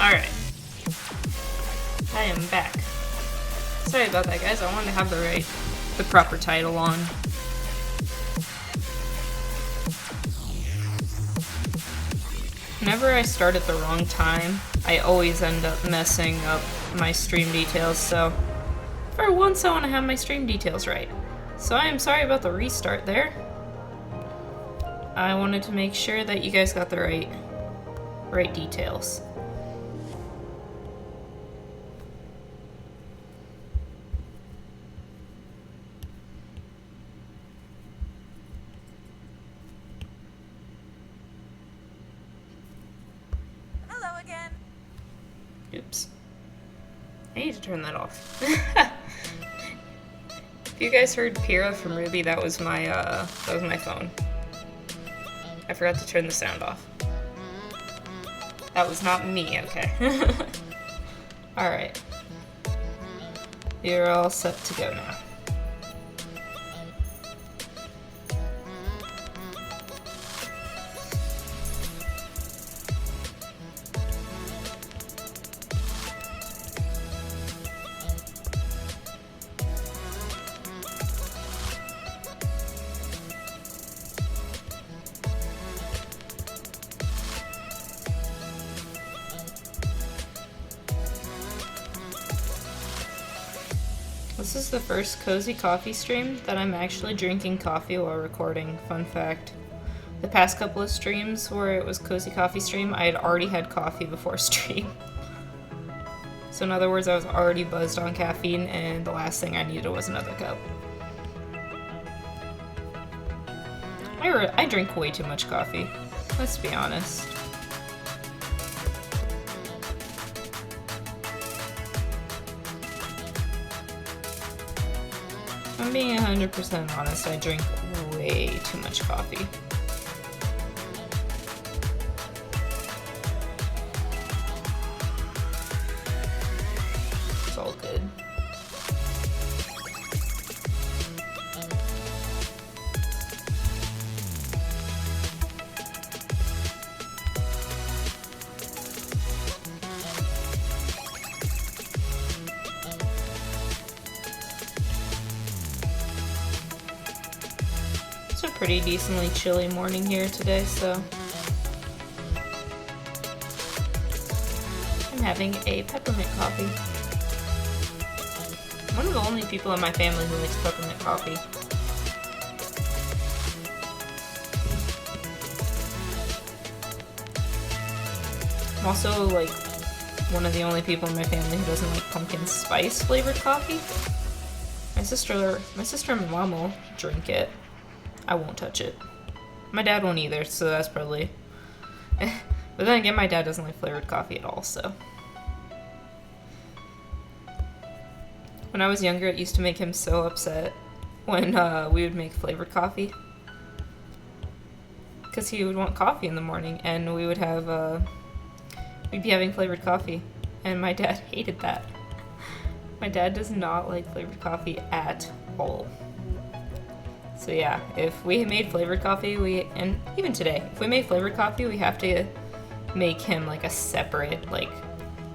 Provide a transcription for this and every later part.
Alright. I am back. Sorry about that, guys. I wanted to have the proper title on. Whenever I start at the wrong time, I always end up messing up my stream details, so for once I want to have my stream details right. So I am sorry about the restart there. I wanted to make sure that you guys got the right details. Hello again. Oops. I need to turn that off. If you guys heard Pyrrha from Ruby, that was my phone. I forgot to turn the sound off. That was not me, okay. Alright. You're all set to go now. This is the first cozy coffee stream that I'm actually drinking coffee while recording. Fun fact. The past couple of streams where it was cozy coffee stream, I had already had coffee before stream. So in other words, I was already buzzed on caffeine and the last thing I needed was another cup. I drink way too much coffee. Let's be honest. If I'm being 100% honest, I drink way too much coffee. It's all good. It's a pretty decently chilly morning here today, so I'm having a peppermint coffee. I'm one of the only people in my family who likes peppermint coffee. I'm also like one of the only people in my family who doesn't like pumpkin spice flavored coffee. My sister and my mom will drink it. I won't touch it. My dad won't either, so that's probably... But then again, my dad doesn't like flavored coffee at all, so... When I was younger, it used to make him so upset when we would make flavored coffee. Because he would want coffee in the morning, and we would have, we'd be having flavored coffee, and my dad hated that. My dad does not like flavored coffee at all. So yeah, if we made flavored coffee, and even today, if we made flavored coffee, we have to make him like a separate, like,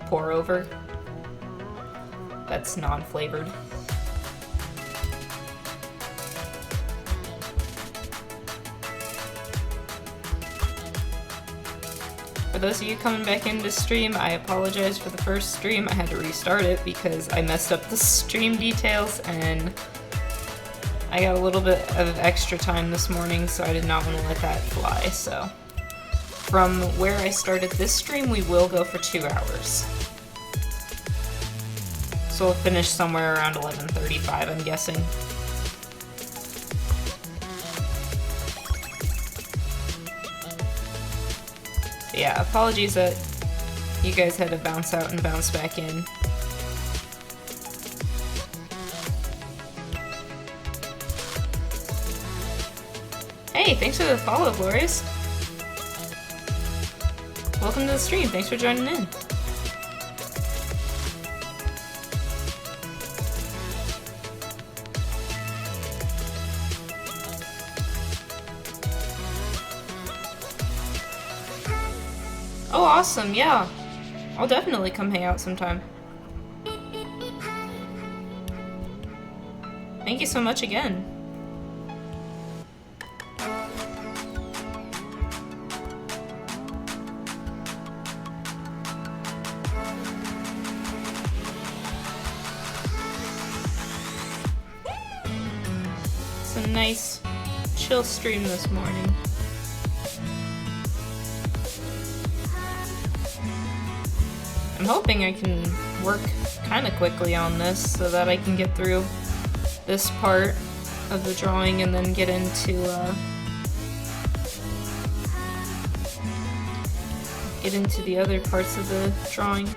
pour over that's non-flavored. For those of you coming back into stream, I apologize for the first stream. I had to restart it because I messed up the stream details and I got a little bit of extra time this morning, so I did not want to let that fly, so. From where I started this stream, we will go for 2 hours. So we'll finish somewhere around 11:35, I'm guessing. But yeah, apologies that you guys had to bounce out and bounce back in. Hey, thanks for the follow, Glorious. Welcome to the stream. Thanks for joining in. Oh, awesome, yeah. I'll definitely come hang out sometime. Thank you so much again. It's a nice, chill stream this morning. I'm hoping I can work kind of quickly on this so that I can get through this part of the drawing and then get into the other parts of the drawing.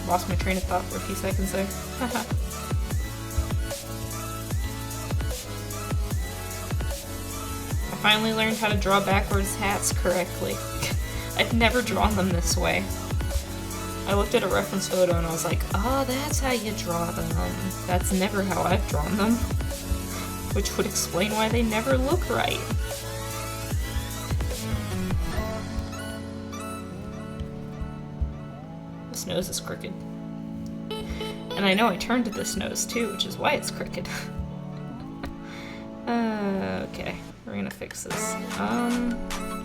Lost my train of thought for a few seconds there. I finally learned how to draw backwards hats correctly. I've never drawn them this way. I looked at a reference photo and I was like, oh, that's how you draw them. That's never how I've drawn them. Which would explain why they never look right. This nose is crooked. And I know I turned this nose too, which is why it's crooked. Okay, we're gonna fix this. I'm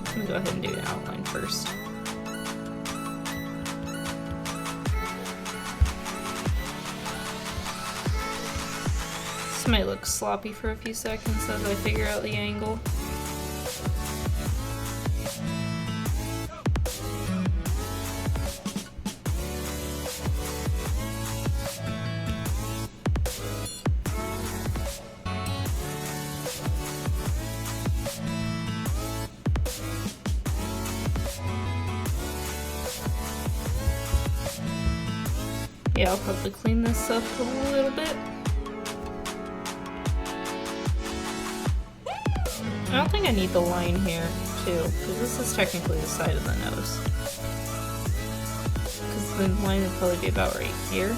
gonna go ahead and do an outline first. This might look sloppy for a few seconds as I figure out the angle. Yeah, I'll probably clean this up a little bit. I don't think I need the line here, too, because this is technically the side of the nose. Because the line would probably be about right here.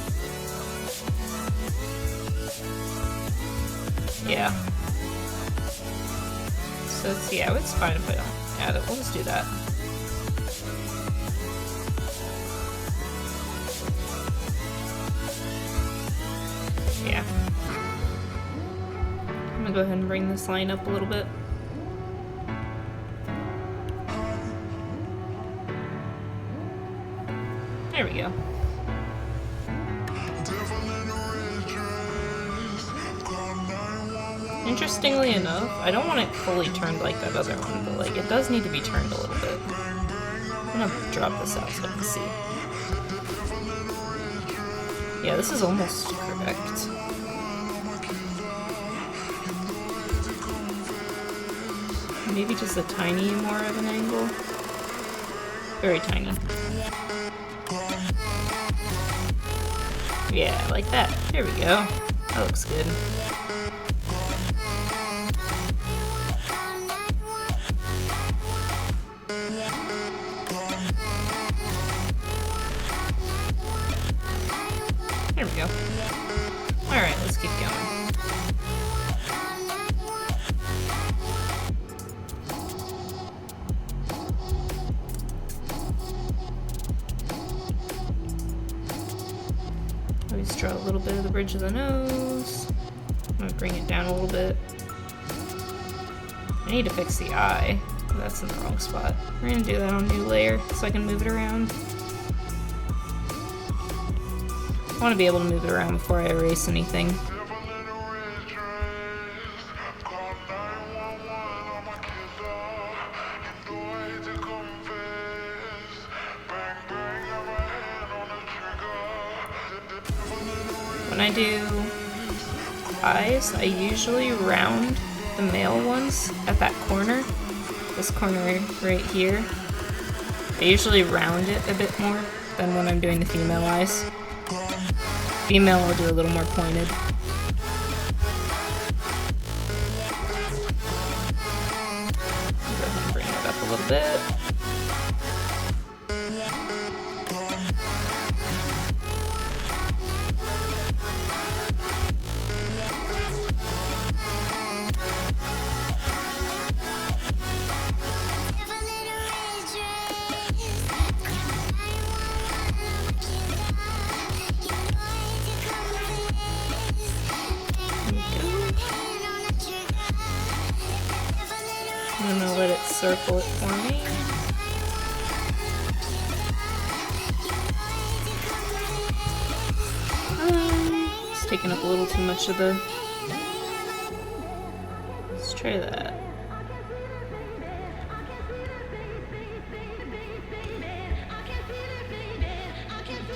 Yeah. So it's fine if I don't add it. We'll just do that. Yeah. I'm gonna go ahead and bring this line up a little bit. There we go. Interestingly enough, I don't want it fully turned like that other one, but like it does need to be turned a little bit. I'm gonna drop this out so I can see. Yeah, this is almost correct. Maybe just a tiny more of an angle. Very tiny. Yeah, like that. There we go. That looks good. There we go. Alright, let's keep going. Always draw a little bit of the bridge of the nose. I'm gonna bring it down a little bit. I need to fix the eye. That's in the wrong spot. We're gonna do that on a new layer so I can move it around. I want to be able to move it around before I erase anything. When I do eyes, I usually round the male ones at that corner. This corner right here. I usually round it a bit more than when I'm doing the female eyes. Female will do a little more pointed. Go ahead and bring it up a little bit. circle it for me. It's taking up a little too much of the... Let's try that.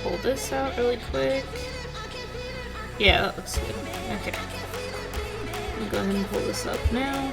Pull this out really quick. Yeah, that looks good. Okay. I'll go ahead and pull this up now.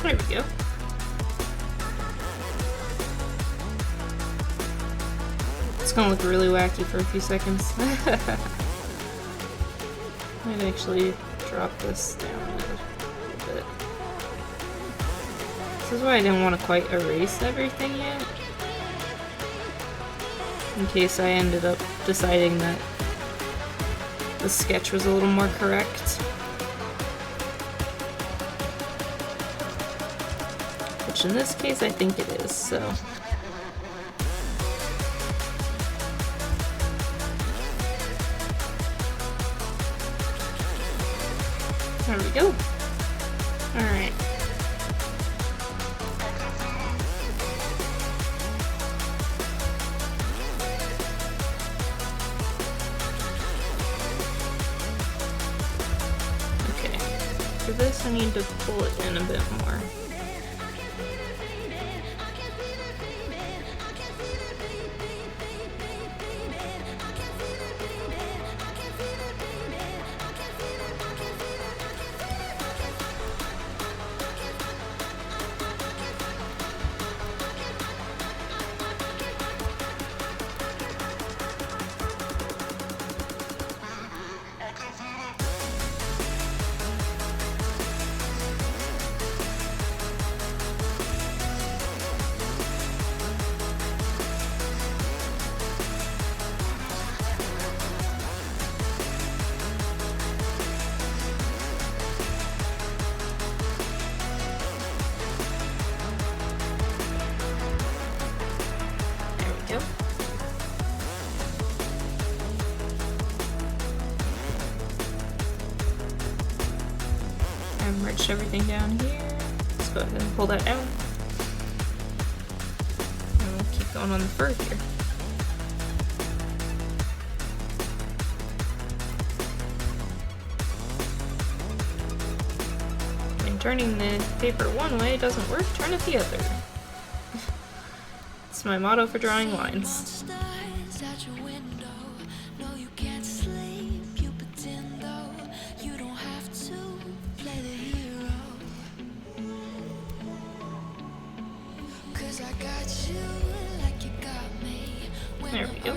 There we go. It's gonna look really wacky for a few seconds. Might actually drop this down a little bit. This is why I didn't want to quite erase everything yet. In case I ended up deciding that the sketch was a little more correct. Which in this case I think it is, so. There we go. Alright. Okay. For this I need to pull it in a bit more. Merge everything down here. Let's go ahead and pull that out. And we'll keep going on the fur here. When turning the paper one way doesn't work, turn it the other. It's my motto for drawing lines. There we go.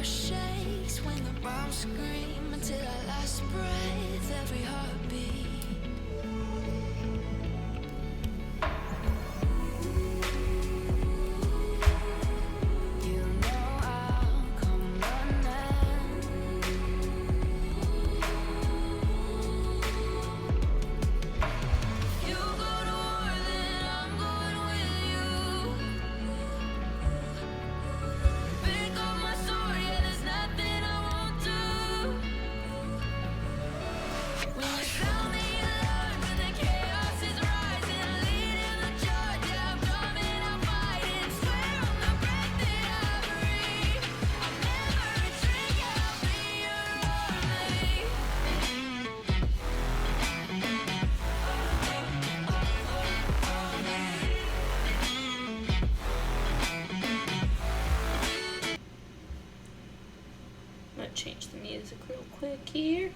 Change the music real quick here.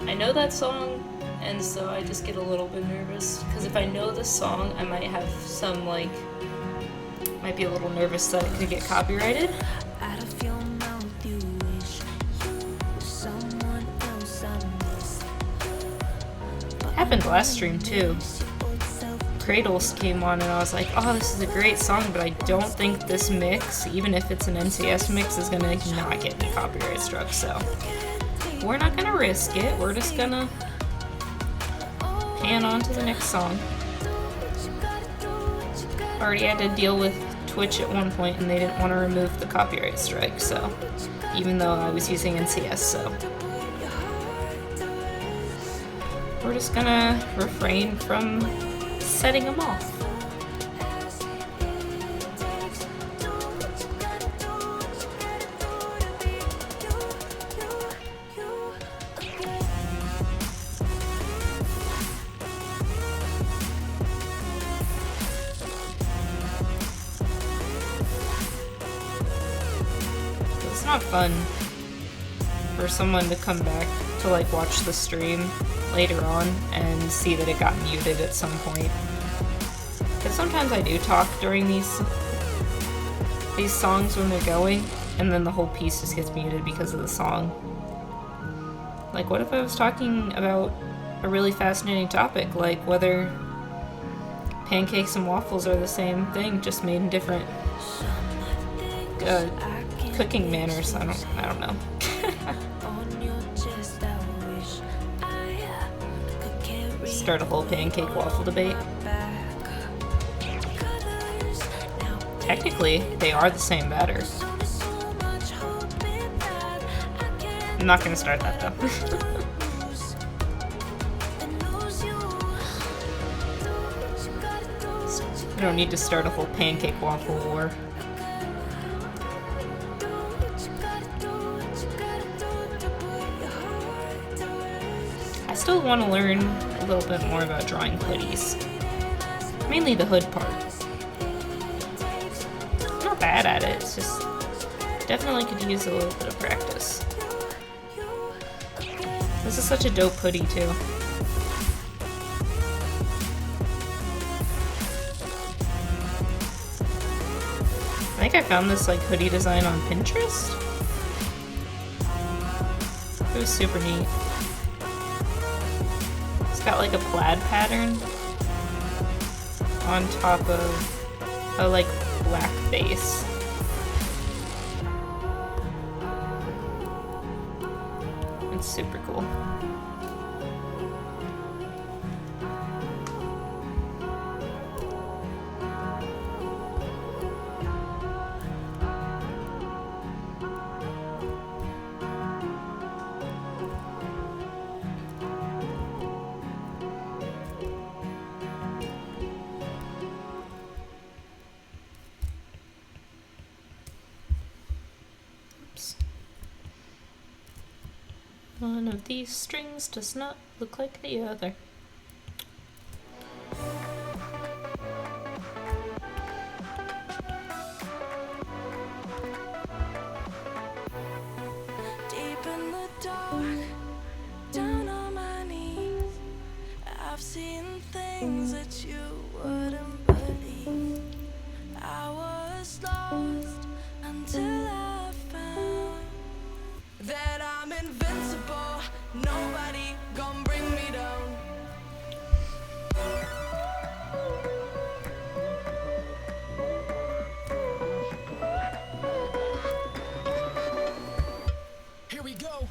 I know that song, and so I just get a little bit nervous. Because if I know the song, I might have some, like, might be a little nervous that it could get copyrighted. Happened last stream too. Cradles came on and I was like, oh, this is a great song, but I don't think this mix, even if it's an NCS mix, is gonna not get me copyright struck, so we're not gonna risk it. We're just gonna pan on to the next song. Already had to deal with Twitch at one point and they didn't want to remove the copyright strike, so even though I was using NCS, so we're just gonna refrain from setting them off. It's not fun for someone to come back to like watch the stream later on and see that it got muted at some point. Because sometimes I do talk during these songs when they're going, and then the whole piece just gets muted because of the song. Like, what if I was talking about a really fascinating topic, like whether pancakes and waffles are the same thing, just made in different cooking manners? I don't know. Start a whole pancake waffle debate. Technically, they are the same batter. I'm not gonna start that though. You don't need to start a whole pancake waffle war. I still want to learn a little bit more about drawing hoodies. Mainly the hood part. I'm not bad at it, it's just definitely could use a little bit of practice. This is such a dope hoodie too. I think I found this like hoodie design on Pinterest. It was super neat. It's got like a plaid pattern on top of a like black base. It's super cool. One of these strings does not look like the other. Deep in the dark, down on my knees, I've seen things that you wouldn't believe. I was lost until I found that I'm invincible, nobody gon' bring me down. Here we go.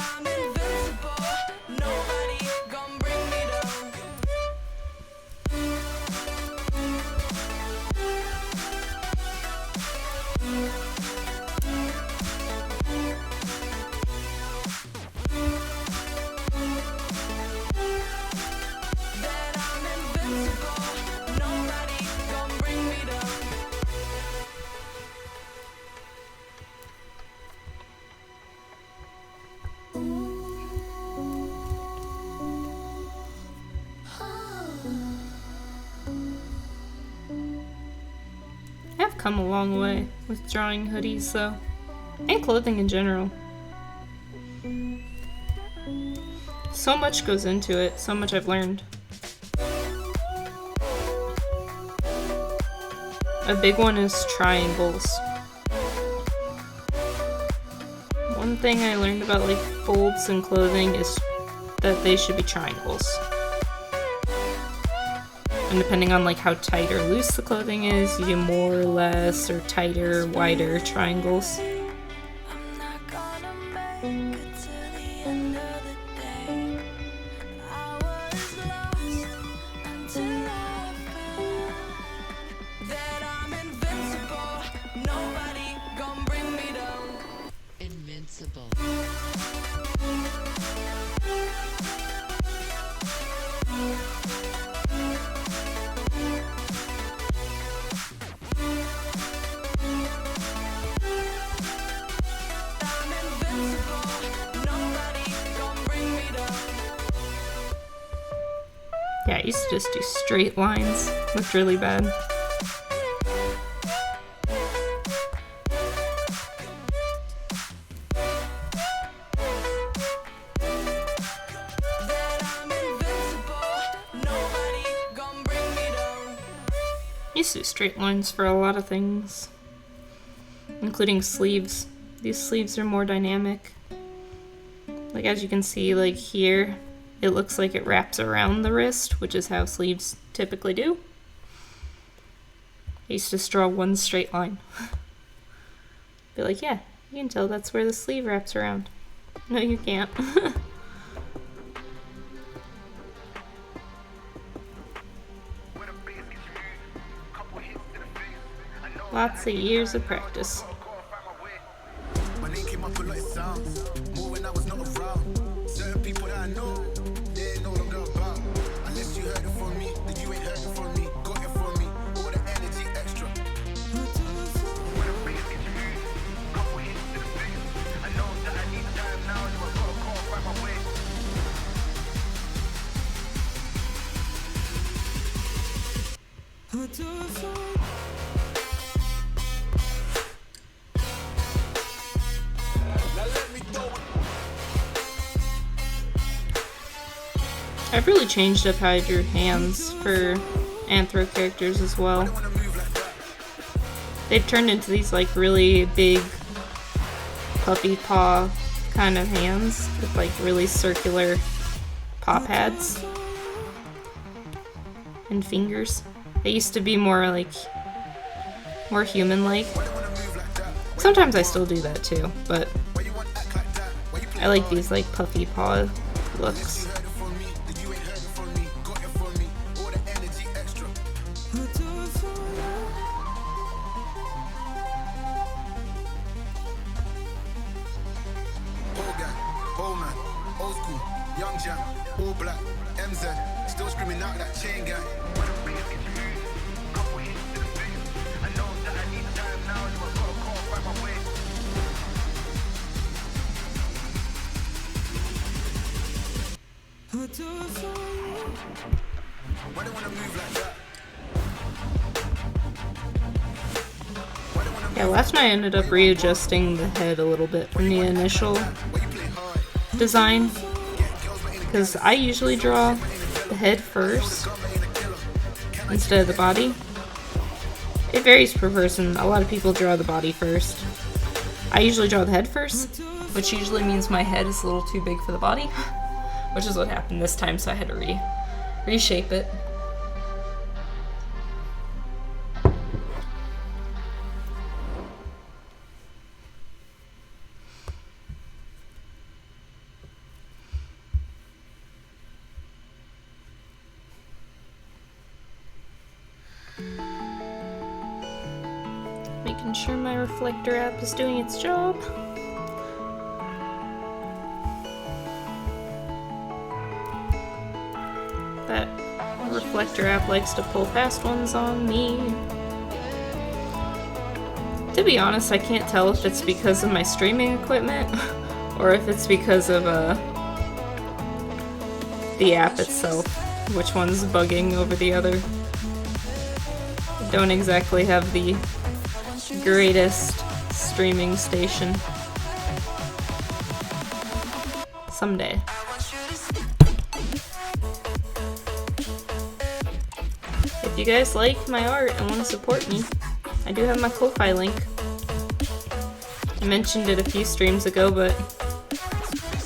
I'm invincible, nobody gon' bring me down. come a long way with drawing hoodies, though. And clothing in general. So much goes into it, so much I've learned. A big one is triangles. One thing I learned about like folds in clothing is that they should be triangles. And depending on like how tight or loose the clothing is, you do more or less or tighter, wider triangles. I'm not gonna make it to the end of the day. I was lost until I found that I'm invincible. Nobody gonna bring me down. Invincible. I'm invincible. Nobody gonna bring me down. Yeah, I used to just do straight lines. Looked really bad. That I'm invincible. Nobody gonna bring me down. I used to do straight lines for a lot of things, including sleeves. These sleeves are more dynamic. Like as you can see, like here, it looks like it wraps around the wrist, which is how sleeves typically do. I used to just draw one straight line. Be like, yeah, you can tell that's where the sleeve wraps around. No, you can't. Lots of years of practice. My name came up a lot, it sounds more when I was not around. Certain people that I know, they ain't no longer about. Unless you heard it from me, then you ain't heard it from me. Got it from me, all the energy extra. When the bass gets moved, couple hits to the face. I know that I need time now, so I gotta go and find my way. I've really changed up how I drew hands for anthro characters as well. They've turned into these like really big puppy paw kind of hands with like really circular paw pads and fingers. They used to be more human-like. Sometimes I still do that too, but I like these like puffy paw looks. Old school, young jam, all black, MZ, still screaming out that chain gang. When the bass gets moved, couple hits to the face. I know that I need time now, so I gotta go and find my way. Why they wanna move like that? Yeah, last night I ended up readjusting the head a little bit from the initial design, because I usually draw the head first instead of the body. It varies per person. A lot of people draw the body first. I usually draw the head first, which usually means my head is a little too big for the body, which is what happened this time, so I had to reshape it. Making sure my reflector app is doing its job. That reflector app likes to pull fast ones on me. To be honest, I can't tell if it's because of my streaming equipment or if it's because of the app itself, which one's bugging over the other. I don't exactly have the greatest streaming station. Someday. If you guys like my art and want to support me, I do have my Ko-Fi link. I mentioned it a few streams ago, but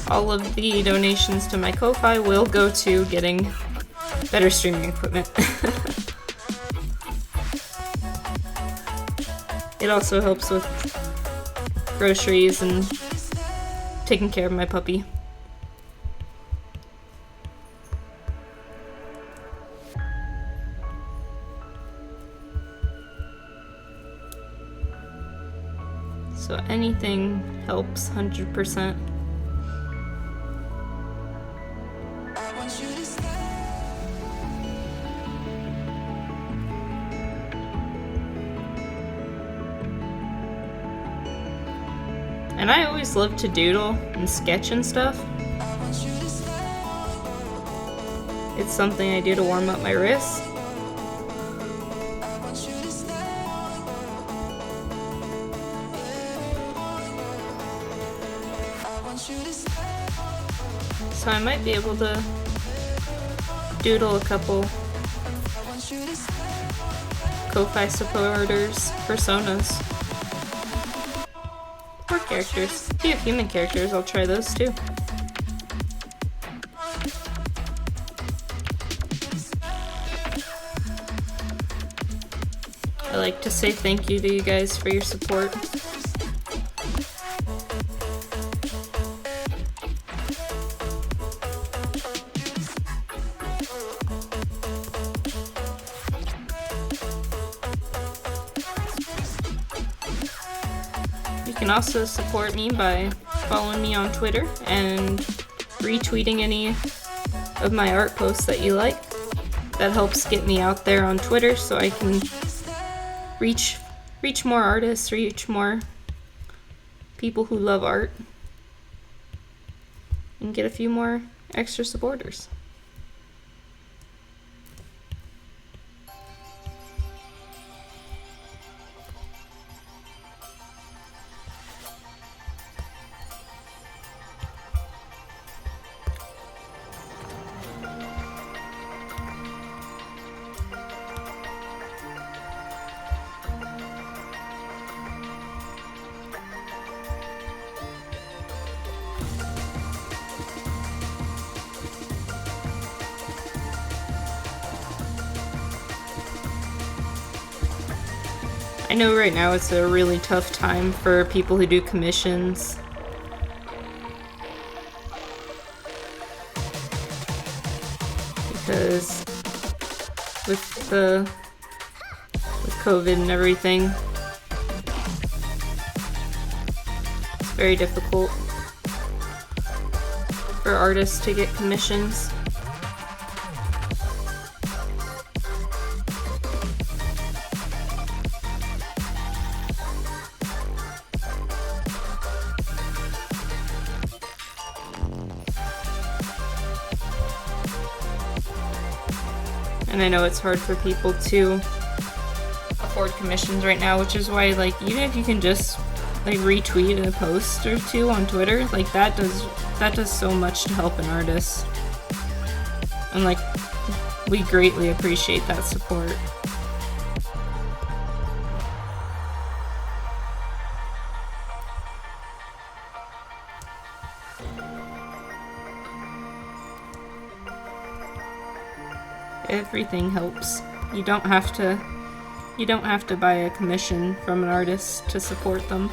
all of the donations to my Ko-Fi will go to getting better streaming equipment. It also helps with groceries and taking care of my puppy. So anything helps, 100%. And I always love to doodle and sketch and stuff. It's something I do to warm up my wrists. So I might be able to doodle a couple Ko-Fi supporters, personas, or characters. If you have human characters, I'll try those too. I like to say thank you to you guys for your support. You can also support me by following me on Twitter and retweeting any of my art posts that you like. That helps get me out there on Twitter so I can reach more artists, reach more people who love art, and get a few more extra supporters. I know right now it's a really tough time for people who do commissions. Because with COVID and everything, it's very difficult for artists to get commissions. And I know it's hard for people to afford commissions right now, which is why, like, even if you can just like retweet a post or two on Twitter, like that does so much to help an artist. And like, we greatly appreciate that support. Everything helps. You don't have to buy a commission from an artist to support them.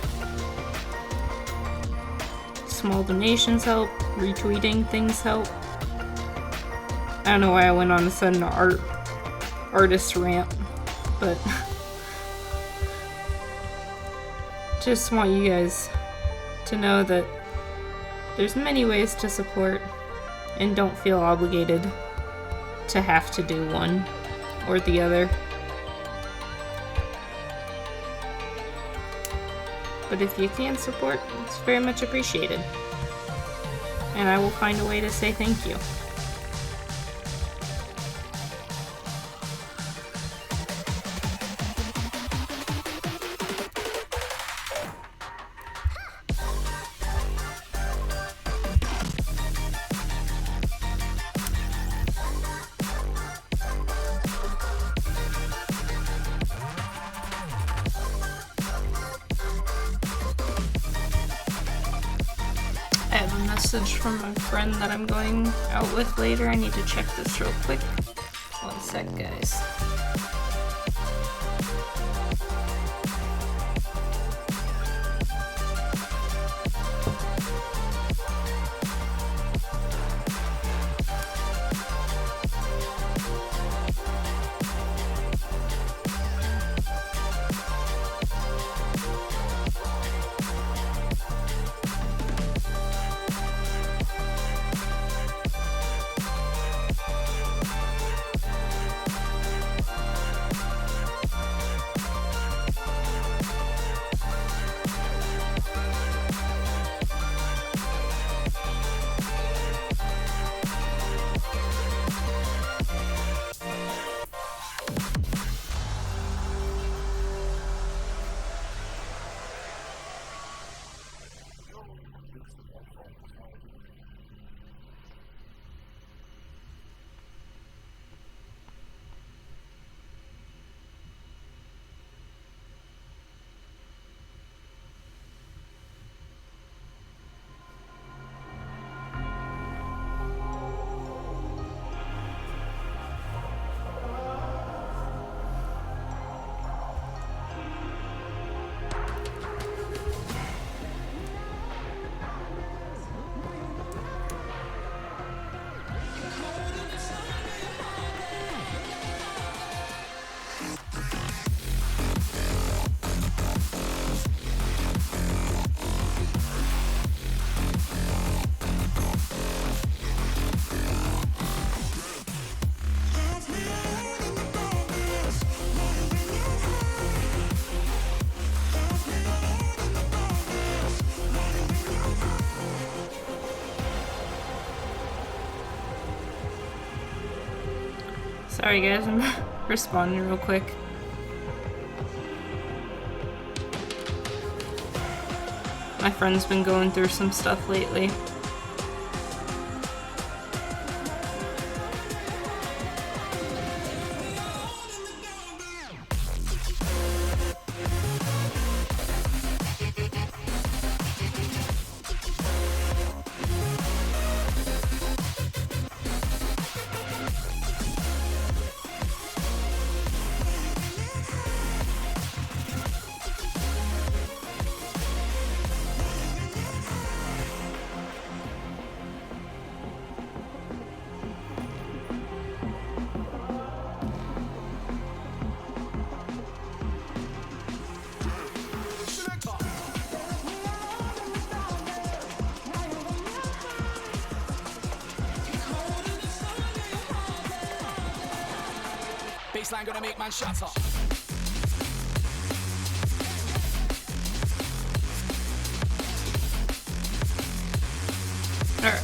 Small donations help, retweeting things help. I don't know why I went on a sudden artist rant, but just want you guys to know that there's many ways to support, and don't feel obligated to have to do one or the other. But if you can support, it's very much appreciated. And I will find a way to say thank you. message from a friend that I'm going out with later. I need to check this real quick. 1 sec, guys. Sorry guys, I'm responding real quick. My friend's been going through some stuff lately. Baseline gonna make man shut up. Alright.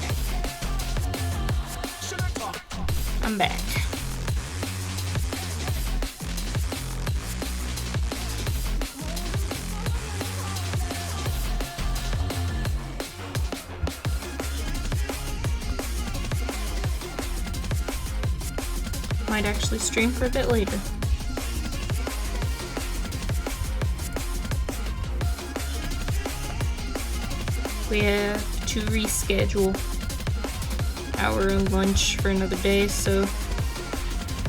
I'm back. Might actually stream for a bit later. We have to reschedule our lunch for another day, so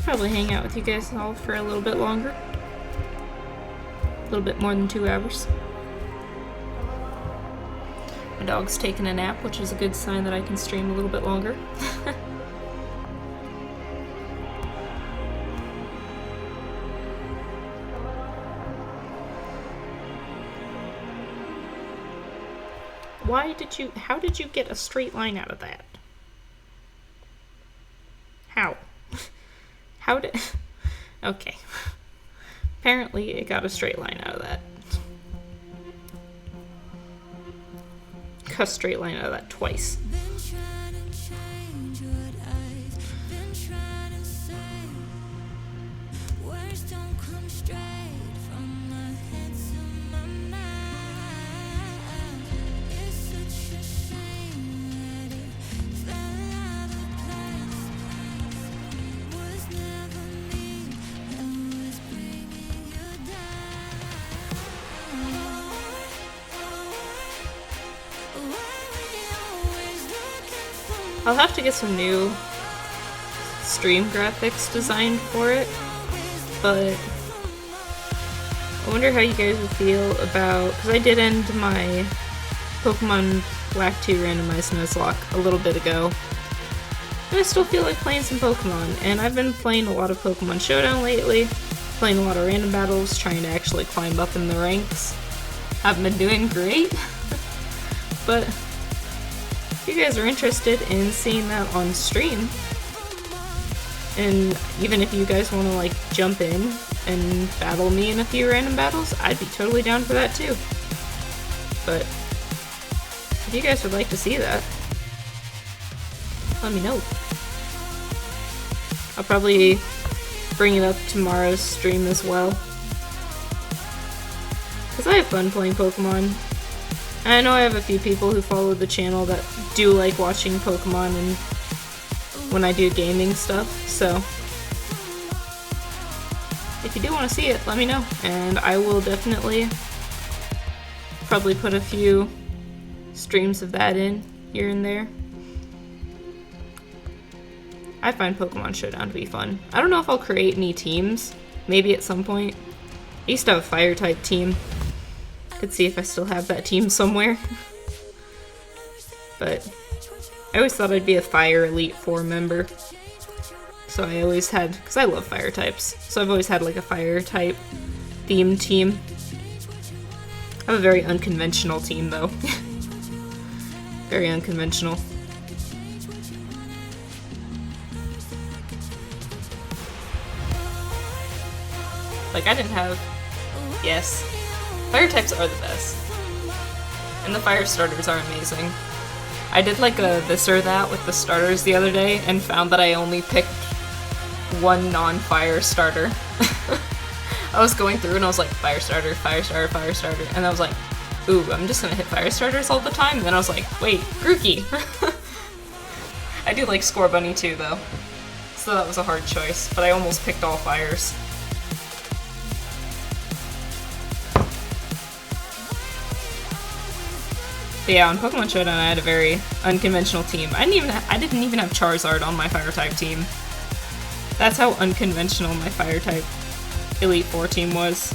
probably hang out with you guys all for a little bit longer. A little bit more than 2 hours. My dog's taking a nap, which is a good sign that I can stream a little bit longer. How did you get a straight line out of that? How? Okay. Apparently it got a straight line out of that. Got a straight line out of that twice. I'll have to get some new stream graphics designed for it, but I wonder how you guys would feel about, because I did end my Pokemon Black 2 randomized Nuzlocke a little bit ago, and I still feel like playing some Pokemon, and I've been playing a lot of Pokemon Showdown lately, playing a lot of random battles, trying to actually climb up in the ranks. Haven't been doing great, but if you guys are interested in seeing that on stream, and even if you guys want to like jump in and battle me in a few random battles, I'd be totally down for that too. But if you guys would like to see that, let me know. I'll probably bring it up tomorrow's stream as well, because I have fun playing Pokemon. And I know I have a few people who follow the channel that do like watching Pokemon and when I do gaming stuff, so if you do want to see it, let me know, and I will definitely probably put a few streams of that in here and there. I find Pokemon Showdown to be fun. I don't know if I'll create any teams, maybe at some point. I used to have a fire type team. Could see if I still have that team somewhere. But I always thought I'd be a Fire Elite 4 member. So I always had, because I love fire types, so I've always had like a fire type themed team. I have a very unconventional team though. Very unconventional. Like I didn't have, yes, fire types are the best. And the fire starters are amazing. I did like a this or that with the starters the other day and found that I only picked one non-fire starter. I was going through and I was like, fire starter, fire starter, fire starter, and I was like, ooh, I'm just gonna hit fire starters all the time, and then I was like, wait, Grookey! I do like Scorbunny too though, so that was a hard choice, but I almost picked all fires. But yeah, on Pokemon Showdown I had a very unconventional team. I didn't even have Charizard on my fire type team. That's how unconventional my fire type Elite 4 team was.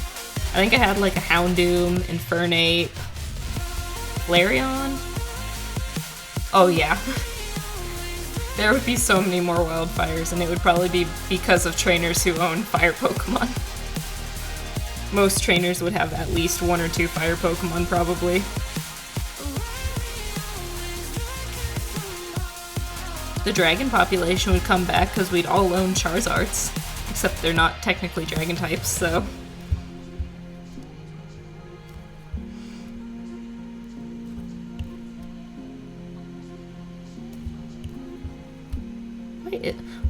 I think I had like a Houndoom, Infernape, Flareon. Oh yeah. There would be so many more wildfires, and it would probably be because of trainers who own fire Pokemon. Most trainers would have at least 1 or 2 fire Pokemon probably. The dragon population would come back because we'd all own Charizards. Except they're not technically dragon types, so.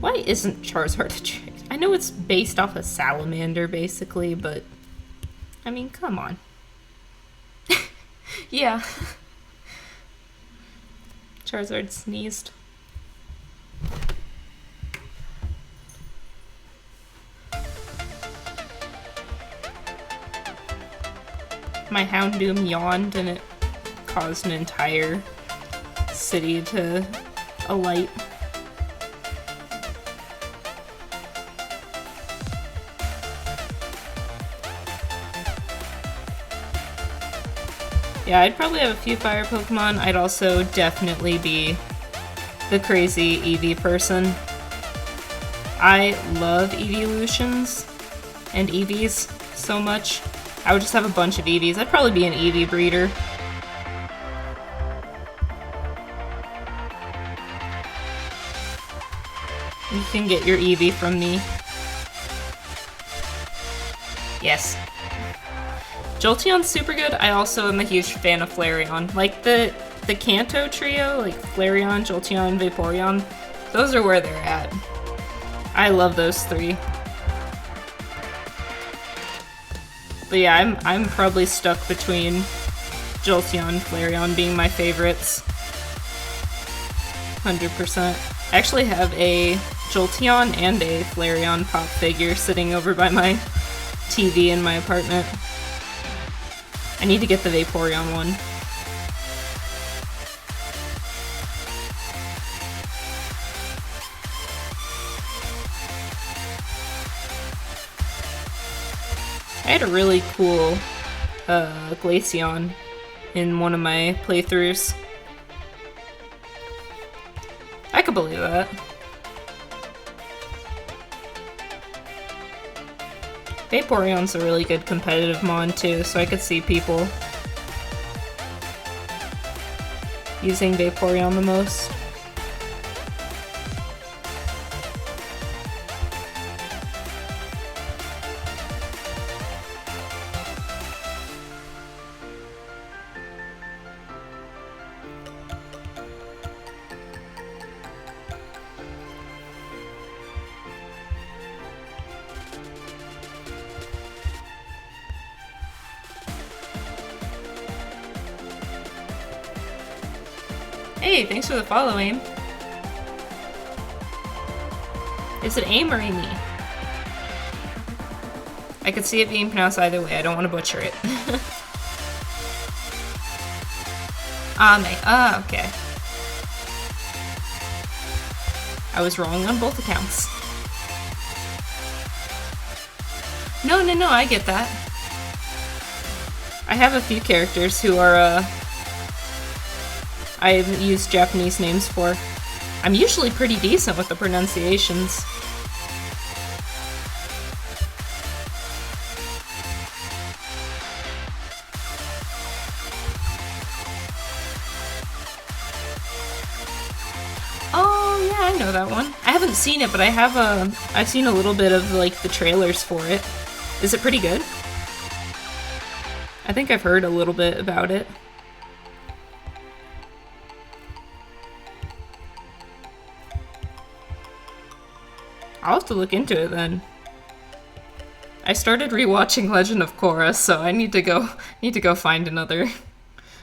Why isn't Charizard a dragon? I know it's based off a salamander, basically, but I mean, come on. Yeah. Charizard sneezed. My Houndoom yawned and it caused an entire city to alight. Yeah, I'd probably have a few fire Pokemon. I'd also definitely be the crazy Eevee person. I love evolutions and Eevees so much. I would just have a bunch of Eevees. I'd probably be an Eevee breeder. You can get your Eevee from me. Yes. Jolteon's super good. I also am a huge fan of Flareon. Like the Kanto trio, like Flareon, Jolteon, Vaporeon, those are where they're at. I love those 3. But yeah, I'm probably stuck between Jolteon and Flareon being my favorites. 100%. I actually have a Jolteon and a Flareon pop figure sitting over by my TV in my apartment. I need to get the Vaporeon one. I had a really cool Glaceon in one of my playthroughs. I could believe that. Vaporeon's a really good competitive mon too, so I could see people using Vaporeon the most. Hey, thanks for the follow, Aim. Is it Aim or Amy? I could see it being pronounced either way. I don't want to butcher it. Ame. Ah, okay. I was wrong on both accounts. No, I get that. I have a few characters who are, I've used Japanese names for. I'm usually pretty decent with the pronunciations. Oh yeah, I know that one. I haven't seen it, but I have I've seen a little bit of like the trailers for it. Is it pretty good? I think I've heard a little bit about it. I'll have to look into it then. I started rewatching Legend of Korra, so I need to go find another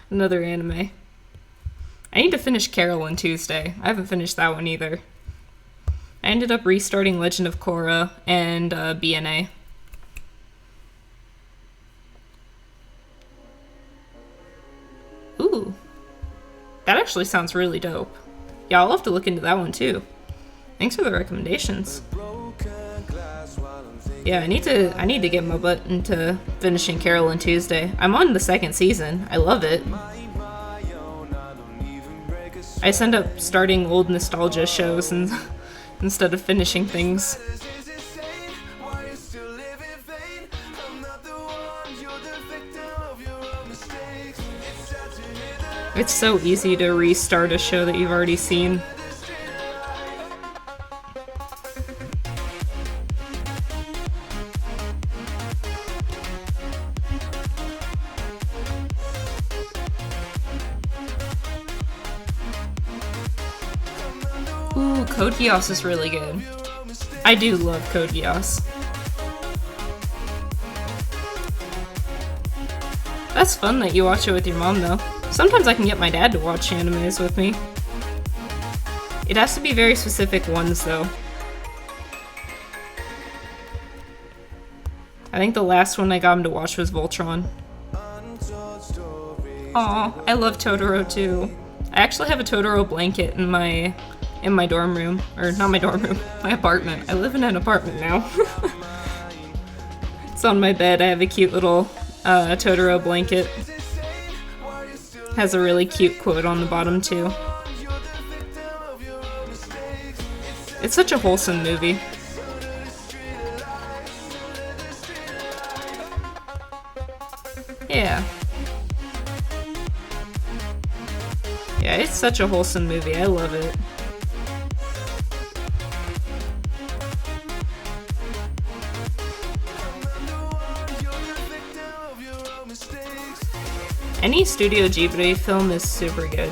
anime. I need to finish Carol and Tuesday. I haven't finished that one either. I ended up restarting Legend of Korra and BNA. Ooh. That actually sounds really dope. Yeah, I'll have to look into that one too. Thanks for the recommendations. Yeah, I need to get my butt into finishing Carol and Tuesday. I'm on the second season. I love it. I just end up starting old nostalgia shows and instead of finishing things. It's so easy to restart a show that you've already seen. Ooh, Code Geass is really good. I do love Code Geass. That's fun that you watch it with your mom, though. Sometimes I can get my dad to watch animes with me. It has to be very specific ones, though. I think the last one I got him to watch was Voltron. Aw, I love Totoro too. I actually have a Totoro blanket in my dorm room. Or not my dorm room, my apartment. I live in an apartment now. It's on my bed. I have a cute little Totoro blanket. Has a really cute quote on the bottom too. It's such a wholesome movie. Yeah. Yeah, it's such a wholesome movie. I love it. Any Studio Ghibli film is super good.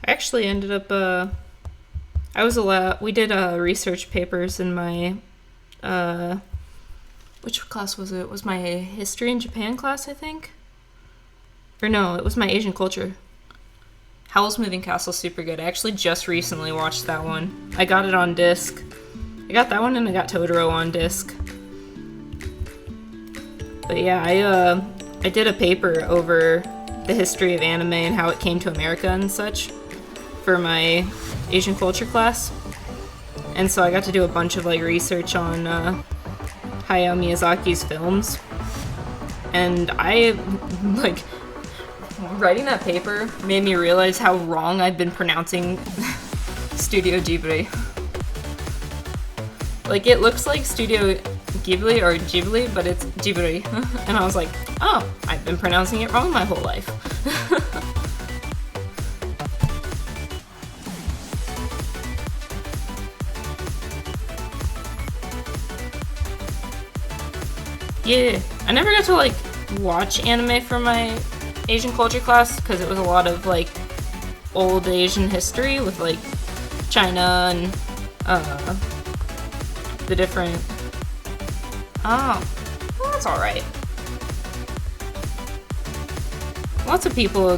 I actually ended up, we did research papers in my, which class was it? It was my History in Japan class, I think? Or no, it was my Asian culture. Howl's Moving Castle's super good. I actually just recently watched that one. I got it on disc. I got that one and I got Totoro on disc. But yeah, I did a paper over the history of anime and how it came to America and such for my Asian culture class. And so I got to do a bunch of like research on Hayao Miyazaki's films. And I like writing that paper made me realize how wrong I've been pronouncing Studio Ghibli. Like, it looks like Studio Ghibli or Ghibli, but it's Ghibli. And I was like, oh, I've been pronouncing it wrong my whole life. Yeah, I never got to like watch anime for my Asian culture class because it was a lot of like old Asian history with like China and the different. Oh, well, that's all right. Lots of people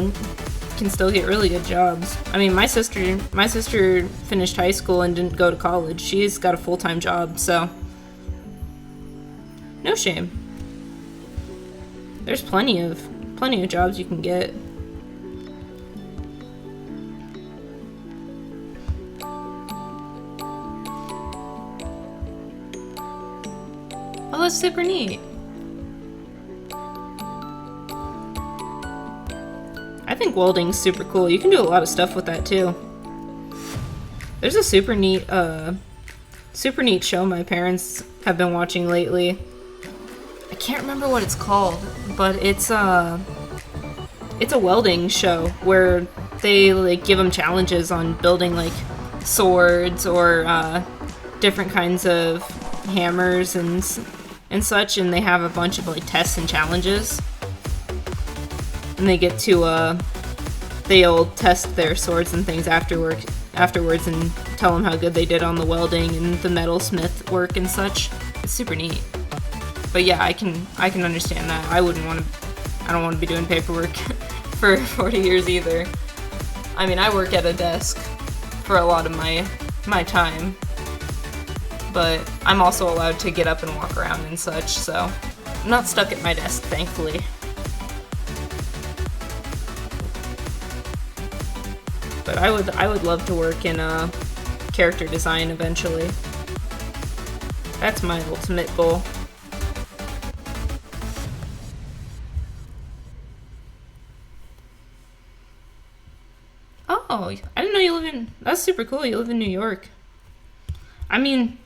can still get really good jobs. I mean, my sister finished high school and didn't go to college. She's got a full-time job, so no shame. There's plenty of jobs you can get. Oh, that's super neat. I think welding's super cool. You can do a lot of stuff with that too. There's a super neat show my parents have been watching lately. I can't remember what it's called, but it's a welding show where they like give them challenges on building like swords or different kinds of hammers and such, and they have a bunch of like tests and challenges, and they get to they'll test their swords and things afterwards and tell them how good they did on the welding and the metalsmith work and such. It's super neat. But yeah, I can understand that. I don't want to be doing paperwork for 40 years either. I mean, I work at a desk for a lot of my time, but I'm also allowed to get up and walk around and such, so I'm not stuck at my desk, thankfully. But I would love to work in character design eventually. That's my ultimate goal. Oh, I didn't know you live in... That's super cool, you live in New York. I mean,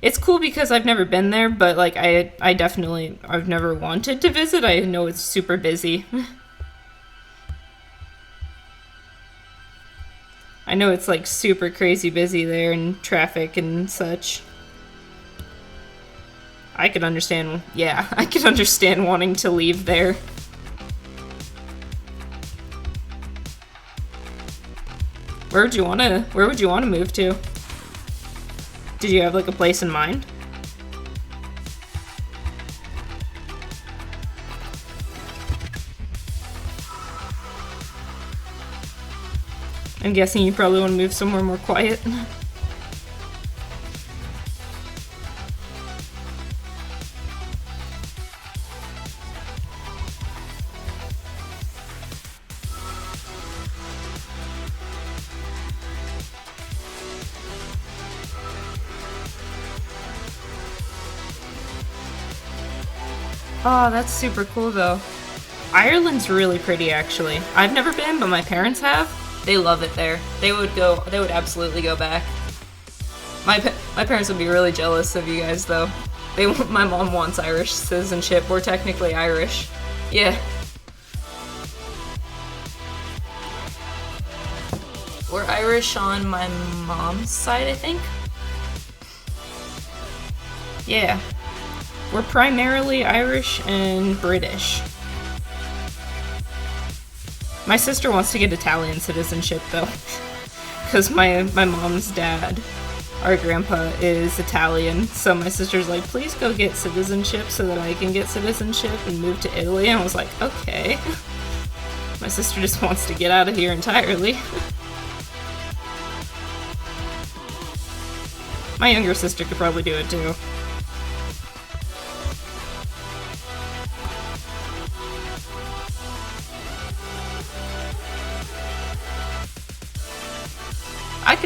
it's cool because I've never been there, but like I've never wanted to visit. I know it's super busy. I know it's like super crazy busy there and traffic and such. I could understand wanting to leave there. Where would you want to move to? Did you have like a place in mind? I'm guessing you probably want to move somewhere more quiet. Oh, that's super cool though. Ireland's really pretty actually. I've never been, but my parents have. They love it there. They would absolutely go back. My parents would be really jealous of you guys though. My mom wants Irish citizenship. We're technically Irish. Yeah. We're Irish on my mom's side, I think. Yeah. We're primarily Irish and British. My sister wants to get Italian citizenship though, because my mom's dad, our grandpa, is Italian. So my sister's like, please go get citizenship so that I can get citizenship and move to Italy. And I was like, okay. My sister just wants to get out of here entirely. My younger sister could probably do it too.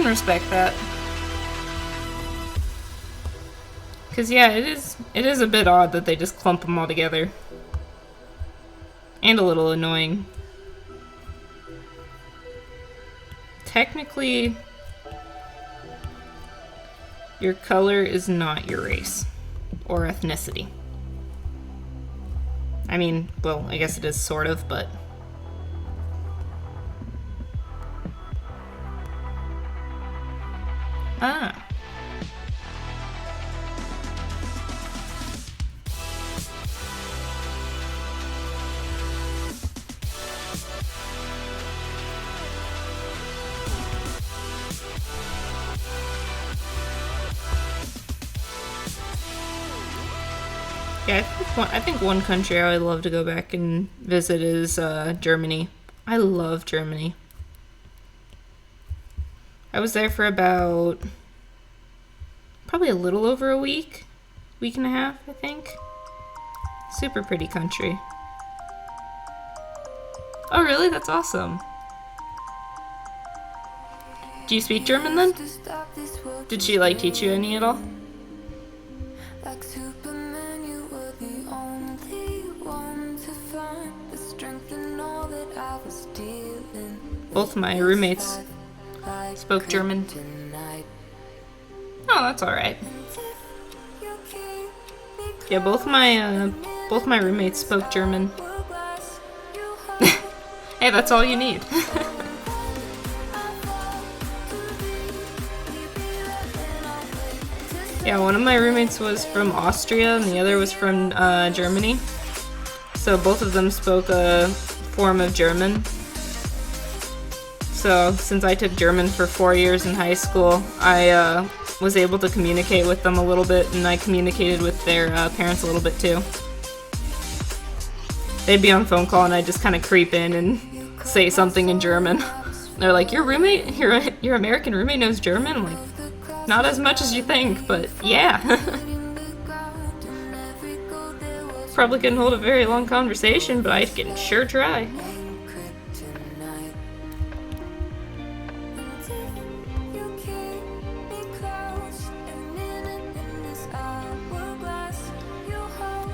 can respect that. Cause yeah, it is a bit odd that they just clump them all together. And a little annoying. Technically, your color is not your race or ethnicity. I mean, well, I guess it is sort of, but... Ah. Yeah, I think one country I would love to go back and visit is Germany. I love Germany. I was there for about probably a little over a week and a half, I think. Super pretty country. Oh, really? That's awesome. Do you speak German then? Did she like teach you any at all? Like Superman, you were the only one to find the strength in all that I was dealing. Both my roommates spoke German. Oh, that's alright. Yeah, both my roommates spoke German. Hey, that's all you need. Yeah, one of my roommates was from Austria and the other was from Germany. So both of them spoke a form of German. So since I took German for 4 years in high school, I was able to communicate with them a little bit, and I communicated with their parents a little bit too. They'd be on phone call and I'd just kind of creep in and say something in German. They're like, your American roommate knows German? I'm like, not as much as you think, but yeah. Probably couldn't hold a very long conversation, but I can sure try.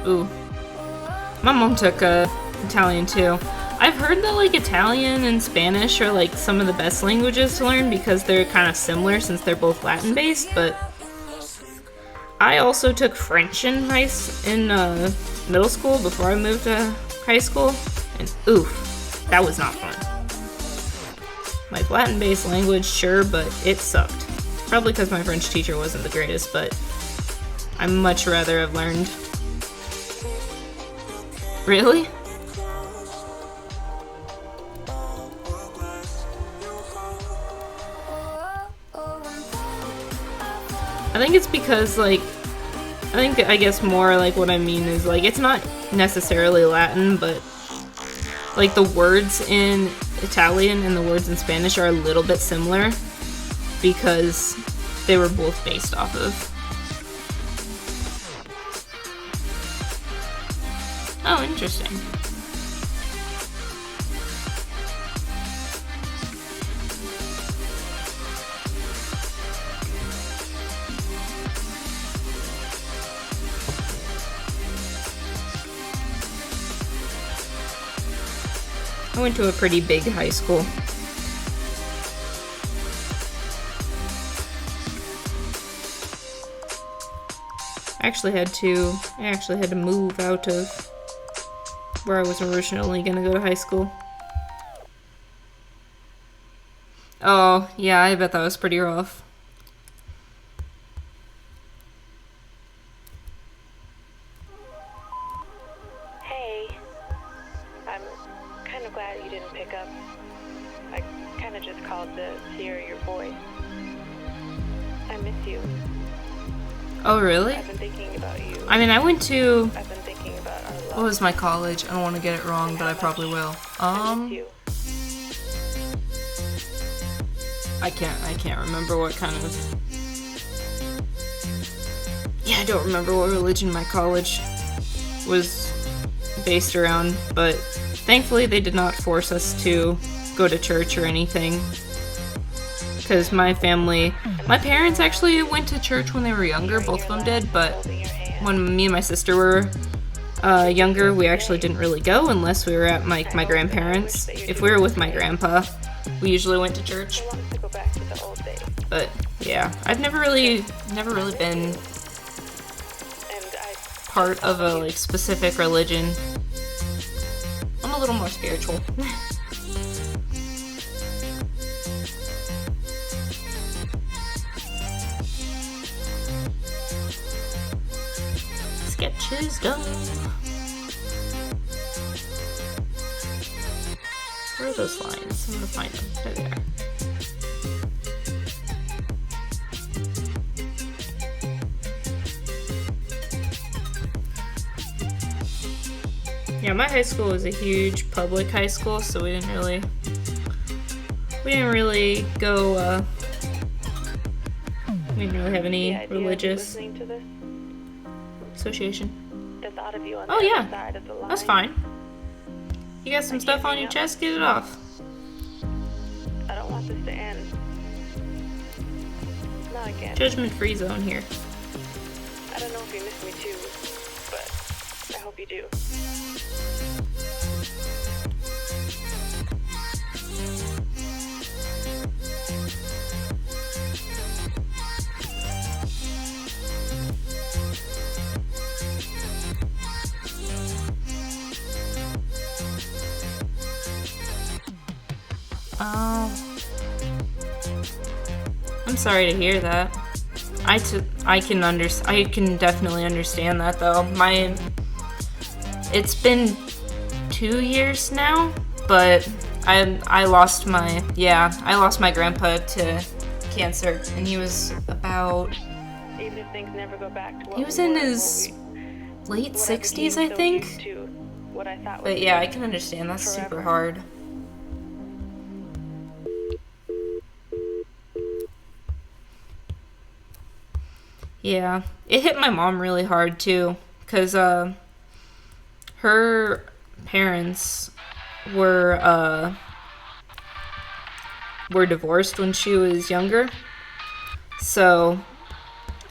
Ooh. My mom took Italian too. I've heard that like Italian and Spanish are like some of the best languages to learn because they're kind of similar since they're both Latin based, but I also took French in middle school before I moved to high school, and oof, that was not fun. Like Latin based language, sure, but it sucked. Probably because my French teacher wasn't the greatest, but I'd much rather have learned. Really? I think it's because, like, I guess more, like, what I mean is, like, it's not necessarily Latin, but, like, the words in Italian and the words in Spanish are a little bit similar because they were both based off of. Oh, interesting. I went to a pretty big high school. I actually had to move out of where I was originally gonna go to high school. Oh, yeah, I bet that was pretty rough. Hey, I'm kind of glad you didn't pick up. I kind of just called to hear your voice. I miss you. Oh, really? I've been thinking about you. I mean, I went to... I've been thinking about our love. What was my college? I don't want to get it wrong, but I probably will. I miss you. I can't remember what kind of... Yeah, I don't remember what religion my college was based around, but thankfully they did not force us to go to church or anything. because my parents actually went to church when they were younger, both of them did, but when me and my sister were younger, we actually didn't really go unless we were at my grandparents'. If we were with my grandpa, we usually went to church. I want to go back to the old days. But yeah, I've never really been And I part of a like specific religion. I'm a little more spiritual. Sketches done. Where are those lines? I'm gonna find them. There they are. Yeah, my high school was a huge public high school, so we didn't really go, we didn't really have any the idea of religious listening to this, association. the thought of you on Oh, the yeah. other side of the line. That's fine. You got some stuff on your chest, get it off. I don't want this to end. Not again. Judgment-free zone here. I don't know if you miss me too, but I hope you do. I'm sorry to hear that. I can definitely understand that though. It's been 2 years now, but I lost my grandpa to cancer, and he was about, Even if things never go back to what he was we in were, his late what I 60s, became I so think. used to, what I thought But would yeah, be I can understand. That's super forever. hard. Yeah, it hit my mom really hard too, cause her parents were divorced when she was younger. So,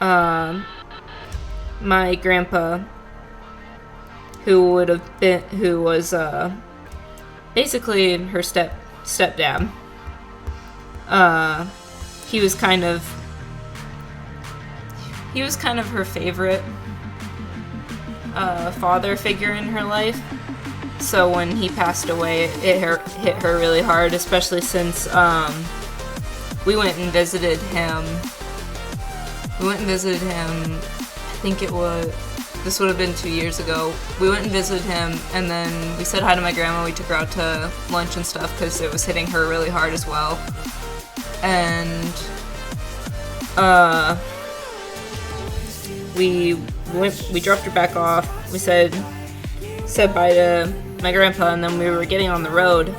my grandpa, who was basically her stepdad. He was kind of her favorite father figure in her life. So when he passed away, it hit her really hard, especially since we went and visited him. I think this would have been 2 years ago. We went and visited him, and then we said hi to my grandma. We took her out to lunch and stuff because it was hitting her really hard as well. And we dropped her back off. We said bye to my grandpa, and then we were getting on the road.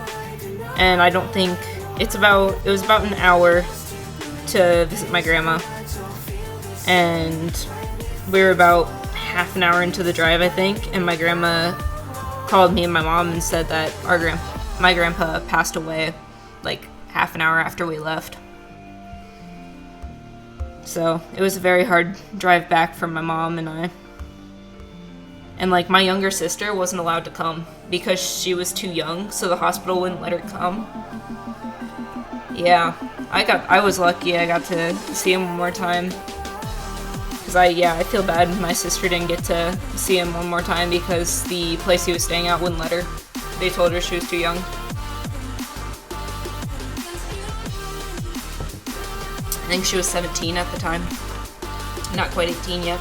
And I don't think it was about an hour to visit my grandma. And we were about half an hour into the drive, I think, and my grandma called me and my mom and said that my grandpa passed away like half an hour after we left. So it was a very hard drive back for my mom and I. And like my younger sister wasn't allowed to come because she was too young, so the hospital wouldn't let her come. Yeah, I was lucky. I got to see him one more time. Cause I feel bad my sister didn't get to see him one more time because the place he was staying at wouldn't let her. They told her she was too young. I think she was 17 at the time. Not quite 18 yet.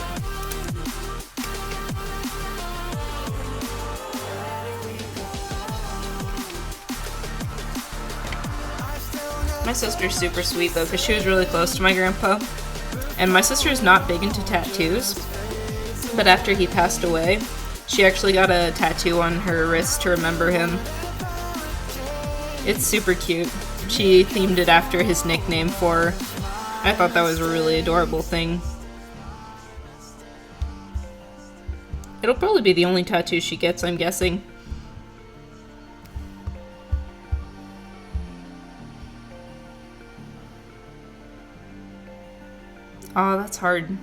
My sister's super sweet though, because she was really close to my grandpa. And my sister's not big into tattoos, but after he passed away, she actually got a tattoo on her wrist to remember him. It's super cute. She themed it after his nickname for her. I thought that was a really adorable thing. It'll probably be the only tattoo she gets, I'm guessing. Oh, that's hard.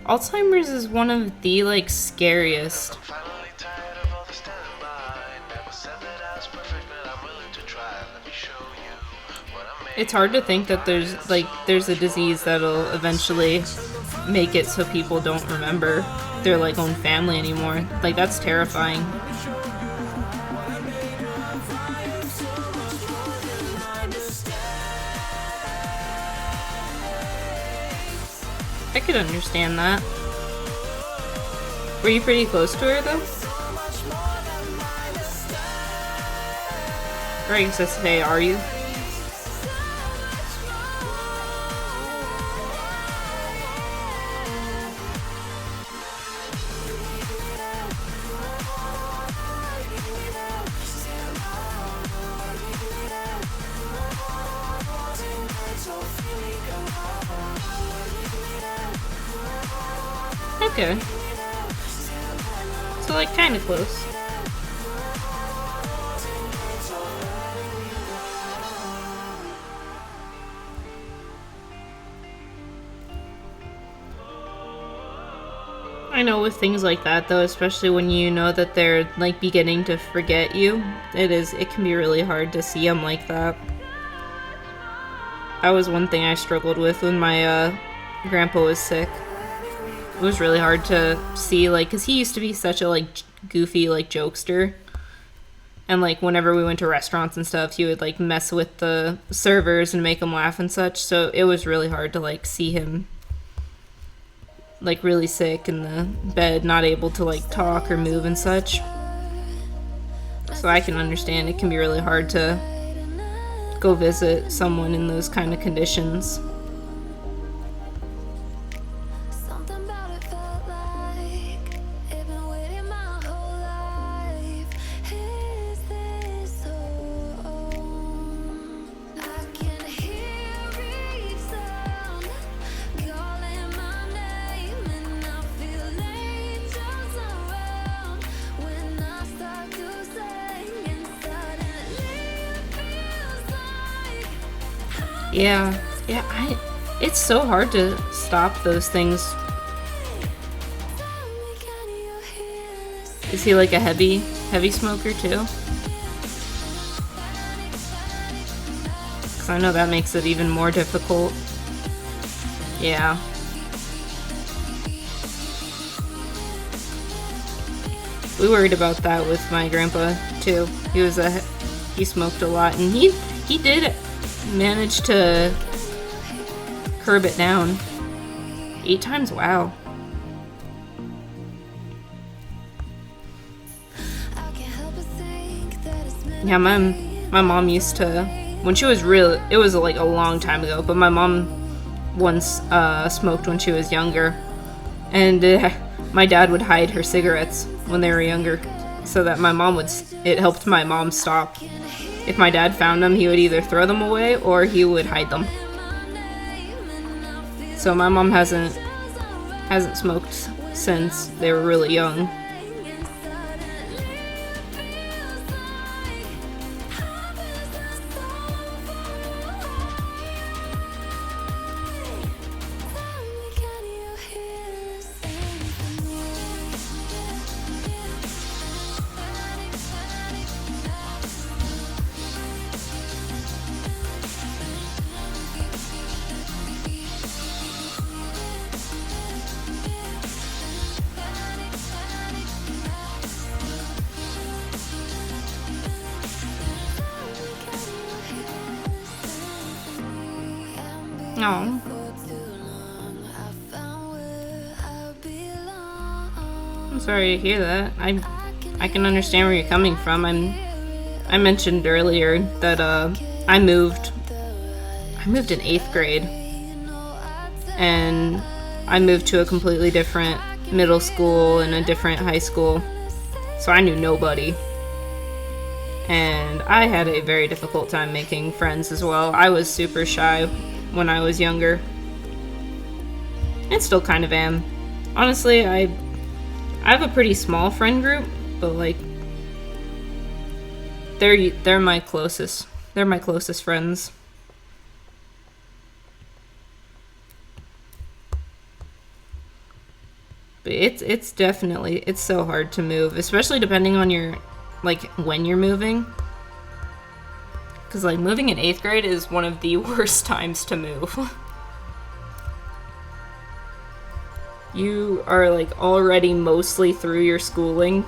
Alzheimer's is one of the, like, scariest. Finally tired of all the standby. Never said that I was perfect, but I'm willing to try. Let me show you what I made. It's hard to think that there's a disease that'll eventually make it so people don't remember their, like, own family anymore. Like, that's terrifying. I could understand that. Were you pretty close to her, though? Or I guess I say, are you? Okay. So, like, kind of close. I know with things like that, though, especially when you know that they're, like, beginning to forget you, it can be really hard to see them like that. That was one thing I struggled with when my, grandpa was sick. It was really hard to see, like, because he used to be such a, like, goofy, like, jokester. And, like, whenever we went to restaurants and stuff, he would, like, mess with the servers and make them laugh and such. So it was really hard to, like, see him, like, really sick in the bed, not able to, like, talk or move and such. So I can understand it can be really hard to go visit someone in those kind of conditions. Something about it felt like I've been waiting my whole life. Is this home? I can hear each sound calling my name, and I feel angels around when I start to sing, and suddenly it feels like Yeah, it's so hard to stop those things. Is he like a heavy smoker too? Because I know that makes it even more difficult. Yeah. We worried about that with my grandpa too. He smoked a lot, and he did manage to curb it down. 8 times, wow. Yeah, my mom used to, when she was it was like a long time ago, but my mom once smoked when she was younger, and my dad would hide her cigarettes when they were younger, so that it helped my mom stop. If my dad found them, he would either throw them away or he would hide them. So my mom hasn't smoked since they were really young. Oh. I'm sorry to hear that. I can understand where you're coming from. I mentioned earlier that I moved in 8th grade, and I moved to a completely different middle school and a different high school, so I knew nobody. And I had a very difficult time making friends as well. I was super shy when I was younger. And still kind of am. Honestly, I have a pretty small friend group, but like they're my closest friends. But it's definitely, it's so hard to move, especially depending on your, like, when you're moving. Because, like, moving in 8th grade is one of the worst times to move. You are, like, already mostly through your schooling.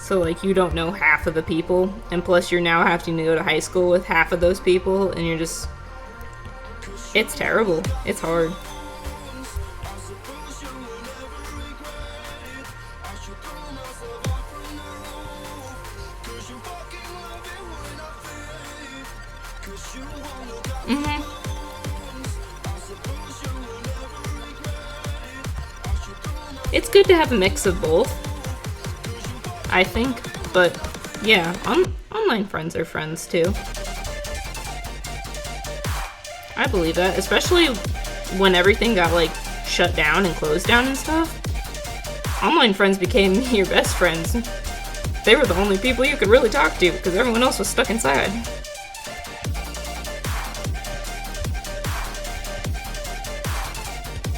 So, like, you don't know half of the people. And plus, you're now having to go to high school with half of those people. And you're just... It's terrible. It's hard. It's good to have a mix of both, I think, but yeah, online friends are friends too. I believe that, especially when everything got like shut down and closed down and stuff. Online friends became your best friends. They were the only people you could really talk to because everyone else was stuck inside.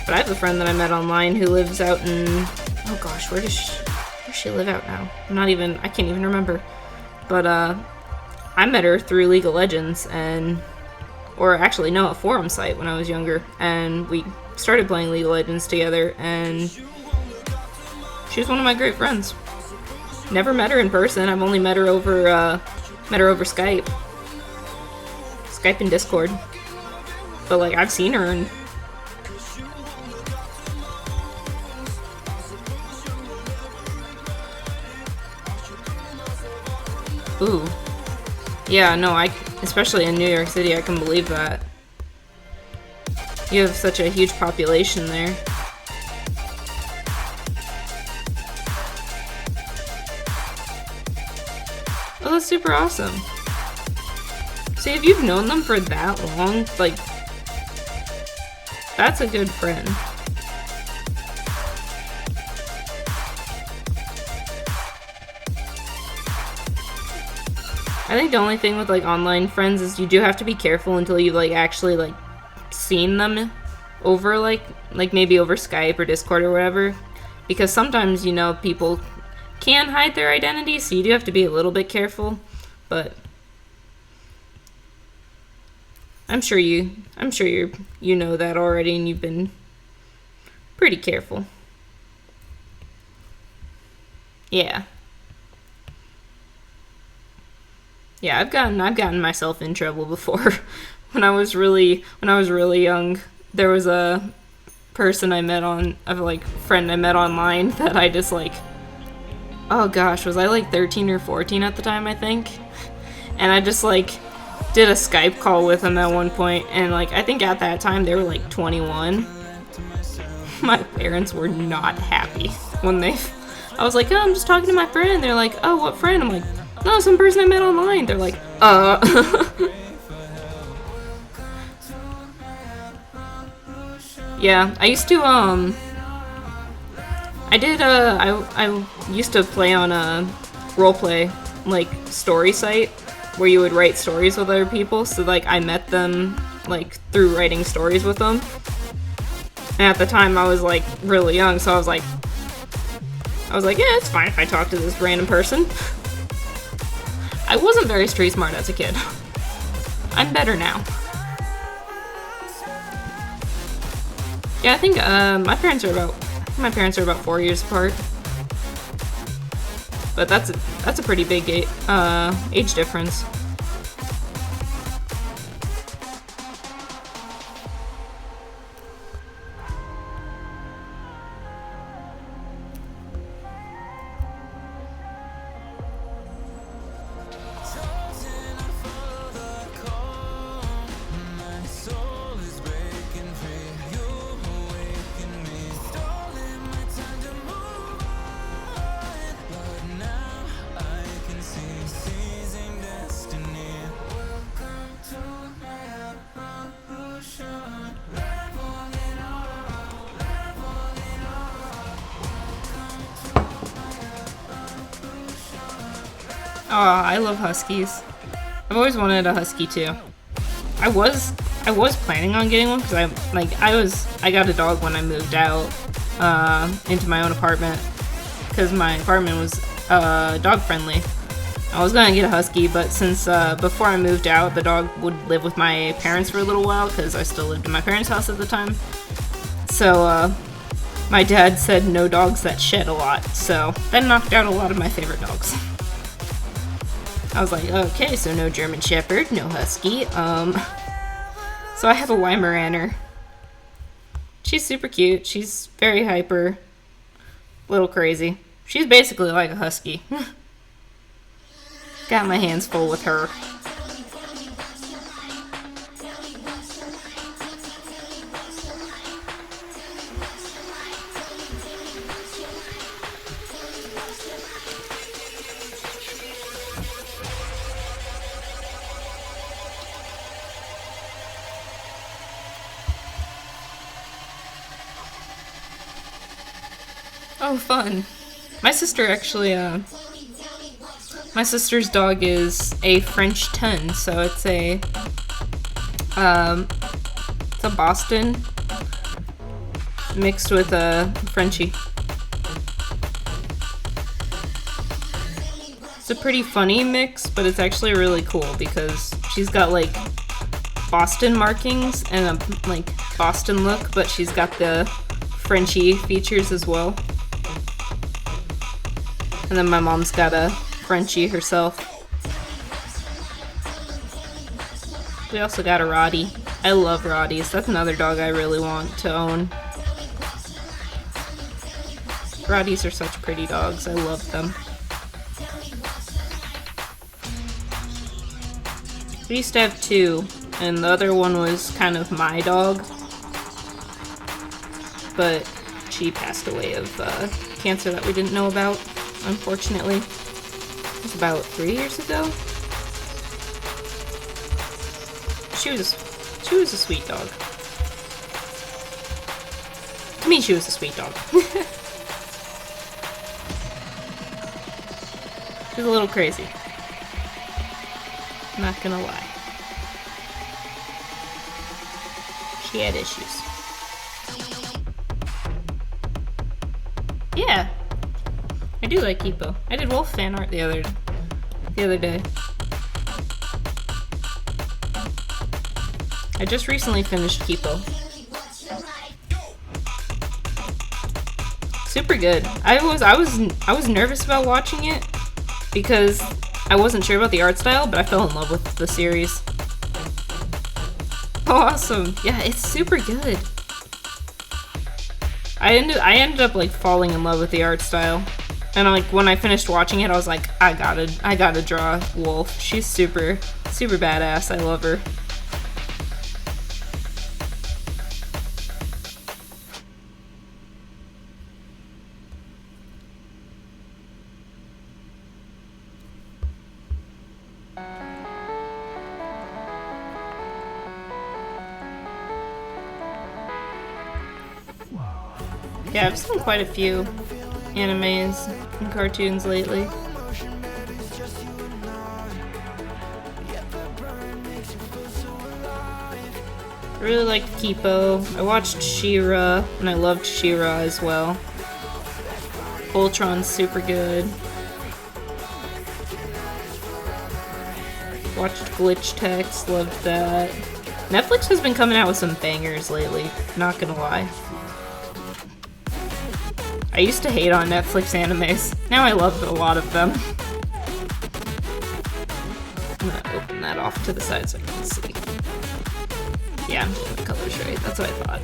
But I have a friend that I met online who lives out in... Oh gosh, where does she live out now? I can't even remember. But, I met her through League of Legends and... Or actually, no, a forum site when I was younger. And we started playing League of Legends together, and... She was one of my great friends. Never met her in person. I've only met her over Skype. Skype and Discord. But, like, I've seen her and... Ooh. Yeah, no, especially in New York City, I can believe that. You have such a huge population there. Oh, that's super awesome. See, if you've known them for that long, like, that's a good friend. I think the only thing with, like, online friends is you do have to be careful until you've, like, actually, like, seen them over, like maybe over Skype or Discord or whatever. Because sometimes, you know, people can hide their identity, so you do have to be a little bit careful. But I'm sure you know that already, and you've been pretty careful. Yeah. Yeah, I've gotten myself in trouble before. When I was really young, there was a friend I met online that I just, like, oh gosh, was I like 13 or 14 at the time, I think? And I just, like, did a Skype call with him at one point, and, like, I think at that time they were like 21. My parents were not happy when I was like, oh, I'm just talking to my friend. They're like, oh, what friend? I'm like, no, some person I met online. They're like, Yeah, I used to, I used to play on a roleplay, like, story site where you would write stories with other people, so, like, I met them, like, through writing stories with them. And at the time, I was, like, really young, so I was like, yeah, it's fine if I talk to this random person. I wasn't very street smart as a kid. I'm better now. Yeah, I think my parents are about 4 years apart. But that's a pretty big age difference. Oh, I love huskies. I've always wanted a husky too. I was planning on getting one because I got a dog when I moved out, into my own apartment because my apartment was dog friendly. I was gonna get a husky, but since before I moved out, the dog would live with my parents for a little while because I still lived in my parents' house at the time. So my dad said no dogs that shed a lot, so that knocked out a lot of my favorite dogs. I was like, okay, so no German Shepherd, no husky. So I have a Weimaraner. She's super cute. She's very hyper, little crazy. She's basically like a husky. Got my hands full with her. Oh, fun. My sister actually, my sister's dog is a French 10, so it's a Boston mixed with a Frenchie. It's a pretty funny mix, but it's actually really cool because she's got like Boston markings and a like Boston look, but she's got the Frenchie features as well. And then my mom's got a Frenchie herself. We also got a Roddy. I love Roddies. That's another dog I really want to own. Roddies are such pretty dogs. I love them. We used to have two, and the other one was kind of my dog. But she passed away of cancer that we didn't know about, unfortunately. It was about 3 years ago. She was a sweet dog. To me, she was a sweet dog. She's a little crazy. Not gonna lie. She had issues. Yeah. I do like Kipo. I did wolf fan art the other day. I just recently finished Kipo. Super good. I was nervous about watching it because I wasn't sure about the art style, but I fell in love with the series. Awesome. Yeah, it's super good. I ended up like falling in love with the art style. And like when I finished watching it, I was like, I gotta draw Wolf. She's super badass. I love her. Yeah, I've seen quite a few animes and cartoons lately. I really liked Kipo. I watched She-Ra, and I loved She-Ra as well. Voltron's super good. Watched Glitch Text, loved that. Netflix has been coming out with some bangers lately, not gonna lie. I used to hate on Netflix animes. Now I love a lot of them. I'm gonna open that off to the side so I can see. Yeah, I'm doing the colors right. That's what I thought.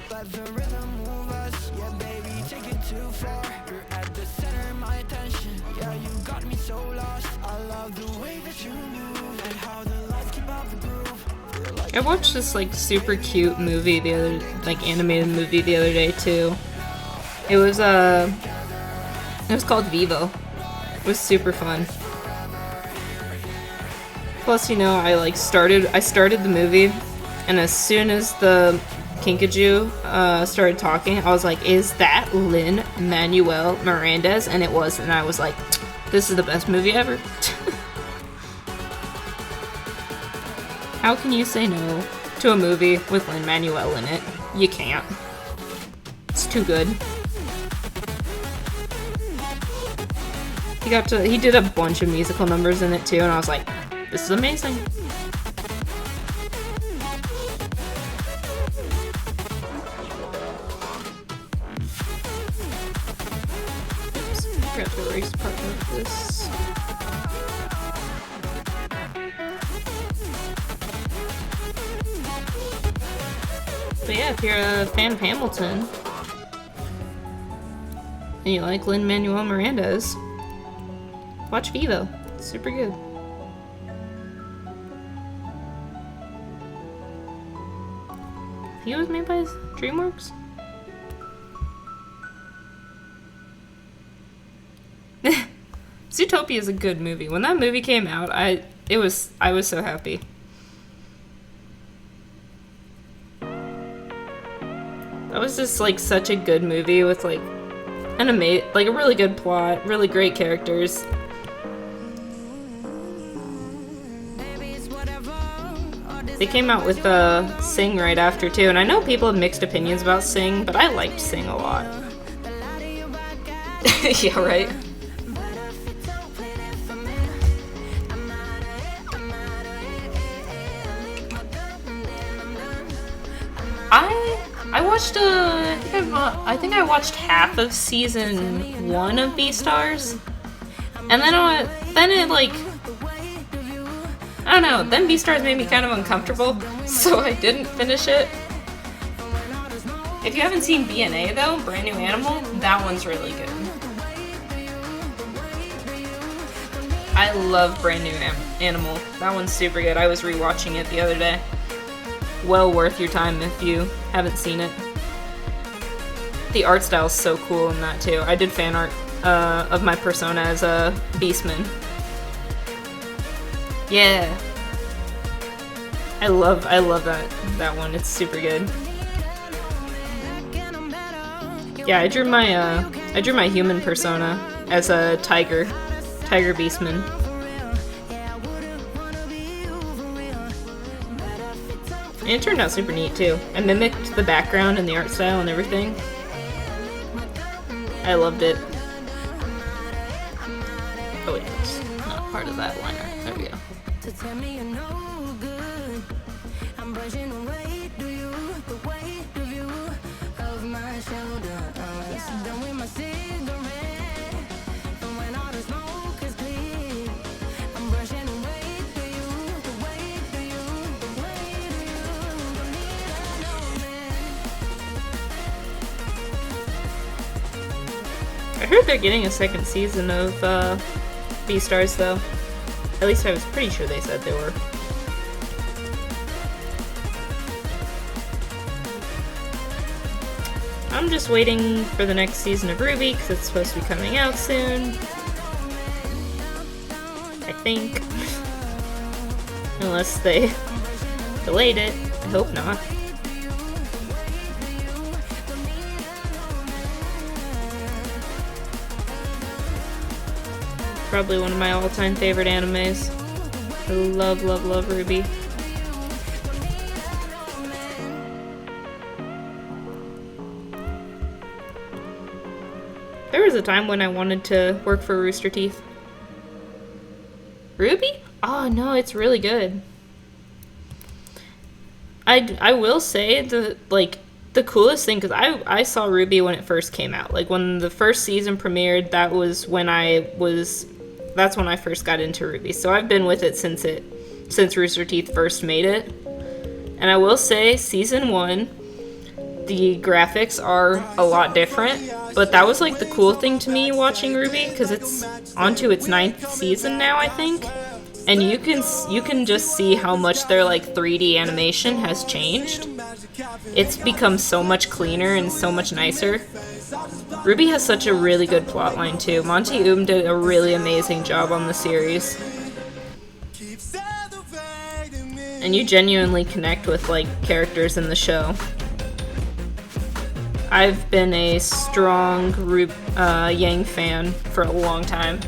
Let the rhythm move us, yeah baby, take it too far. You're at the center of my attention, yeah you got me so lost. I love the way that you move and how the lights keep up the groove. I watched this like super cute movie animated movie the other day too. It was called Vivo. It was super fun. Plus, you know, I started the movie And as soon as the Kinkajou started talking, I was like, is that Lin-Manuel Miranda's? And it was, and I was like, this is the best movie ever. How can you say no to a movie with Lin-Manuel in it? You can't. It's too good. He did a bunch of musical numbers in it too, and I was like, this is amazing. Oops, I forgot to erase part of this. But yeah, if you're a fan of Hamilton, and you like Lin-Manuel Miranda's, watch Vivo. It's super good. I think it was made by DreamWorks. Zootopia is a good movie. When that movie came out, I was so happy. That was just like such a good movie with like a really good plot, really great characters. They came out with Sing right after too, and I know people have mixed opinions about Sing, but I liked Sing a lot. Yeah, right. I watched I think I watched half of season 1 of Beastars, and then it like, I don't know, then Beastars made me kind of uncomfortable, so I didn't finish it. If you haven't seen BNA though, Brand New Animal, that one's really good. I love Brand New Animal. That one's super good. I was rewatching it the other day. Well worth your time if you haven't seen it. The art style is so cool in that too. I did fan art of my persona as a beastman. Yeah. I love that one. It's super good. Yeah, I drew my human persona as a tiger beastman. And it turned out super neat too. I mimicked the background and the art style and everything. I loved it. Oh wait, it's not part of that liner. There we go. I heard they're getting a second season of Beastars though. At least I was pretty sure they said they were. I'm just waiting for the next season of RWBY because it's supposed to be coming out soon. I think. Unless they delayed it. I hope not. Probably one of my all-time favorite animes. I love, love, love RWBY. There was a time when I wanted to work for Rooster Teeth. RWBY? Oh no, it's really good. I will say the coolest thing, because I saw RWBY when it first came out. Like when the first season premiered, that's when I first got into RWBY. So I've been with it since Rooster Teeth first made it. And I will say, season 1, the graphics are a lot different. But that was like the cool thing to me watching RWBY, because it's onto its 9th season now, I think. And you can just see how much their like 3D animation has changed. It's become so much cleaner and so much nicer. RWBY has such a really good plotline too. Monty did a really amazing job on the series. and you genuinely connect with like characters in the show. I've been a strong Yang fan for a long time.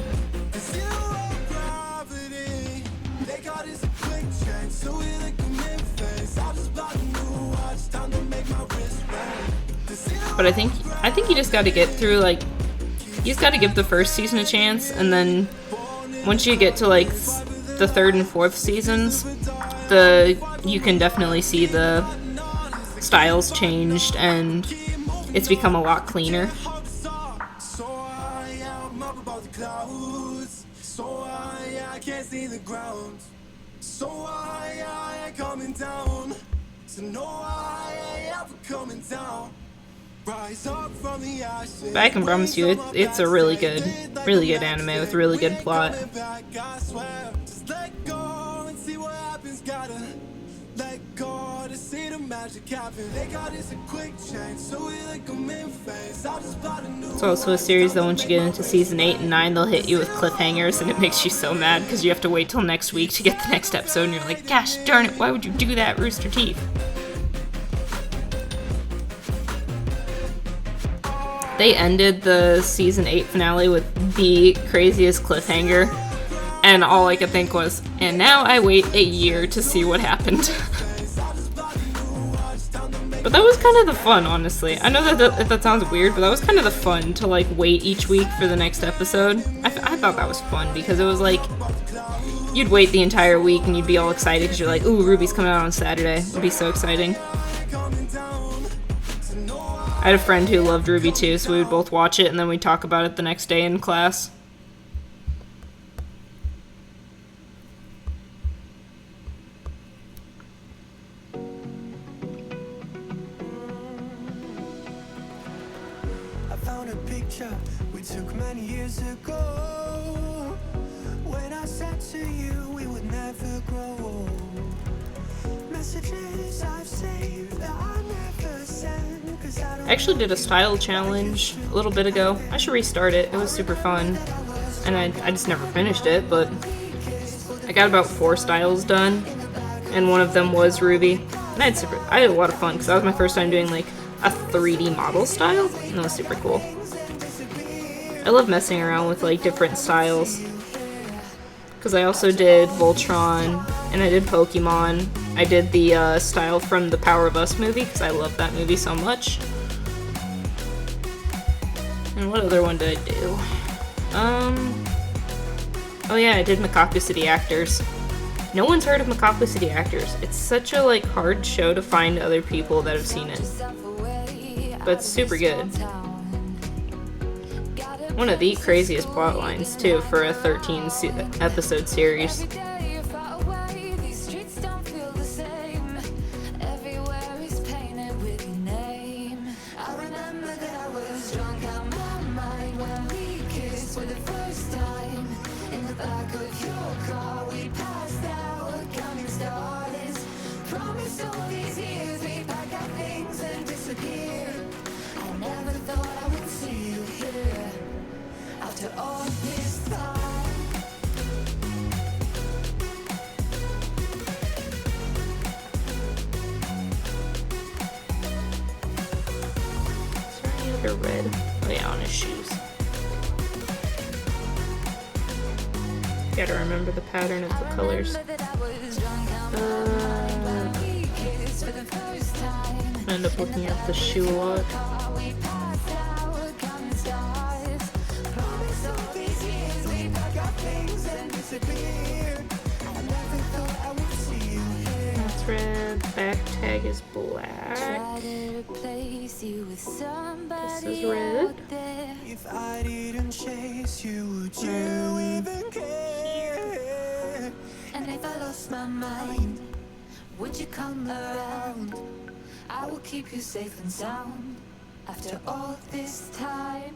But I think you just got to get through, like, you just got to give the first season a chance, and then once you get to like the third and fourth seasons, you can definitely see the styles changed and it's become a lot cleaner. But I can promise you, it's a really good anime with really good plot. It's also a series that once you get into season 8 and 9, they'll hit you with cliffhangers, and it makes you so mad because you have to wait till next week to get the next episode, and you're like, gosh darn it, why would you do that, Rooster Teeth? They ended the season 8 finale with the craziest cliffhanger, and all I could think was, and now I wait a year to see what happened. But that was kind of the fun, honestly. I know that sounds weird, but that was kind of the fun to like wait each week for the next episode. I thought that was fun because it was like, you'd wait the entire week and you'd be all excited because you're like, ooh, Ruby's coming out on Saturday. It'd be so exciting. I had a friend who loved Ruby too, so we would both watch it and then we'd talk about it the next day in class. I found a picture we took many years ago. When I said to you we would never grow old. Messages I've saved that I never sent. I actually did a style challenge a little bit ago. I should restart it. It was super fun. And I just never finished it, but I got about 4 styles done. And one of them was Ruby. And I had a lot of fun because that was my first time doing like a 3D model style. And that was super cool. I love messing around with like different styles. Because I also did Voltron and I did Pokemon. I did the style from the Power of Us movie because I love that movie so much. And what other one did I do? Oh yeah, I did Makaku City Actors. No one's heard of Makaku City Actors. It's such a like hard show to find other people that have seen it. But it's super good. One of the craziest plot lines too for a 13 episode series. Red. Oh yeah, on his shoes. Gotta remember the pattern of the colors. I end up looking at the shoe a lot. That's red. Back tag is black. This is red. If I didn't chase you, would you even care? And if I lost my mind, would you come around? I will keep you safe and sound after all this time.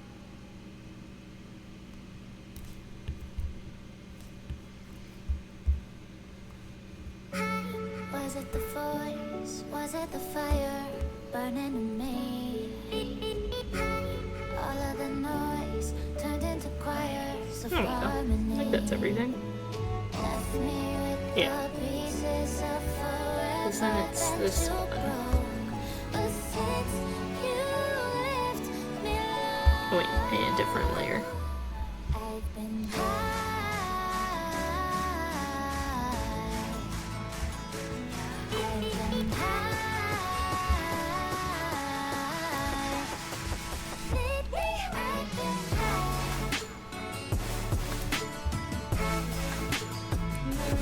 Was it the voice? Was it the fire burning in me? All of the noise turned into choirs of I don't know. I harmony. think that's everything. Left me with Yeah. the pieces of Because then it's this one. Oh, wait, I need a different layer.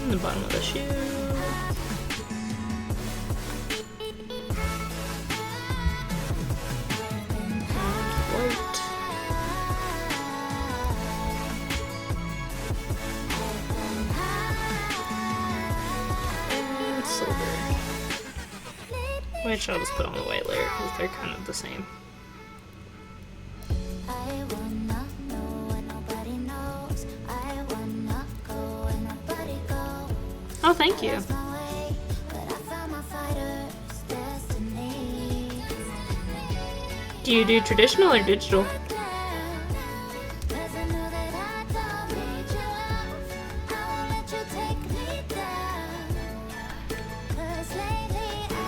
And the bottom of the shoe. White. And silver. Which I'll just put on the white layer because they're kind of the same. Oh, thank you. Do you do traditional or digital?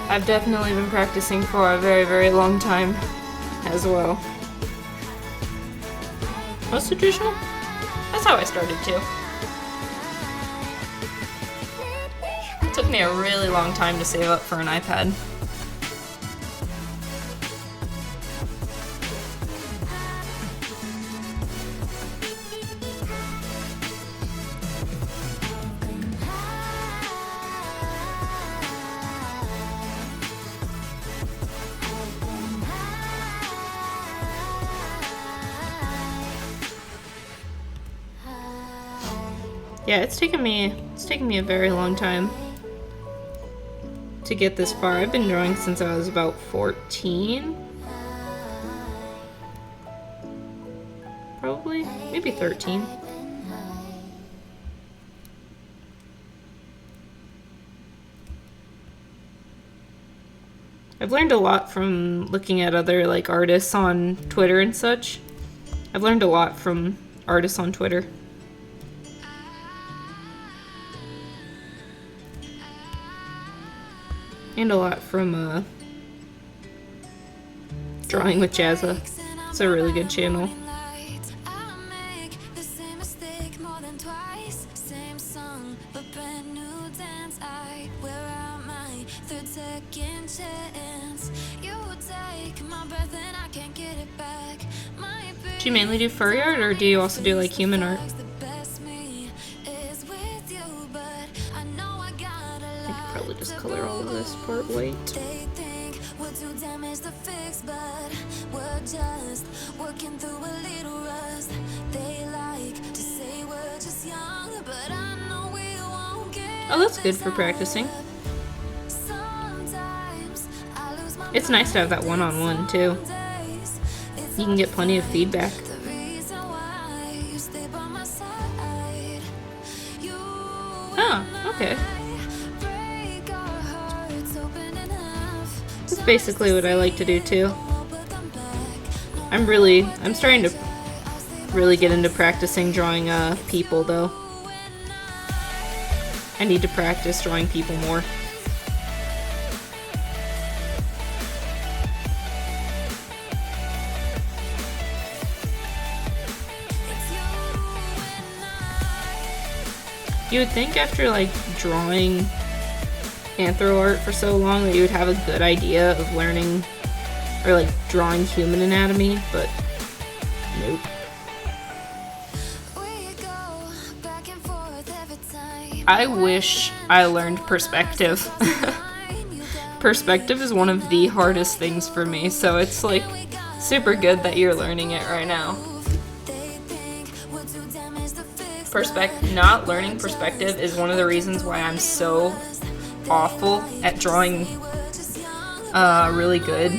I've definitely been practicing for a very, very long time as well. Most traditional? That's how I started too. It took me a really long time to save up for an iPad. Yeah, it's taken me a very long time to get this far. I've been drawing since I was about 14. Probably, maybe 13. I've learned a lot from looking at other like artists on Twitter and such. I've learned a lot from artists on Twitter. And a lot from Drawing with Jazza. It's a really good channel. Do you mainly do furry art, or do you also do like human art? Just color all of this part white. They think we're too damaged to fix, but we're just working through a little rust. They like to say we're just young, but I know we won't get. Oh, that's good for practicing. It's nice to have that one-on-one too. You can get plenty of feedback. Oh, okay. That's basically what I like to do too. I'm starting to really get into practicing drawing people though. I need to practice drawing people more. You would think after like drawing anthro art for so long that you would have a good idea of learning or like drawing human anatomy, but nope. I wish I learned perspective. Perspective is one of the hardest things for me, so it's like super good that you're learning it right now. Not learning perspective is one of the reasons why I'm so awful at drawing really good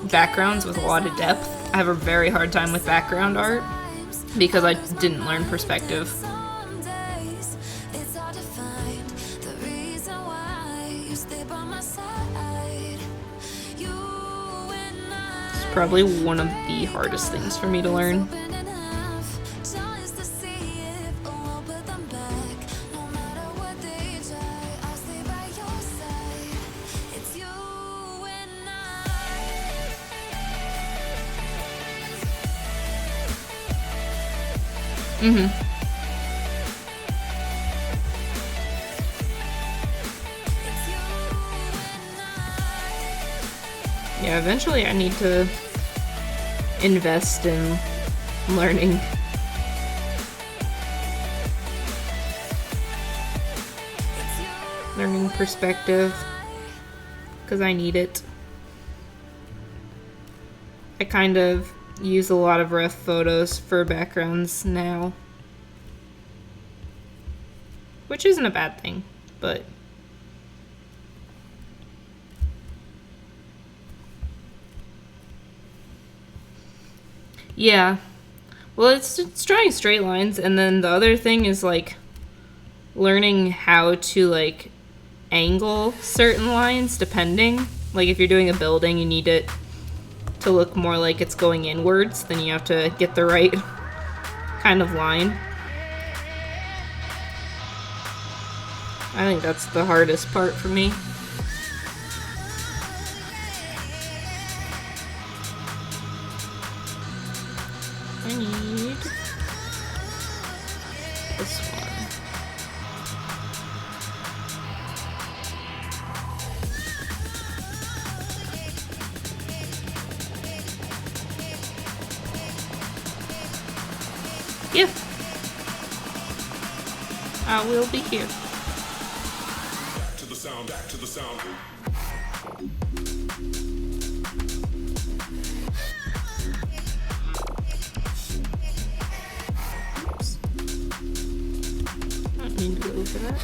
backgrounds with a lot of depth. I have a very hard time with background art because I didn't learn perspective. It's probably one of the hardest things for me to learn. Mm-hmm. Yeah, eventually I need to invest in learning. Learning perspective, because I need it. I kind of use a lot of ref photos for backgrounds now, which isn't a bad thing, but yeah. Well, it's drawing straight lines, and then the other thing is like learning how to like angle certain lines depending. Like if you're doing a building, you need it to look more like it's going inwards, then you have to get the right kind of line. I think that's the hardest part for me. I need this one. Yeah. I will be here. Back to the sound, back to the sound. Oops. I don't need to go for that.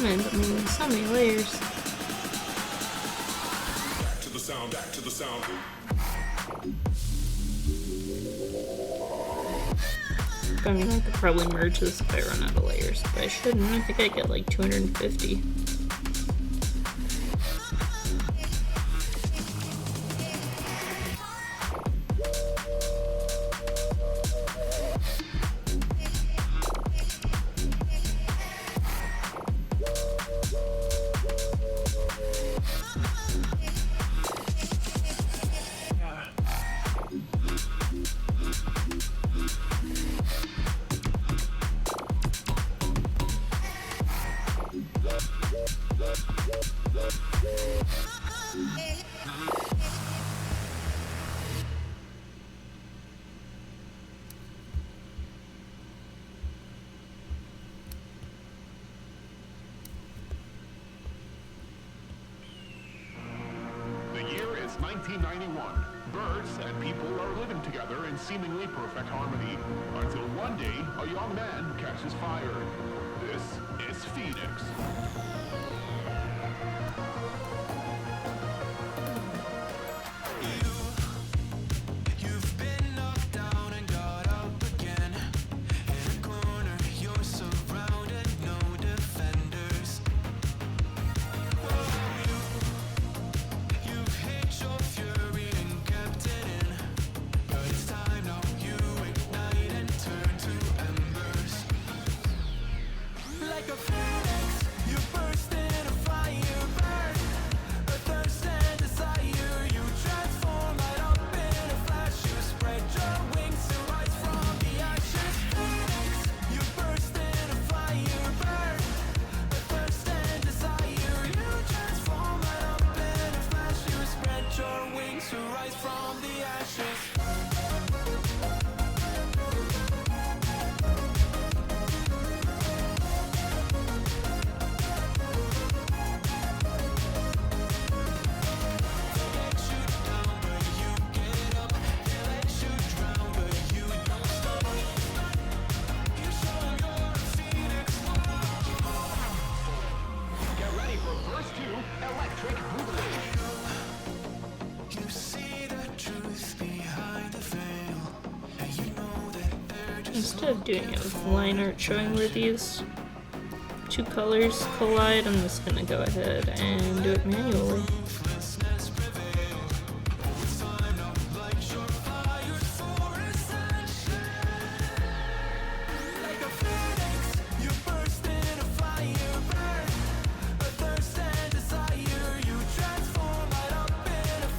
I'm gonna end up making so many layers. Back to the sound, back to the sound. I mean, I could probably merge this if I run out of layers, but I shouldn't. I think I get like 250. The year is 1991. Birds and people are living together in seemingly perfect harmony until one day a young man catches fire. This is Phoenix. You've been knocked down and got up again. In a corner, you're surrounded, no defenders. You've hid your fury and kept it in. But it's time now, you ignite and turn to embers. Like a phoenix, you burst Instead of doing it with line art showing where these two colors collide, I'm just gonna go ahead and do it manually.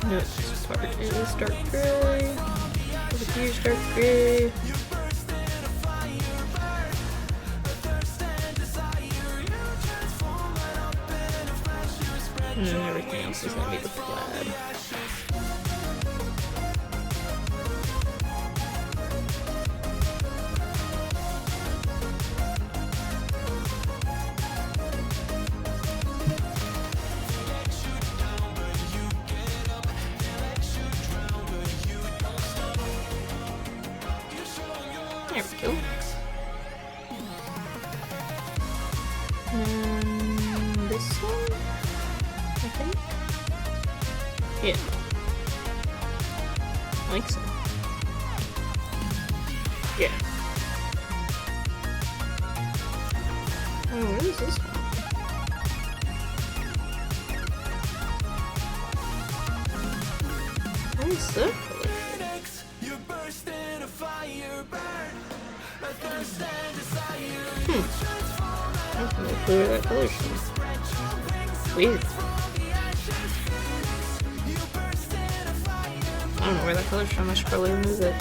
Nope, this part is dark gray. Over here's dark gray. And then everything else is gonna be the plaid. There we go. And this one, I think. Yeah. I think so. Yeah. Oh, what is this one? What is that color? I don't know where that color's from. Weird. I don't know where that color's from. I should probably remove it.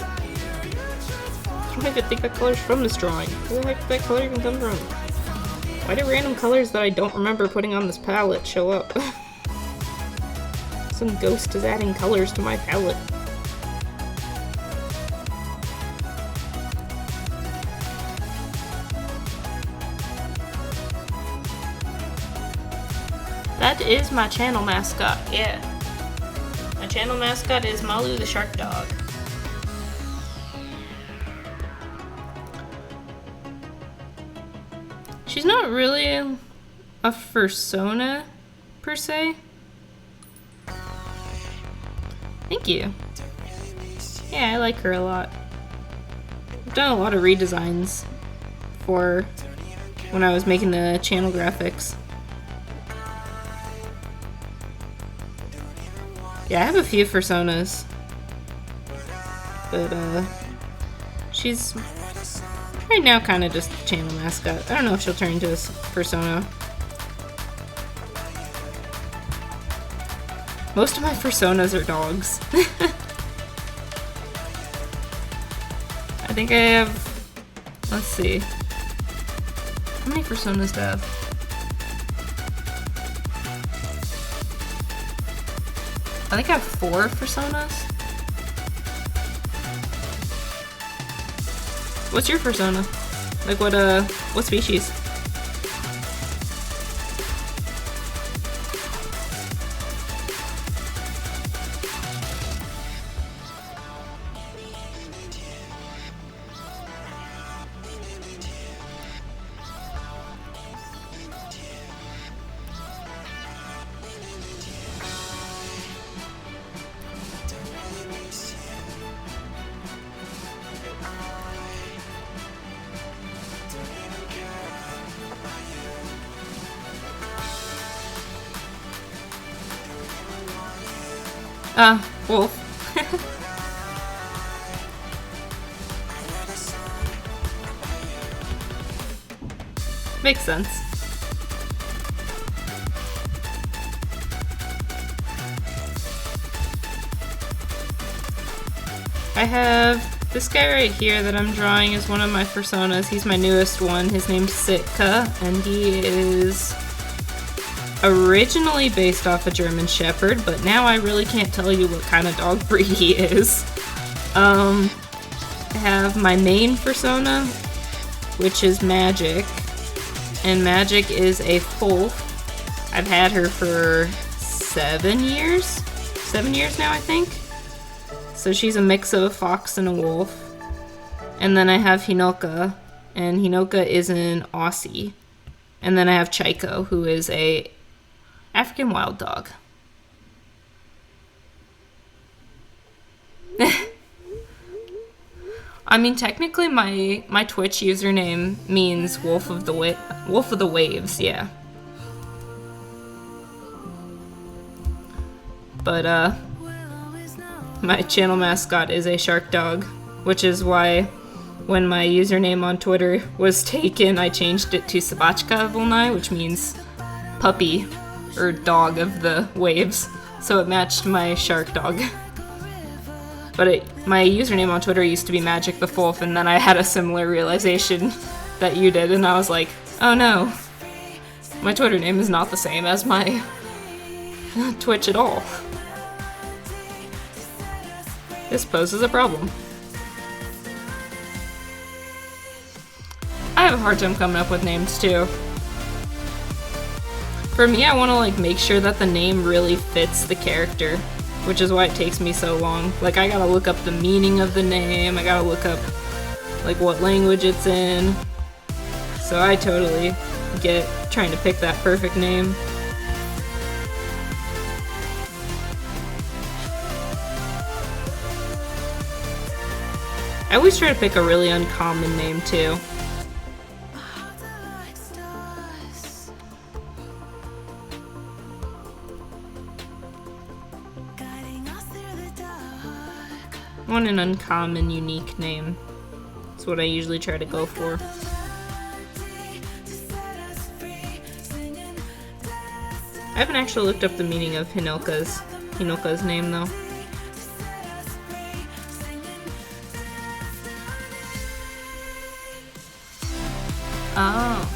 I don't even think that color's from this drawing. Where the heck did that color even come from? Why do random colors that I don't remember putting on this palette show up? Some ghost is adding colors to my palette. That is my channel mascot, yeah. My channel mascot is Malu the shark dog. She's not really a fursona, per se. Thank you. Yeah, I like her a lot. I've done a lot of redesigns for when I was making the channel graphics. Yeah, I have a few fursonas. But, she's right now kind of just the channel mascot. I don't know if she'll turn into a fursona. Most of my fursonas are dogs. I think I have, let's see. How many fursonas do I have? I think I have 4 fursonas. What's your fursona? Like what species? Wolf. Makes sense. I have this guy right here that I'm drawing is one of my fursonas. He's my newest one. His name's Sitka, and he is originally based off a German Shepherd, but now I really can't tell you what kind of dog breed he is. I have my main fursona, which is Magic, and Magic is a foal. I've had her for 7 years? 7 years now, I think. So she's a mix of a fox and a wolf. And then I have Hinoka, and Hinoka is an Aussie. And then I have Chaiko, who is a African wild dog. I mean, technically, my Twitch username means Wolf of the Waves, yeah. But my channel mascot is a shark dog, which is why when my username on Twitter was taken, I changed it to Собачка Волна, which means puppy or dog of the waves. So it matched my shark dog. But my username on Twitter used to be Magic the Wolf, and then I had a similar realization that you did, and I was like, oh no, my Twitter name is not the same as my Twitch at all. This poses a problem. I have a hard time coming up with names too. For me, I want to like make sure that the name really fits the character, which is why it takes me so long. Like, I gotta look up the meaning of the name, I gotta look up like what language it's in. So I totally get trying to pick that perfect name. I always try to pick a really uncommon name too. I want an uncommon, unique name. That's what I usually try to go for. I haven't actually looked up the meaning of Hinilka's name though. Oh.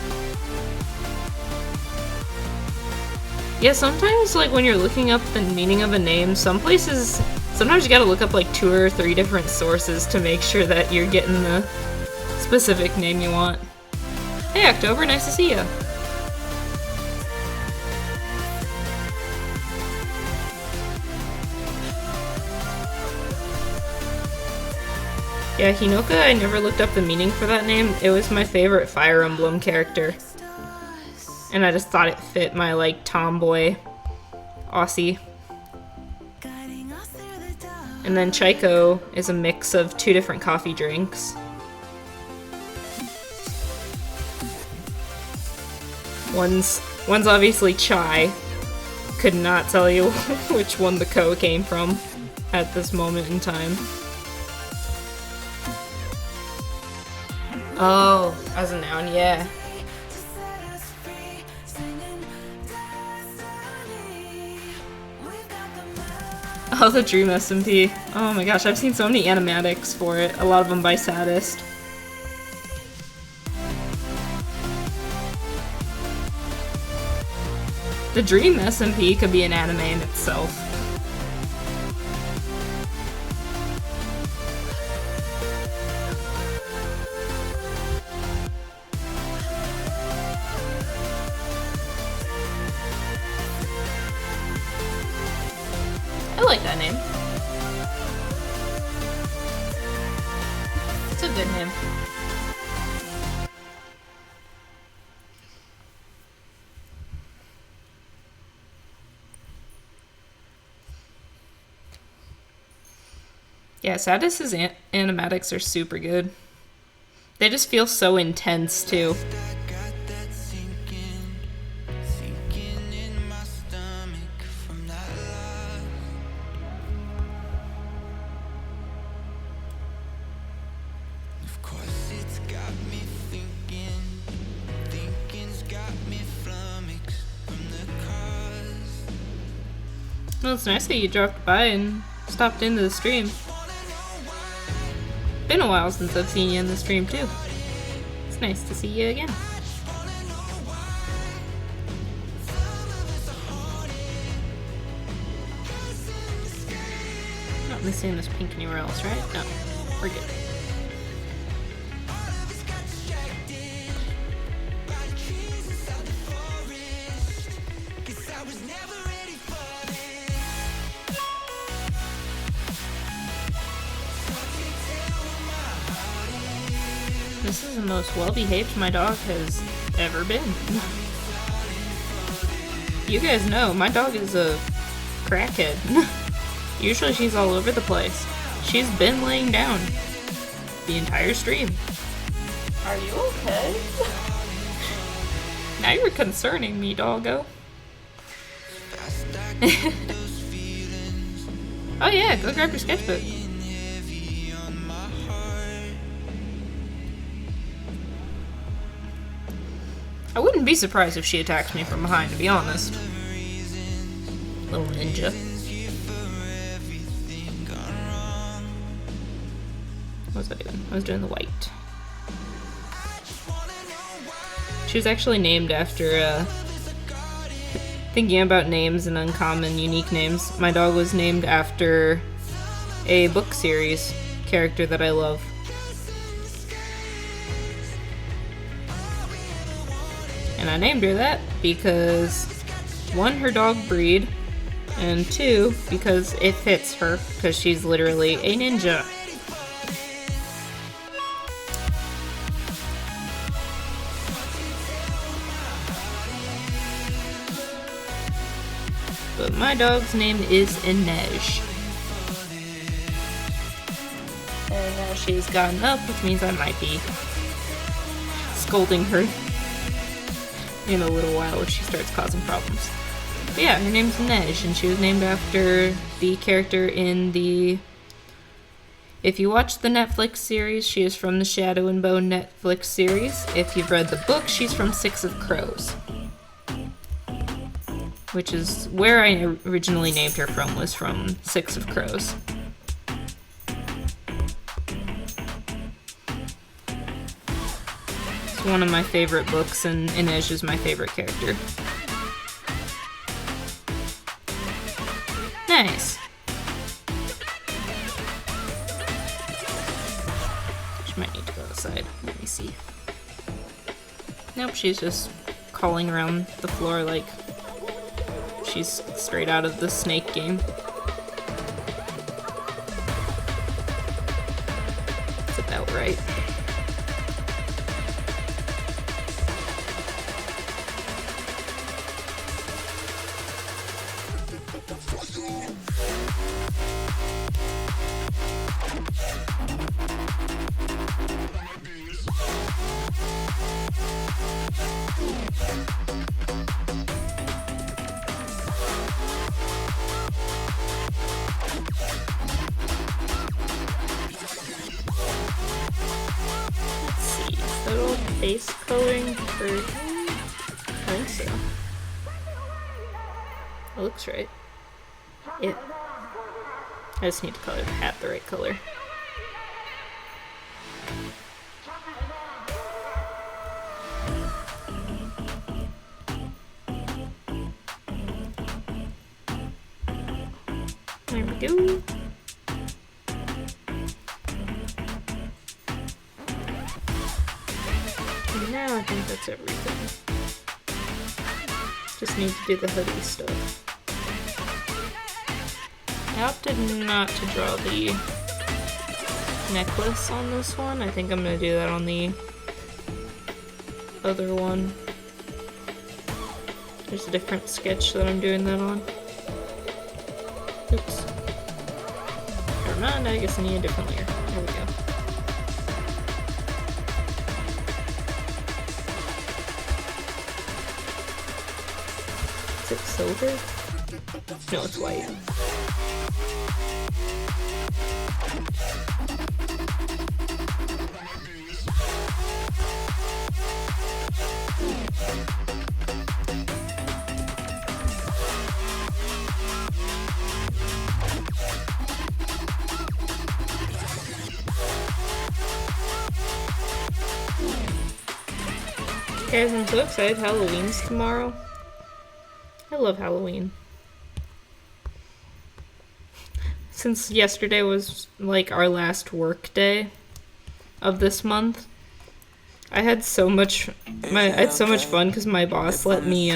Yeah, sometimes like when you're looking up the meaning of a name, sometimes you gotta look up like 2 or 3 different sources to make sure that you're getting the specific name you want. Hey October, nice to see ya. Yeah, Hinoka, I never looked up the meaning for that name. It was my favorite Fire Emblem character. And I just thought it fit my, like, tomboy Aussie. And then Chaiko is a mix of 2 different coffee drinks. One's obviously chai. Could not tell you which one the ko came from at this moment in time. Oh, as a noun, yeah. Oh, the Dream SMP. Oh my gosh, I've seen so many animatics for it. A lot of them by Saddest. The Dream SMP could be an anime in itself. I like that name. It's a good name. Yeah, Saddest's animatics are super good. They just feel so intense too. Well, it's nice that you dropped by and stopped into the stream. Been a while since I've seen you in the stream too. It's nice to see you again. Not missing this pink anywhere else, right? No, we're good. This is the most well-behaved my dog has ever been. You guys know, my dog is a crackhead. Usually she's all over the place. She's been laying down. the entire stream. Are you okay? Now you're concerning me, doggo. Oh yeah, go grab your sketchbook. I wouldn't be surprised if she attacked me from behind, to be honest. Little ninja. What was I doing? I was doing the white. She was actually named after, thinking about names and uncommon, unique names. My dog was named after a book series character that I love. And I named her that because, one, her dog breed, and two, because it fits her, because she's literally a ninja. But my dog's name is Inej. And now she's gotten up, which means I might be scolding her in a little while if she starts causing problems. But yeah, her name's Inej, and she was named after the character in the... If you watch the Netflix series, she is from the Shadow and Bone Netflix series. If you've read the book, she's from Six of Crows. Which is where I originally named her from, was from Six of Crows. It's one of my favorite books, and Inej is my favorite character. Nice. She might need to go outside. Let me see. Nope, she's just crawling around the floor like she's straight out of the Snake game. That's about right. Face coloring for... I think so. It looks right. Yeah. I just need to color the hat the right color. There we go. Now I think that's everything. Just need to do the hoodie stuff. I opted not to draw the necklace on this one. I think I'm gonna do that on the other one. There's a different sketch that I'm doing that on. Oops. Never mind, I guess I need a different layer. There we go. Is it silver? No, it's white. Guys, I'm so excited. Halloween's tomorrow. I love Halloween. Since yesterday was like our last work day of this month, I had so much fun because my boss let me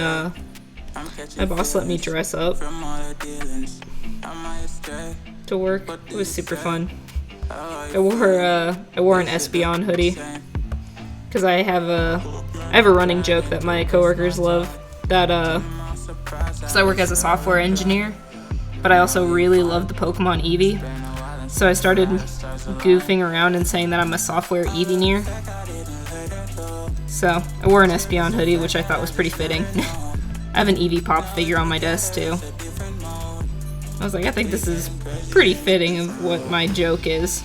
dress up to work. It was super fun. I wore an Espeon hoodie because I have a running joke that my coworkers love that because I work as a software engineer, but I also really love the Pokemon Eevee. So I started goofing around and saying that I'm a software engineer. So I wore an Espeon hoodie, which I thought was pretty fitting. I have an Eevee Pop figure on my desk too. I was like, I think this is pretty fitting of what my joke is.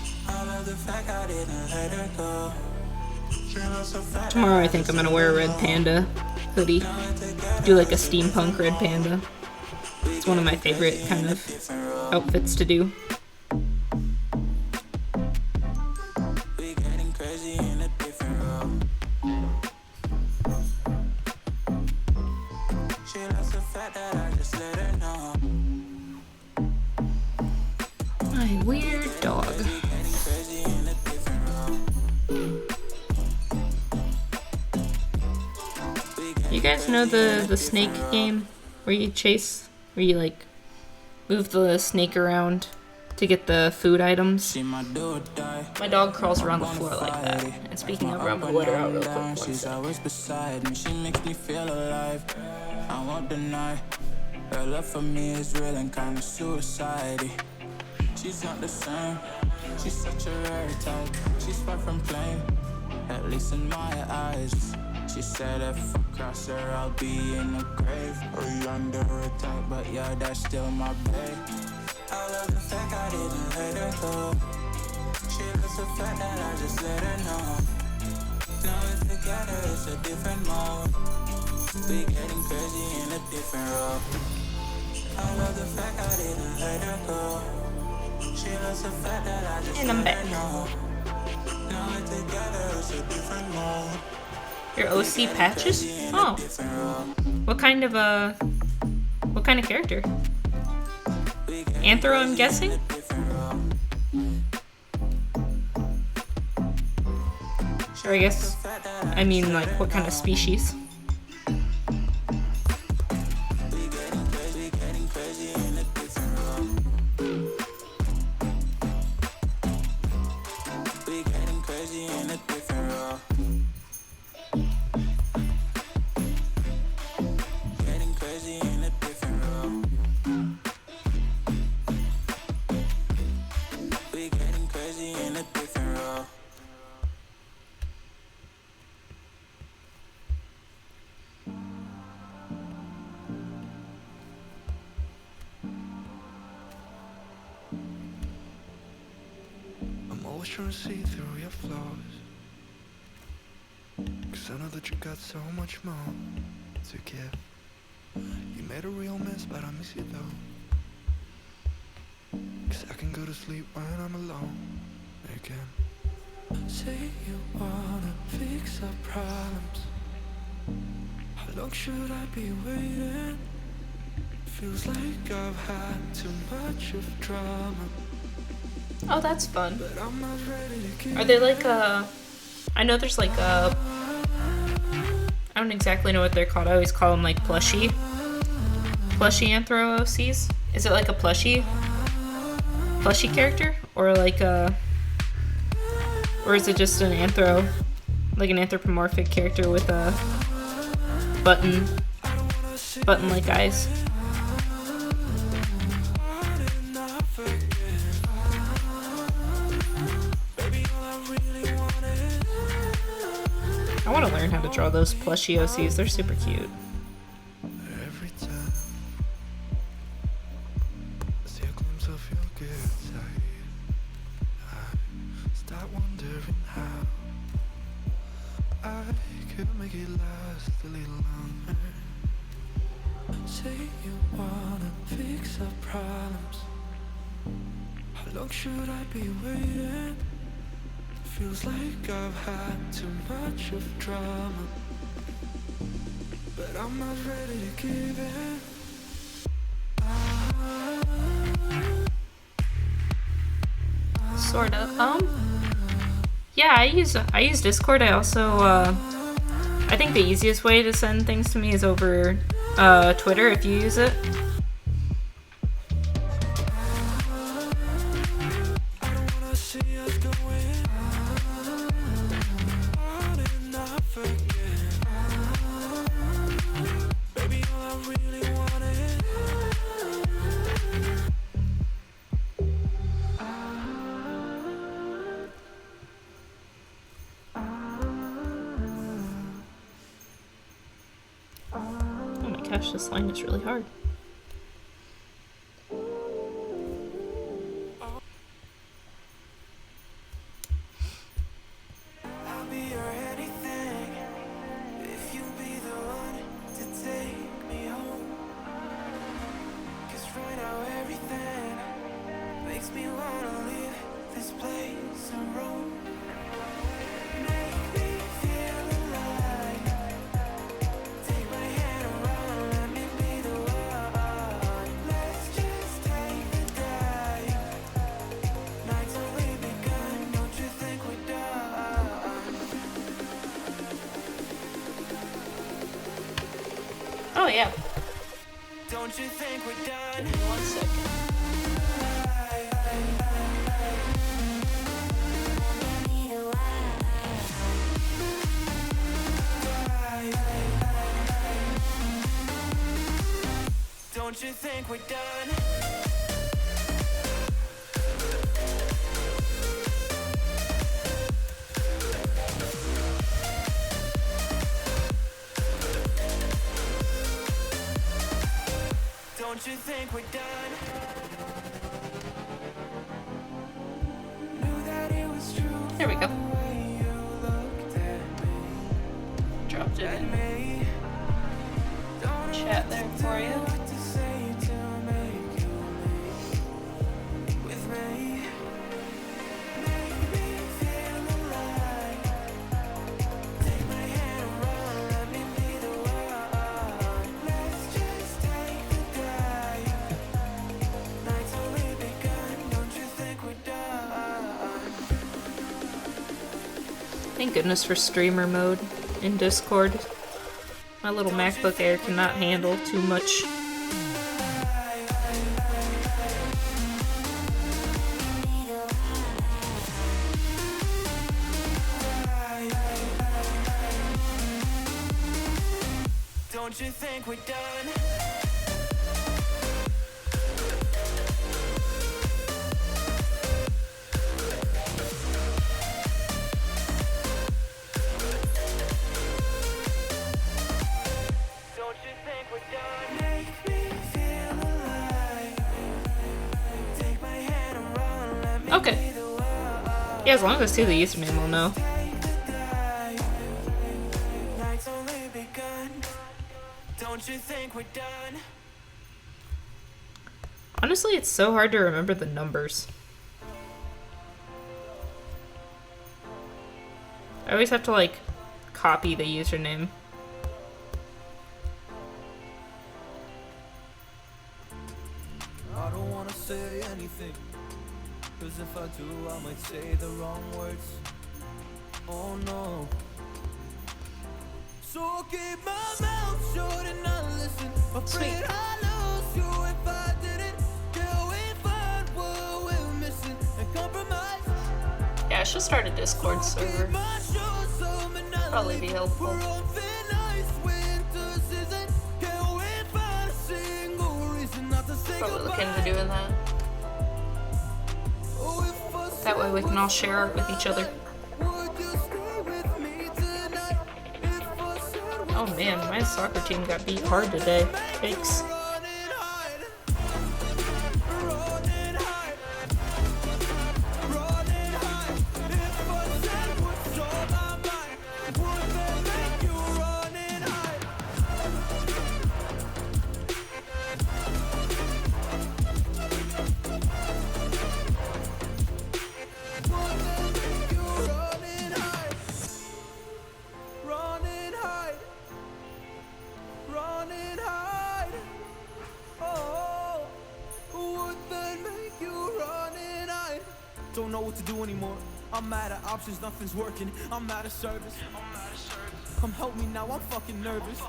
Tomorrow I think I'm gonna wear a red panda hoodie. Do like a steampunk red panda. It's one of my favorite kind of outfits to do. My weird dog. You guys know the snake game where you like move the snake around to get the food items? My dog crawls around the floor like that. And speaking of, I'm gonna let her out real quick. She's always beside me, she makes me feel alive. I won't deny, her love for me is real and kinda suicide. She's not the same, she's such a rare type. She's far from plain, at least in my eyes. She said if I cross her, I'll be in the grave or under attack, but yeah, that's still my babe. I love the fact I didn't let her go. She loves the fact that I just let her know. Now we're together, it's a different mode. We getting crazy in a different role. I love the fact I didn't let her go. She loves the fact that I just let her know. Now we're together, it's a different mode. Your OC patches? Oh. What kind of character? Anthro, I'm guessing? Or I mean like what kind of species? Trying to see through your flaws, 'cause I know that you got so much more to give. You made a real mess, but I miss you though, 'cause I can go to sleep when I'm alone again. Say you wanna fix our problems. How long should I be waiting? Feels like I've had too much of drama. Oh, that's fun. Are they like I know there's like I don't exactly know what they're called. I always call them like plushie Anthro OCs. Is it like a plushie character? Or like or is it just an anthro, like an anthropomorphic character with a button-like eyes? I want to learn how to draw those plushie OCs. They're super cute. Every time I see a glimpse of your good side, I start wondering how I could make it last a little longer. Say you wanna fix our problems. How long should I be waiting? Feels like I've had too much of drama, but I'm not ready to give in. Sort of. Yeah, I use Discord. I also I think the easiest way to send things to me is over Twitter if you use it. Gosh, this line is really hard. I'll be your anything if you be the one to take me home. 'Cause right now everything makes me wanna leave this place and roam. Make me feel alive. Take my hand around, let me be the one. Let's just take the dive. Night's only begun, don't you think we're done? Oh yeah. Don't you think we're done? Give me 1 second. Don't you think we're done? Don't you think we're done? Knew that it was true. There we go. The way you looked at me. Dropped it in Me. Don't know chat there for you. what to say to make you leave with me. Make me feel alive. Take my hand around, let me be the one. Let's just take the dive. Night's only begun, don't you think we're done? Thank goodness for streamer mode in Discord. My little MacBook Air cannot handle too much. Don't you think we're done? Don't you think we're done? Make me feel alive. Take my hand around, let me Okay. be the one. Yeah, as long as I see the username, I'll know. Take the dive. Night's only begun. Don't you think we're done? Honestly, it's so hard to remember the numbers. I always have to, like, copy the username. I don't wanna say anything, 'cause if I do, I might say the wrong words. Oh no. So I'll keep my mouth shut and not listen. Afraid I lose you if I didn't. Till we find what we're missing and compromise. Yeah, I should start a Discord server. My shoes on and not Probably be helpful. we're on thin ice, winter season. Can we find a single reason not to say Probably look goodbye? into doing that. Oh, if I That way we can all share art with each other. would you stay with me tonight? If I said Oh man, my soccer team got beat hard today. Yikes. run and hide, run and hide, run and hide. If I said what's on my mind, would that make you run and hide? Would that make you run and hide? Run and hide. Run and hide. Oh, would that make you run and hide? Don't know what to do anymore. I'm out of options, nothing's working. I'm out of service. Come help me now, I'm fucking nervous.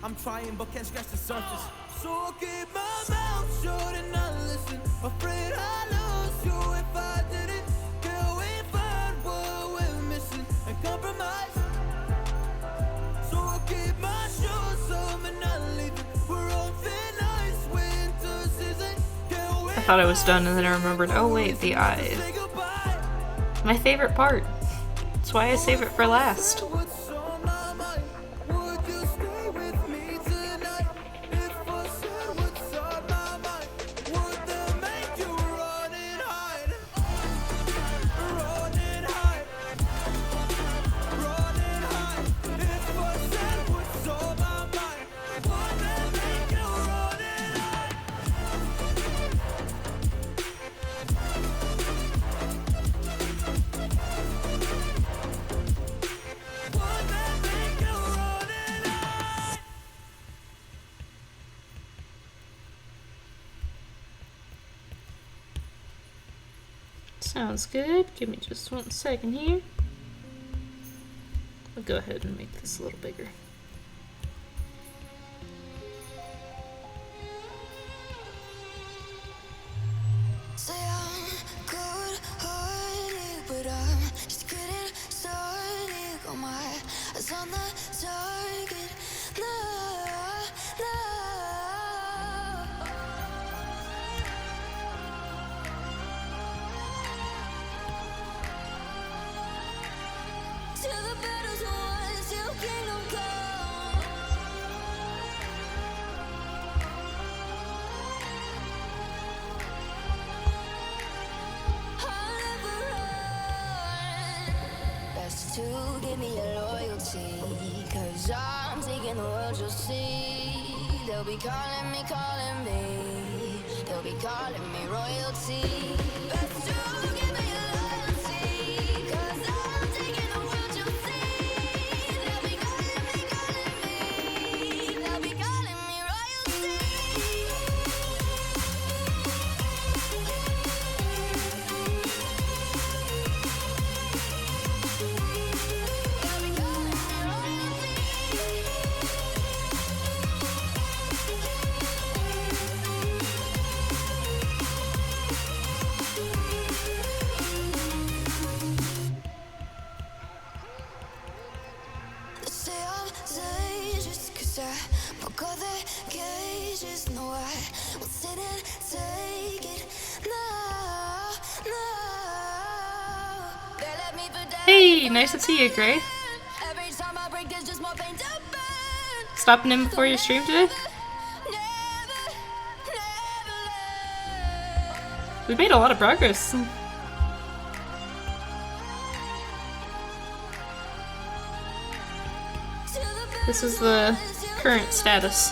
I'm trying but can't scratch the surface. So I'll keep my mouth shut and not listen. Afraid I lose you if I didn't. Till we find what we're missing and compromise. So I'll keep my shoes on and not leaving. We're on thin ice, winter season. Can we I thought I was done and then I remembered, oh wait, the eyes. say goodbye? My favorite part. That's why I save it for last. What's on my mind? Would you stay with me tonight? Sounds good. Give me just 1 second here. I'll go ahead and make this a little bigger. Say I'm good-hearted, but I'm just getting started. Got my eyes on the target. No, no. Till the battle's won, till kingdom come. I'll never run. Best to give me your loyalty, 'cause I'm taking the world, you'll see. They'll be calling me, they'll be calling me royalty. Best to give me your loyalty, 'cause I'm taking the world, you'll see. They'll be calling me, they'll be calling me royalty. They say I'm dangerous 'cause I broke all the cages. No, I won't sit and take it. No, no. They let me for dead. Hey, nice to see you, Gray. Every time I break, there's just more pain to burn. Stopping in before your stream today? We've made a lot of progress. This is the current status.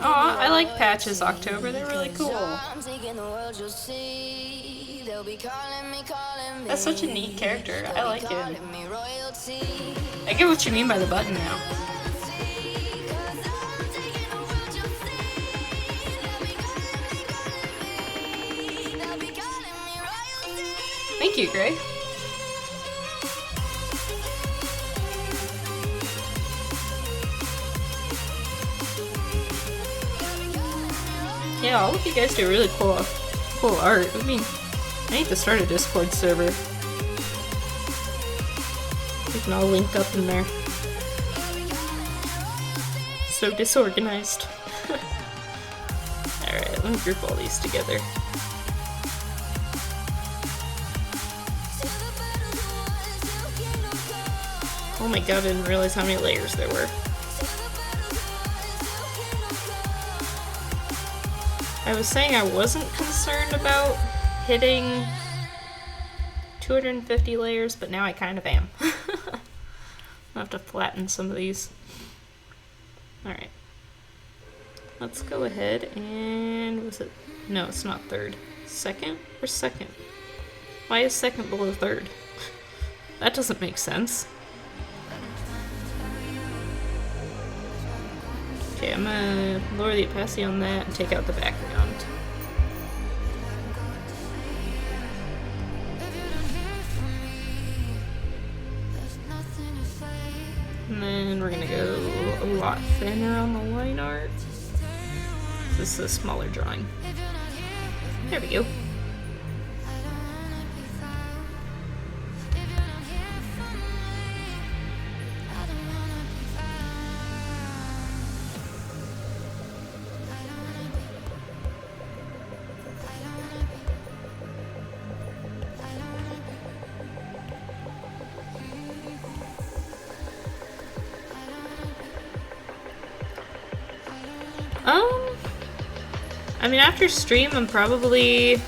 Aw, I like Patches October, they're really cool. That's such a neat character, I like him. I get what you mean by the button now. Thank you, Gray. Yeah, all of you guys do really cool art. I mean, I need to start a Discord server. We can all link up in there. So disorganized. Alright, let me group all these together. Oh my god, I didn't realize how many layers there were. I was saying I wasn't concerned about hitting 250 layers, but now I kind of am. I'll have to flatten some of these. Alright. Let's go ahead and... was it? No, it's not third. Second? Where's second? Why is second below third? That doesn't make sense. Okay, I'm gonna lower the opacity on that and take out the background. And then we're gonna go a lot thinner on the line art. This is a smaller drawing. There we go. I mean, after stream, I'm probably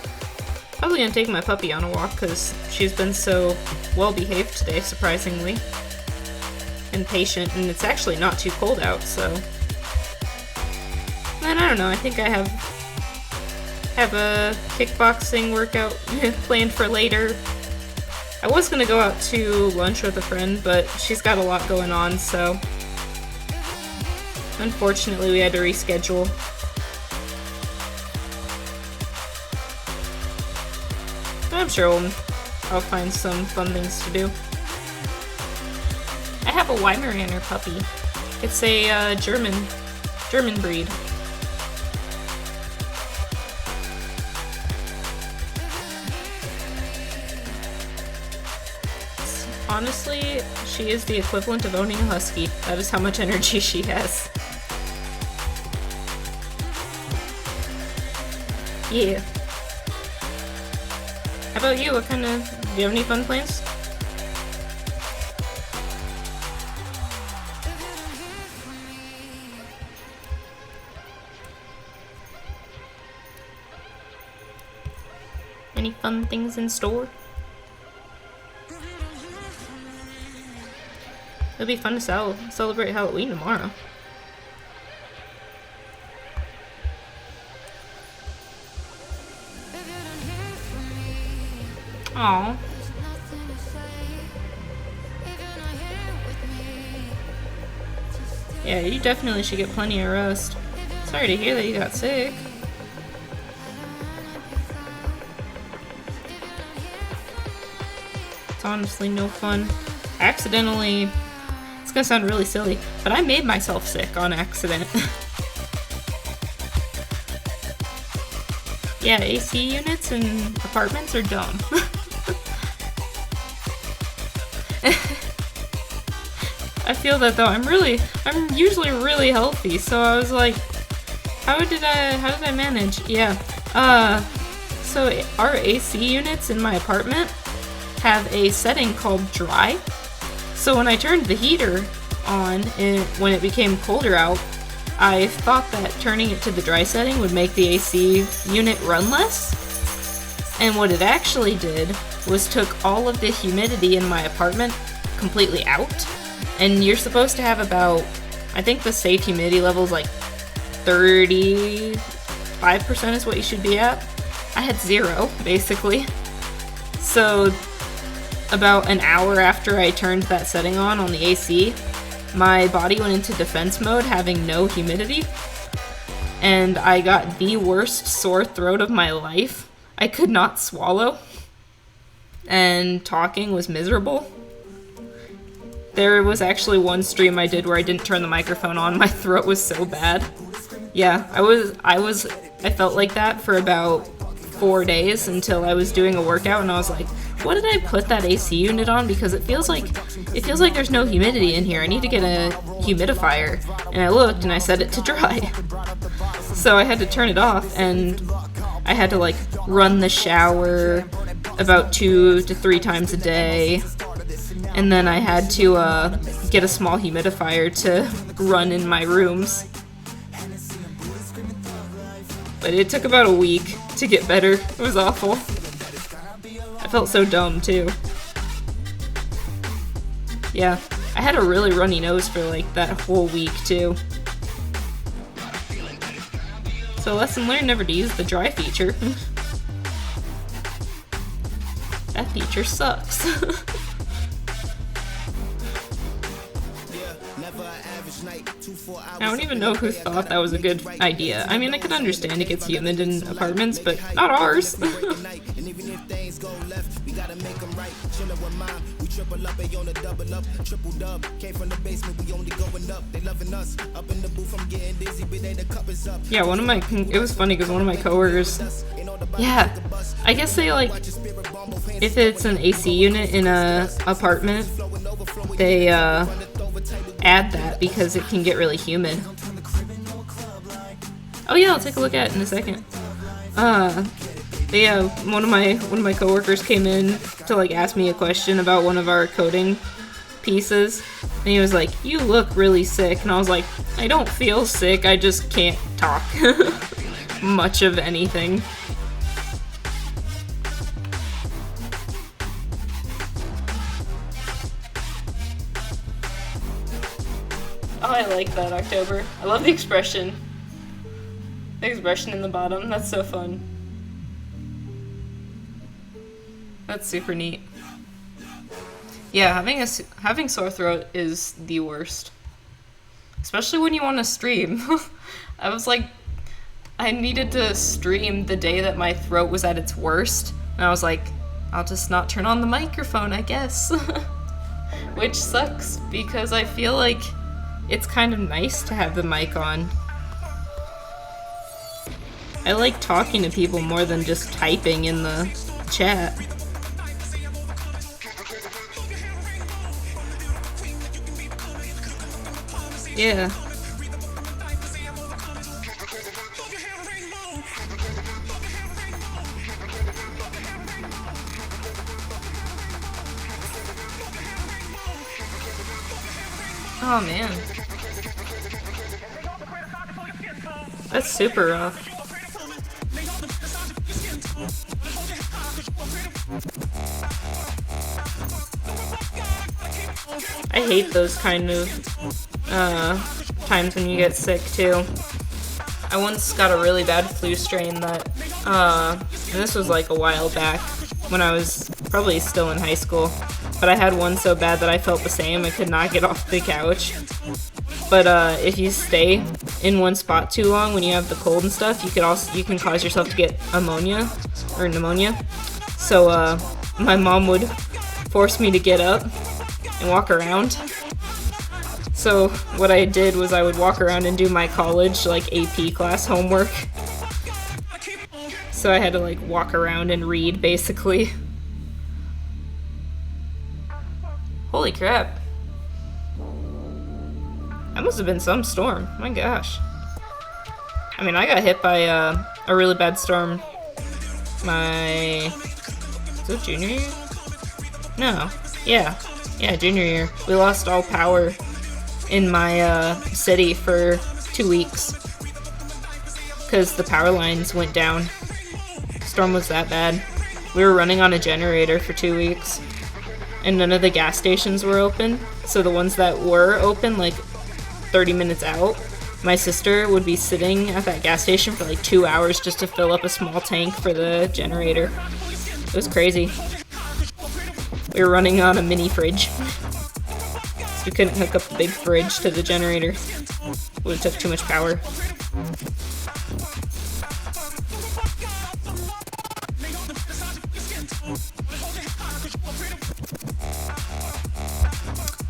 gonna take my puppy on a walk because she's been so well behaved today, surprisingly, and patient, and it's actually not too cold out. So, and I don't know. I think I have a kickboxing workout planned for later. I was gonna go out to lunch with a friend, but she's got a lot going on, so unfortunately we had to reschedule. But I'm sure I'll find some fun things to do. I have a Weimaraner puppy. It's a German breed. Honestly, she is the equivalent of owning a husky. That is how much energy she has. Yeah. How about you? Do you have any fun plans? Any fun things in store? It'll be fun to celebrate Halloween tomorrow. Aww. Yeah, you definitely should get plenty of rest. Sorry to hear that you got sick. It's honestly no fun. Accidentally... It's gonna sound really silly, but I made myself sick on accident. Yeah, AC units in apartments are dumb. I feel that though. I'm usually really healthy, so I was like, how did I manage? Yeah. So our AC units in my apartment have a setting called dry. So when I turned the heater on when it became colder out, I thought that turning it to the dry setting would make the AC unit run less. And what it actually did was took all of the humidity in my apartment completely out. And you're supposed to have about, I think the safe humidity level is like 35% is what you should be at. I had 0, basically. So about an hour after I turned that setting on the AC, my body went into defense mode, having no humidity, and I got the worst sore throat of my life. I could not swallow, and talking was miserable. There was actually one stream I did where I didn't turn the microphone on. My throat was so bad. Yeah, I felt like that for about 4 days until I was doing a workout, and I was like, what did I put that AC unit on? Because it feels like there's no humidity in here. I need to get a humidifier. And I looked and I set it to dry. So I had to turn it off, and I had to like run the shower about 2 to 3 times a day. And then I had to get a small humidifier to run in my rooms. But it took about a week to get better. It was awful. I felt so dumb, too. Yeah, I had a really runny nose for, like, that whole week, too. So lesson learned, never to use the dry feature. That feature sucks. I don't even know who thought that was a good idea. I mean, I could understand it gets humid in apartments, but not ours. Yeah, it was funny because one of my coworkers, yeah, I guess they like, if it's an AC unit in a apartment, they add that because it can get really humid. Oh yeah, I'll take a look at it in a second. Yeah, one of my coworkers came in to like ask me a question about one of our coding pieces, and he was like, "You look really sick," and I was like, "I don't feel sick, I just can't talk much of anything." Oh, I like that, October. I love the expression. The expression in the bottom. That's so fun. That's super neat. Yeah, having sore throat is the worst. Especially when you want to stream. I was like, I needed to stream the day that my throat was at its worst. And I was like, I'll just not turn on the microphone, I guess. Which sucks, because I feel like it's kind of nice to have the mic on. I like talking to people more than just typing in the chat. Yeah. Oh man. That's super rough. I hate those kind of times when you get sick too. I once got a really bad flu strain that, and this was like a while back when I was probably still in high school, but I had one so bad that I felt the same. I could not get off the couch. But if you stay in one spot too long when you have the cold and stuff, you can cause yourself to get pneumonia. So my mom would force me to get up and walk around. So what I did was I would walk around and do my college like AP class homework. So I had to like walk around and read basically. Holy crap. That must have been some storm. My gosh. I mean, I got hit by a really bad storm is it junior year? No. Yeah, junior year. We lost all power in my city for 2 weeks because the power lines went down. Storm was that bad. We were running on a generator for 2 weeks and none of the gas stations were open. So the ones that were open, like 30 minutes out, my sister would be sitting at that gas station for like 2 hours just to fill up a small tank for the generator. It was crazy. We were running on a mini fridge. So we couldn't hook up the big fridge to the generator. Would have took too much power.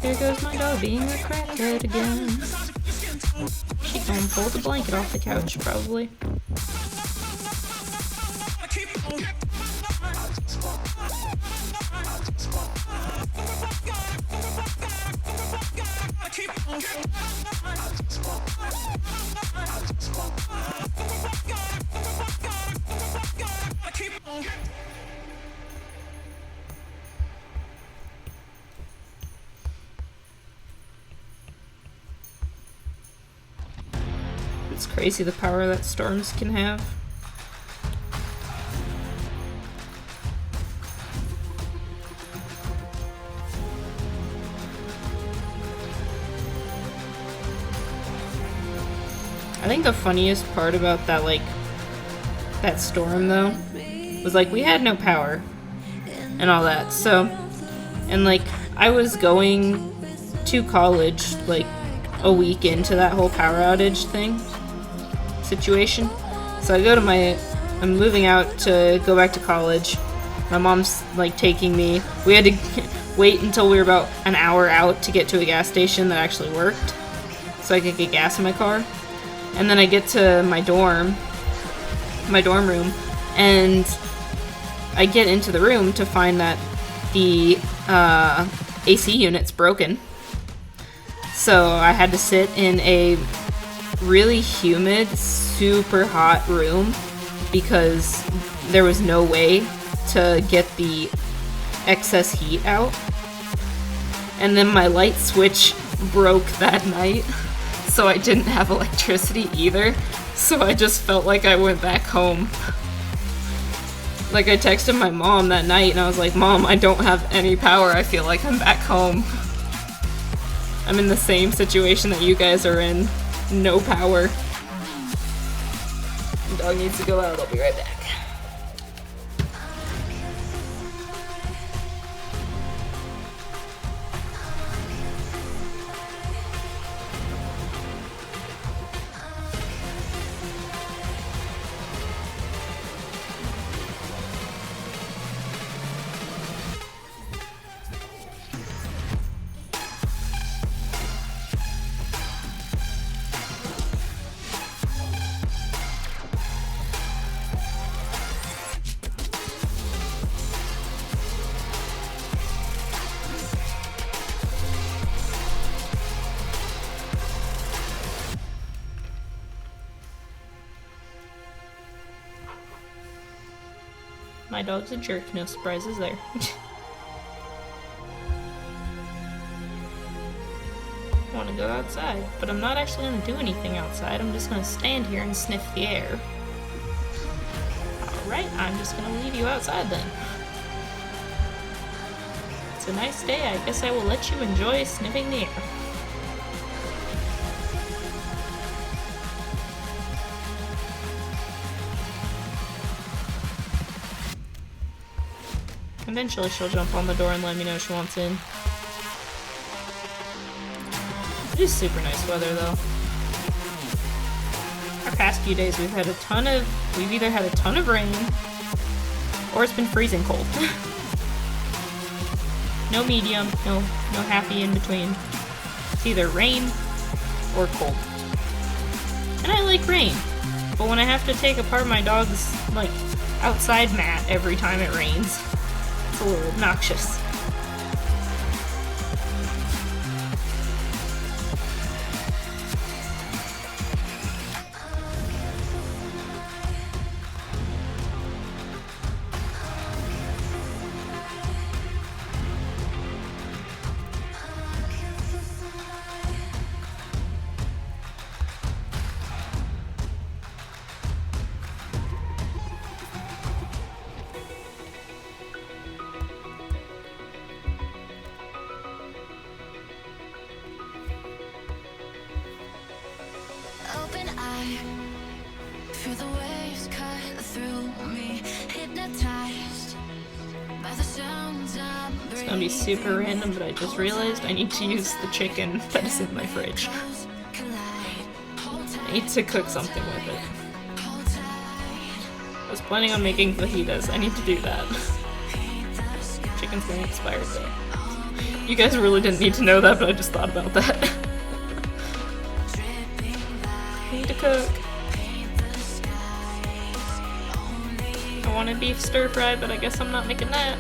There goes my dog being a crackhead again. She gonna pull the blanket off the couch, probably. It's crazy the power that storms can have. I think the funniest part about that storm though was like we had no power and all that. So, and like I was going to college like a week into that whole power outage situation. So I'm moving out to go back to college. My mom's like taking me. We had to wait until we were about an hour out to get to a gas station that actually worked so I could get gas in my car. And then I get to my dorm room, and I get into the room to find that the AC unit's broken. So I had to sit in a really humid, super hot room because there was no way to get the excess heat out. And then my light switch broke that night, so I didn't have electricity either. So I just felt like I went back home. Like I texted my mom that night and I was like, Mom, I don't have any power. I feel like I'm back home. I'm in the same situation that you guys are in. No power. The dog needs to go out. I'll be right back. My dog's a jerk, no surprises there. I want to go outside, but I'm not actually going to do anything outside. I'm just going to stand here and sniff the air. Alright, I'm just going to leave you outside then. It's a nice day. I guess I will let you enjoy sniffing the air. Eventually she'll jump on the door and let me know she wants in. It is super nice weather though. Our past few days we've either had a ton of rain or it's been freezing cold. No medium, no happy in between. It's either rain or cold. And I like rain, but when I have to take apart my dog's like outside mat every time it rains, it's a little obnoxious. Open eye, feel the waves cut through me, hypnotized by the sounds I'm breathing. It's gonna be super random, but I just realized I need to use the chicken that is in my fridge. I need to cook something with it. I was planning on making fajitas. I need to do that. Chicken's gonna expire today. You guys really didn't need to know that, but I just thought about that. Need to cook. I wanted beef stir fry, but I guess I'm not making that.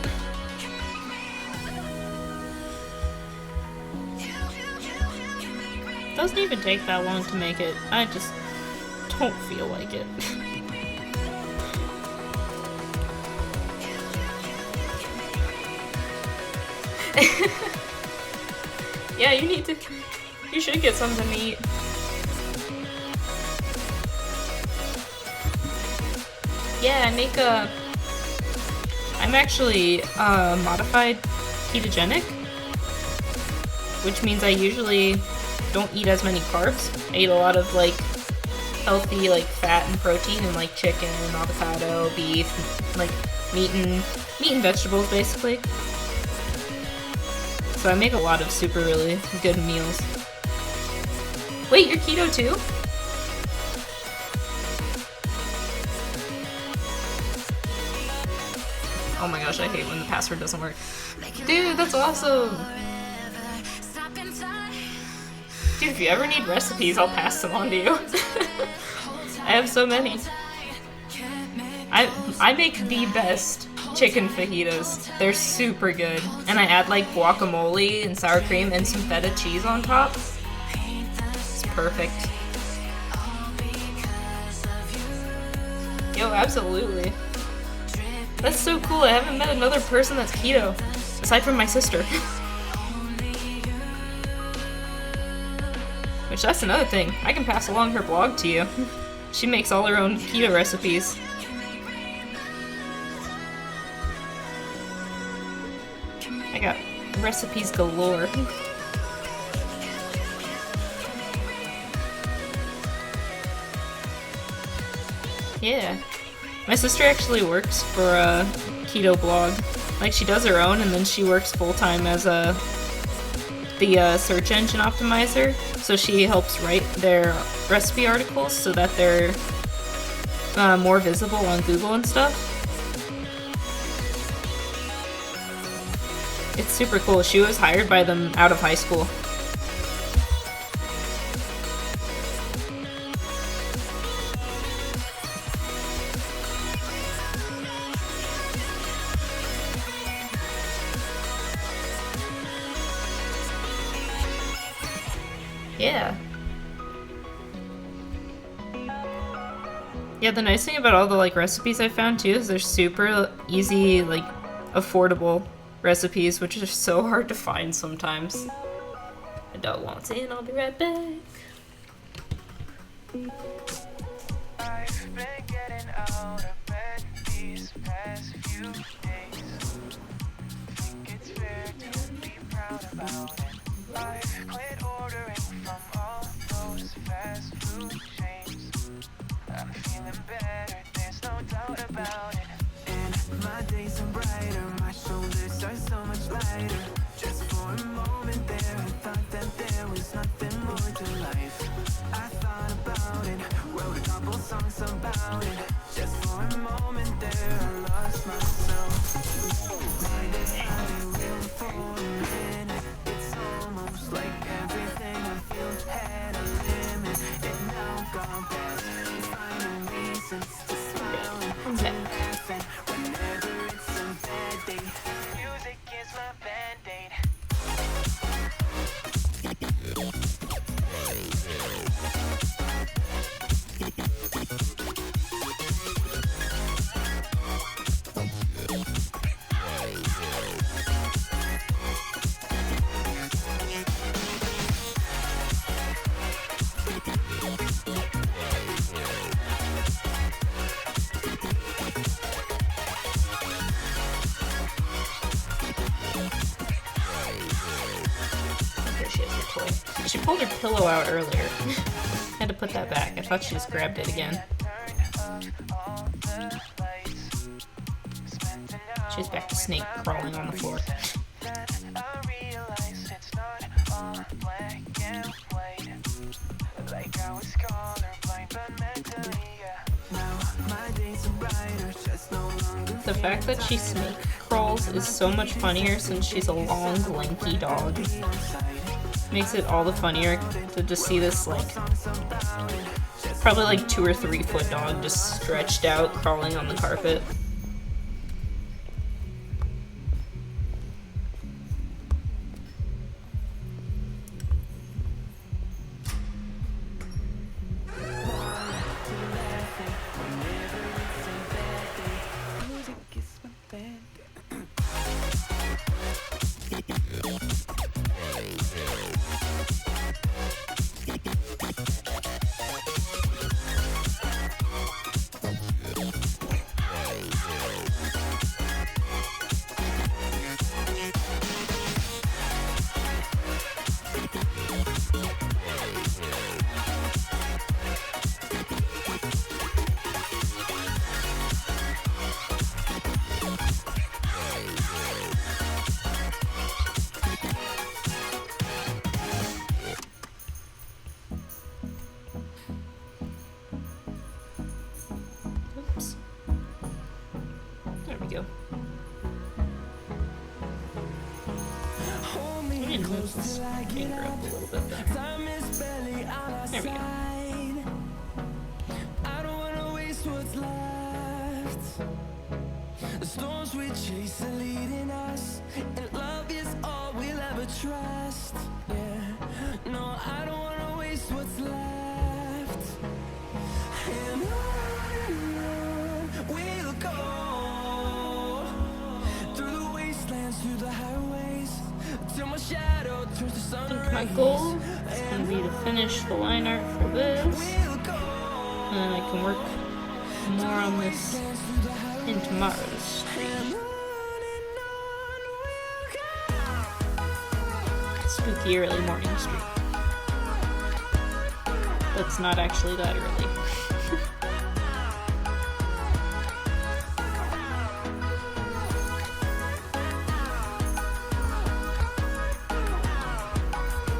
Doesn't even take that long to make it. I just don't feel like it. Yeah, you should get something to eat. Yeah, I'm actually modified ketogenic, which means I usually don't eat as many carbs. I eat a lot of like healthy like fat and protein and like chicken, avocado, beef, like meat and vegetables basically. So I make a lot of super really good meals. Wait, you're keto too? Oh my gosh, I hate when the password doesn't work. Dude, that's awesome! Dude, if you ever need recipes, I'll pass them on to you. I have so many. I make the best chicken fajitas. They're super good. And I add like guacamole and sour cream and some feta cheese on top. It's perfect. Yo, absolutely. That's so cool. I haven't met another person that's keto, aside from my sister. Which, that's another thing. I can pass along her blog to you. She makes all her own keto recipes. I got recipes galore. Yeah. My sister actually works for a keto blog. Like, she does her own, and then she works full-time as the search engine optimizer. So she helps write their recipe articles so that they're more visible on Google and stuff. It's super cool. She was hired by them out of high school. Yeah. Yeah, the nice thing about all the like recipes I found too is they're super easy, like affordable recipes, which is so hard to find sometimes. My dog wants in, I'll be right back. I've been getting out of bed these past few days. Think it's fair to be proud about it. I've quit ordering from all those fast food chains. I'm feeling better, there's no doubt about it. And my days are brighter, my shoulders are so much lighter. Just for a moment there, I thought that there was nothing more to life. I thought about it, wrote a couple songs about it. Just for a moment there, I lost myself. Blinded by you in for a minute. It's almost like everything I feel had a limit. It now gone past, finding reasons to smile and laugh. And whenever it's a bad day, music is my band-aid. There she has her toy. She pulled her pillow out earlier. Had to put that back. I thought she just grabbed it again. She's back to Snake crawling on the floor. The fact that she snake crawls is so much funnier since she's a long, lanky dog. Makes it all the funnier to just see this, like, probably like 2 or 3 foot dog just stretched out crawling on the carpet. Oops. There we go. I need to move this finger up a little bit better. There we go. I don't wanna waste what's left. The storms we chase are leading us, and love is all we'll ever trust. Yeah, no, I don't wanna waste what's left. And on we'll go, through the wastelands, through the highways, till my shadow turns to sun. I think my goal is going to be to finish the line art for this, and then I can work more on this in tomorrow's stream. Spooky early morning stream. That's not actually that early.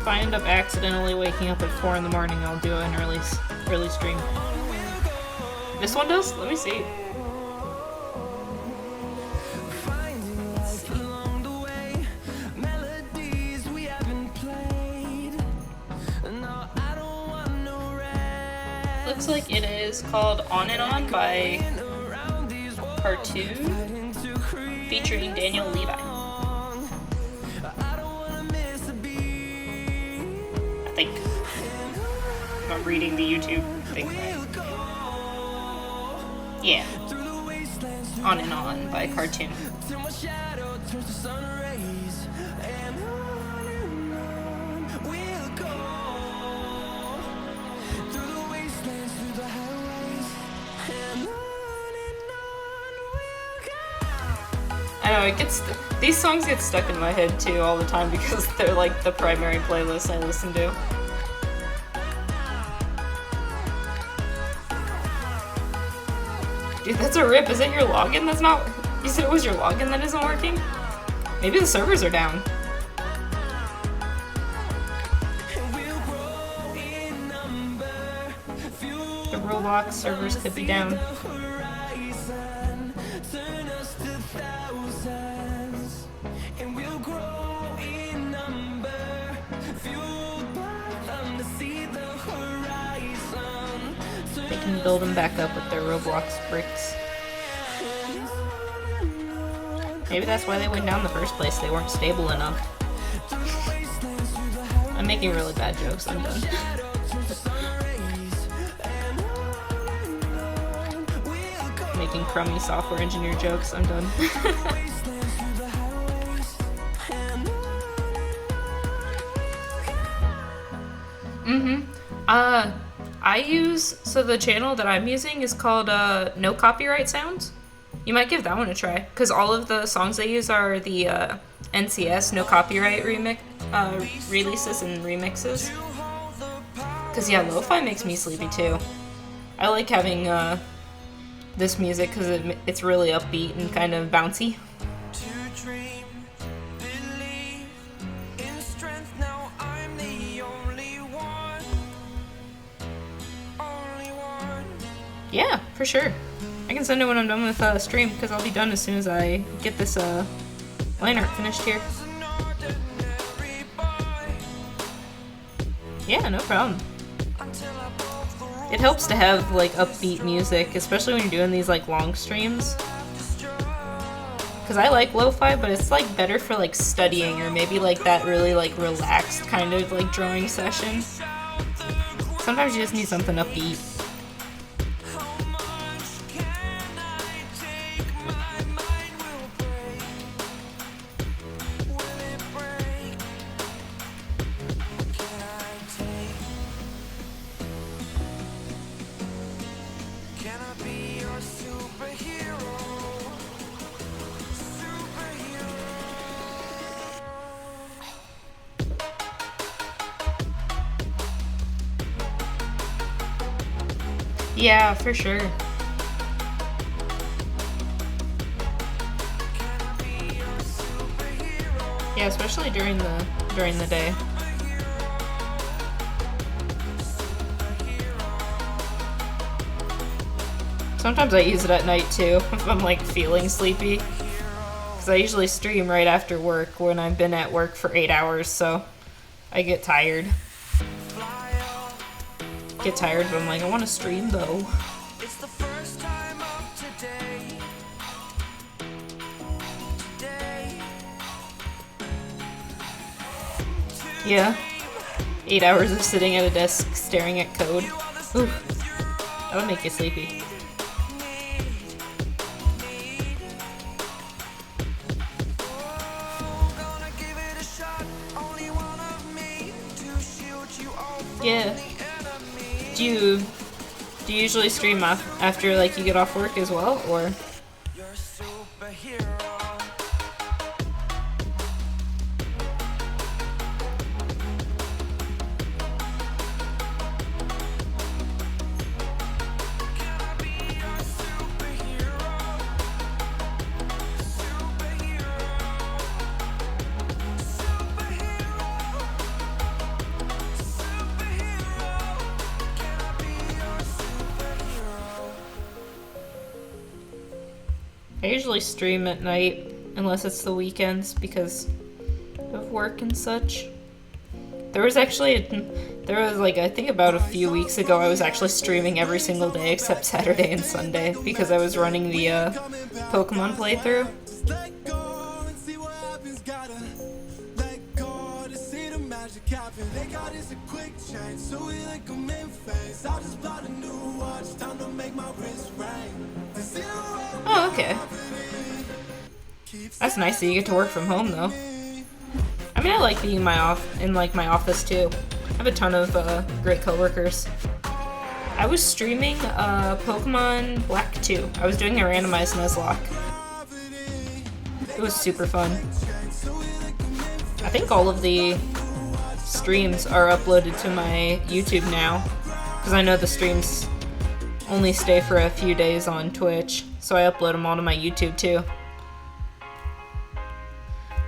If I end up accidentally waking up at 4 in the morning, I'll do an early stream. This one does? Let me see. Looks like it is called On and On by Part 2, featuring Daniel Levi. I think. I'm reading the YouTube thing right. Yeah. On and On by Cartoon. Till my shadow turns to sun rays, and on we'll go through the wastelands, through the highways, and on we'll go. I know, these songs get stuck in my head too all the time because they're like the primary playlist I listen to. Dude, that's a rip. Is it your login that's not... You said it was your login that isn't working? Maybe the servers are down. The Roblox servers could be down. They can build them back up with their Roblox bricks. Maybe that's why they went down in the first place. They weren't stable enough. I'm making really bad jokes. I'm done. Making crummy software engineer jokes. I'm done. So the channel that I'm using is called No Copyright Sounds. You might give that one a try, because all of the songs they use are the NCS, No Copyright releases and remixes. Because yeah, lo-fi makes me sleepy too. I like having this music because it's really upbeat and kind of bouncy. Yeah, for sure. I can send it when I'm done with stream, because I'll be done as soon as I get this line art finished here. Yeah, no problem. It helps to have like upbeat music, especially when you're doing these like long streams. Because I like lo-fi, but it's like better for like studying or maybe like that really like relaxed kind of like drawing session. Sometimes you just need something upbeat. Yeah, for sure. Yeah, especially during the day. Sometimes I use it at night too, if I'm like feeling sleepy. Because I usually stream right after work when I've been at work for 8 hours, so I get tired. But I'm like, I want to stream though. It's the first time of today. Yeah. 8 hours of sitting at a desk staring at code. Ooh. That would make you sleepy. Yeah. Do you usually stream after like you get off work as well, or? I usually stream at night, unless it's the weekends, because of work and such. There was like, I think about a few weeks ago, I was actually streaming every single day except Saturday and Sunday, because I was running the Pokemon playthrough. magic happen. They got us a quick change, so we like them in phase. I just bought a new watch, time to make my wrist ring. Oh, okay. That's nice that you get to work from home, though. I mean, I like being in my office too. I have a ton of great coworkers. I was streaming Pokemon Black 2. I was doing a randomized Nuzlocke. It was super fun. I think all of the streams are uploaded to my YouTube now, because I know the streams only stay for a few days on Twitch, so I upload them all to my YouTube too.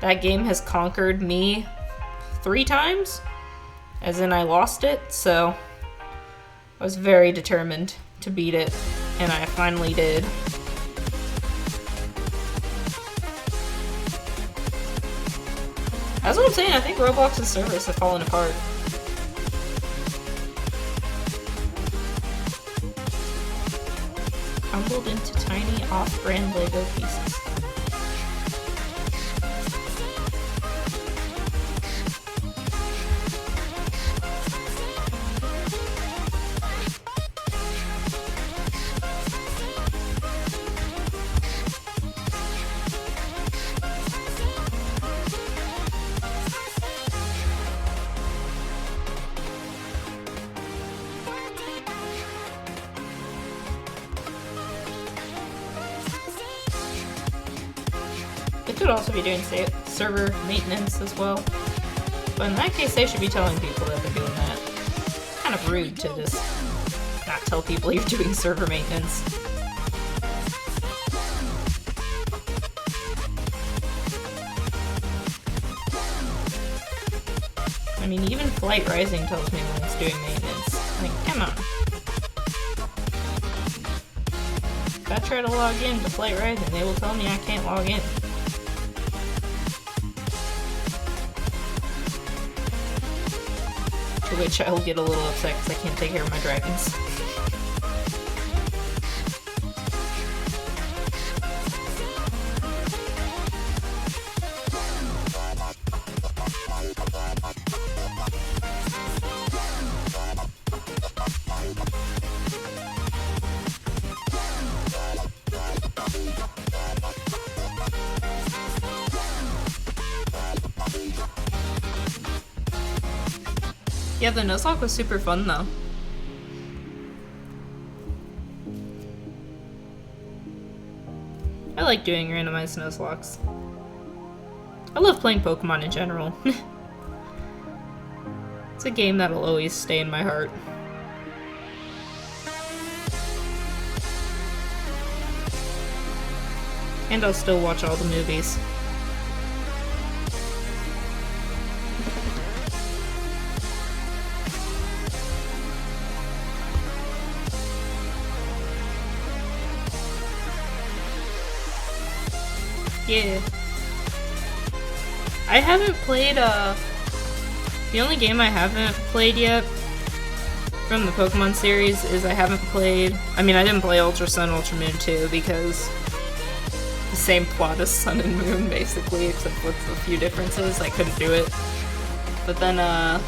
That game has conquered me 3 times, as in I lost it, so I was very determined to beat it, and I finally did. That's what I'm saying, I think Roblox's servers have fallen apart. Crumbled into tiny off-brand Lego pieces. They could also be doing server maintenance as well. But in that case, they should be telling people that they're doing that. It's kind of rude to just not tell people you're doing server maintenance. I mean, even Flight Rising tells me when it's doing maintenance. Like, come on. If I try to log in to Flight Rising, they will tell me I can't log in. To which I will get a little upset because I can't take care of my dragons. Yeah, the Nuzlocke was super fun though. I like doing randomized Nuzlocks. I love playing Pokemon in general. It's a game that'll always stay in my heart. And I'll still watch all the movies. Yeah. I haven't played, the only game I haven't played yet from the Pokemon series is I didn't play Ultra Sun, Ultra Moon 2 because the same plot as Sun and Moon basically, except with a few differences. I couldn't do it. But then, I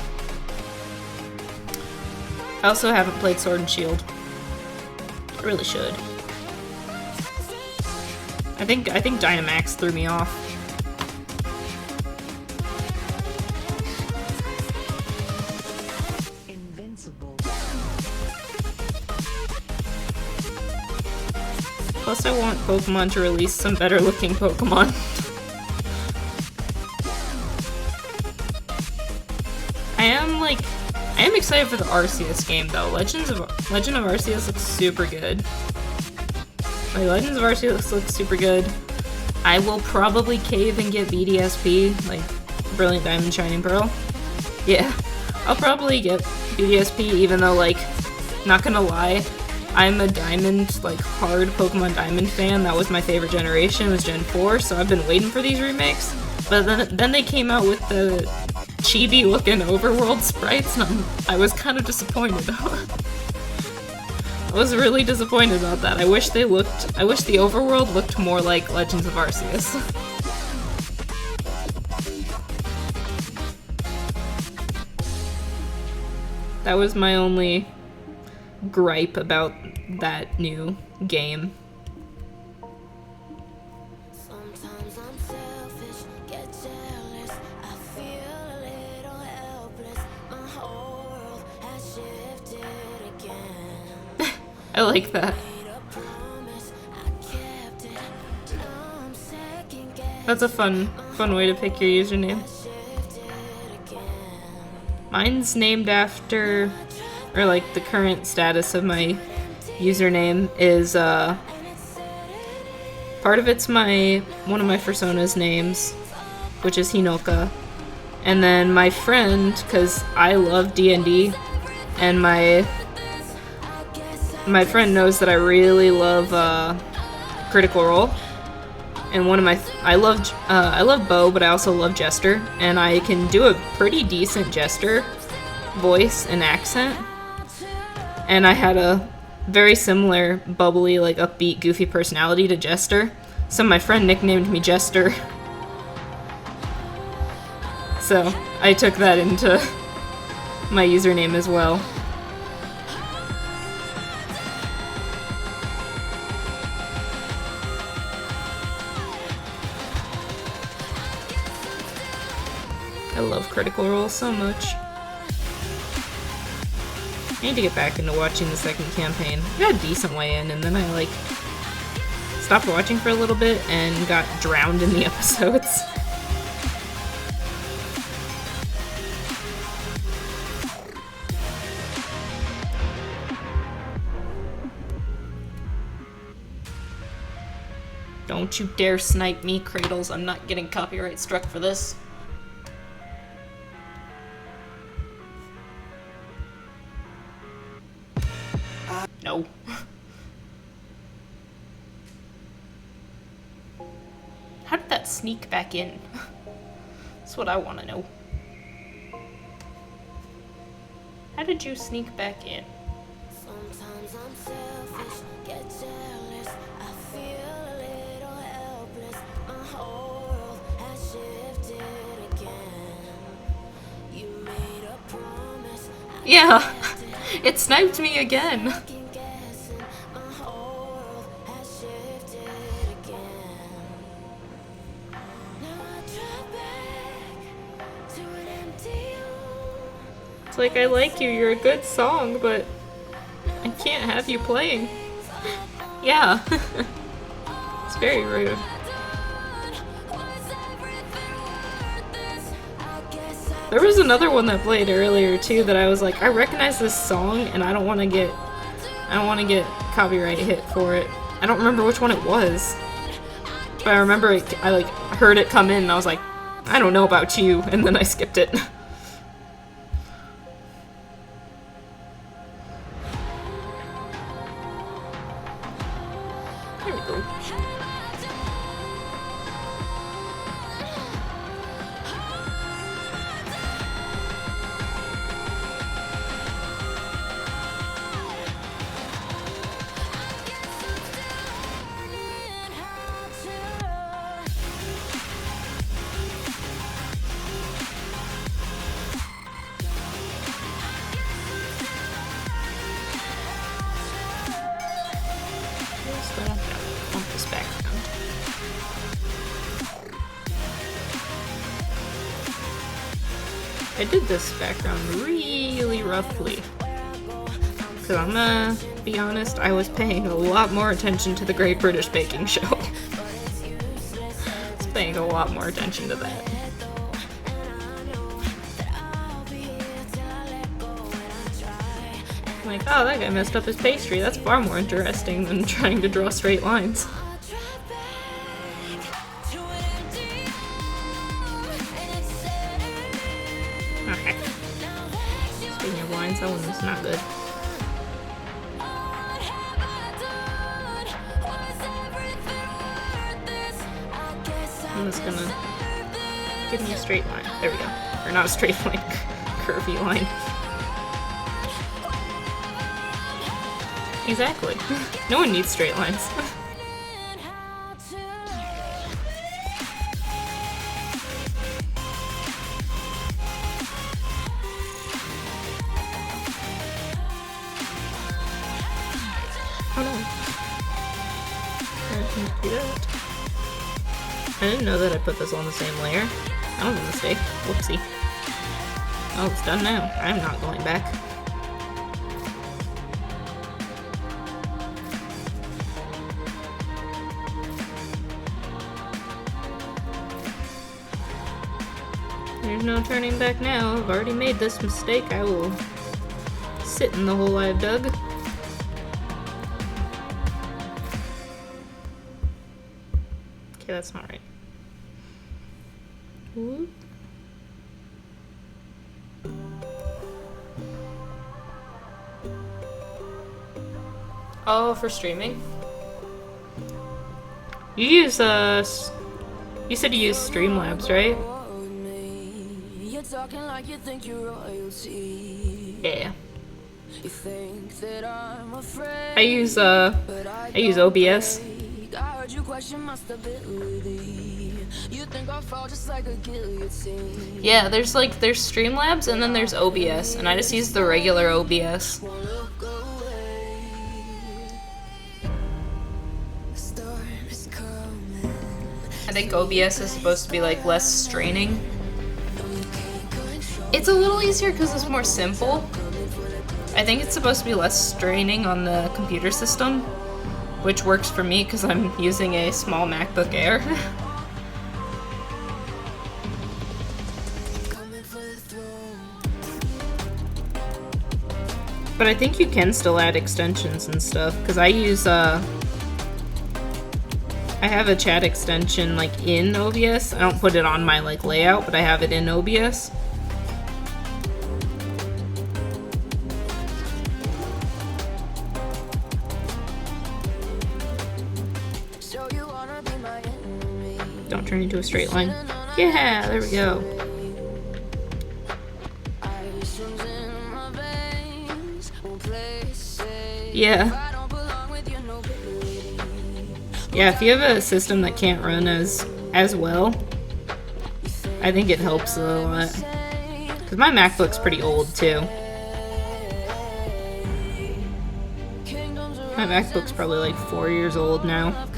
also haven't played Sword and Shield. I really should. I think Dynamax threw me off. Invincible. Plus I want Pokemon to release some better looking Pokemon. I am excited for the Arceus game though. Legend of Arceus looks super good. Like, Legends of Arceus looks super good. I will probably cave and get BDSP, like Brilliant Diamond Shining Pearl. Yeah, I'll probably get BDSP even though, like, not gonna lie, I'm a Diamond, like, hard Pokemon Diamond fan. That was my favorite generation, was Gen 4, so I've been waiting for these remakes. But then they came out with the chibi looking overworld sprites, and I was kind of disappointed. I was really disappointed about that. I wish the overworld looked more like Legends of Arceus. That was my only gripe about that new game. Sometimes I'm selfish, get jealous. I feel a little helpless. My whole world has shifted again. I like that. Made a promise, I kept it. Now I'm second guessing. That's a fun way to pick your username. Mine's named after, or like the current status of my username is, part of it's one of my fursona's names, which is Hinoka. And then my friend, because I love D&D, and my friend knows that I really love Critical Role. And I love Bo, but I also love Jester, and I can do a pretty decent Jester voice and accent. And I had a very similar, bubbly, like upbeat, goofy personality to Jester, so my friend nicknamed me Jester. So I took that into my username as well. I love Critical Role so much. I need to get back into watching the second campaign. I got a decent way in, and then I, like, stopped watching for a little bit and got drowned in the episodes. Don't you dare snipe me, Cradles. I'm not getting copyright struck for this. No. How did that sneak back in? That's what I want to know. How did you sneak back in? Sometimes I'm selfish, get jealous. I feel a little helpless. My whole world has shifted again. You made a promise. Yeah, it sniped me again. My whole world has shifted again. Now I drop back to an empty room. It's like, I like you, you're a good song, but I can't have you playing. Yeah. It's very rude. There was another one that played earlier too that I was like, I recognize this song and I don't want to get copyright hit for it. I don't remember which one it was, but I remember I like heard it come in and I was like, I don't know about you, and then I skipped it. There we go. Bump this back down. I did this background really roughly. Because I'm gonna be honest, I was paying a lot more attention to the Great British Baking Show. I was paying a lot more attention to that. Like, oh, that guy messed up his pastry. That's far more interesting than trying to draw straight lines. Okay. Speaking of lines, that one was not good. I'm just gonna give me a straight line. There we go. Or not a straight line, curvy line. Exactly. No one needs straight lines. that. I didn't know that I put this on the same layer. That was a mistake. Whoopsie. Oh, it's done now. I'm not going back. There's no turning back now. I've already made this mistake. I will sit in the hole I've dug. Okay, that's not right. Whoop. Oh, for streaming? You use, you said you use Streamlabs, right? Yeah. I use OBS. Yeah, there's Streamlabs and then there's OBS, and I just use the regular OBS. I think OBS is supposed to be like less straining. It's a little easier because it's more simple. I think it's supposed to be less straining on the computer system, which works for me because I'm using a small MacBook Air. But I think you can still add extensions and stuff, because I use, I have a chat extension, like, in OBS. I don't put it on my, like, layout, but I have it in OBS. Don't turn into a straight line. Yeah, there we go. Yeah. Yeah, if you have a system that can't run as well, I think it helps a lot. Because my MacBook's pretty old, too. My MacBook's probably like 4 years old now.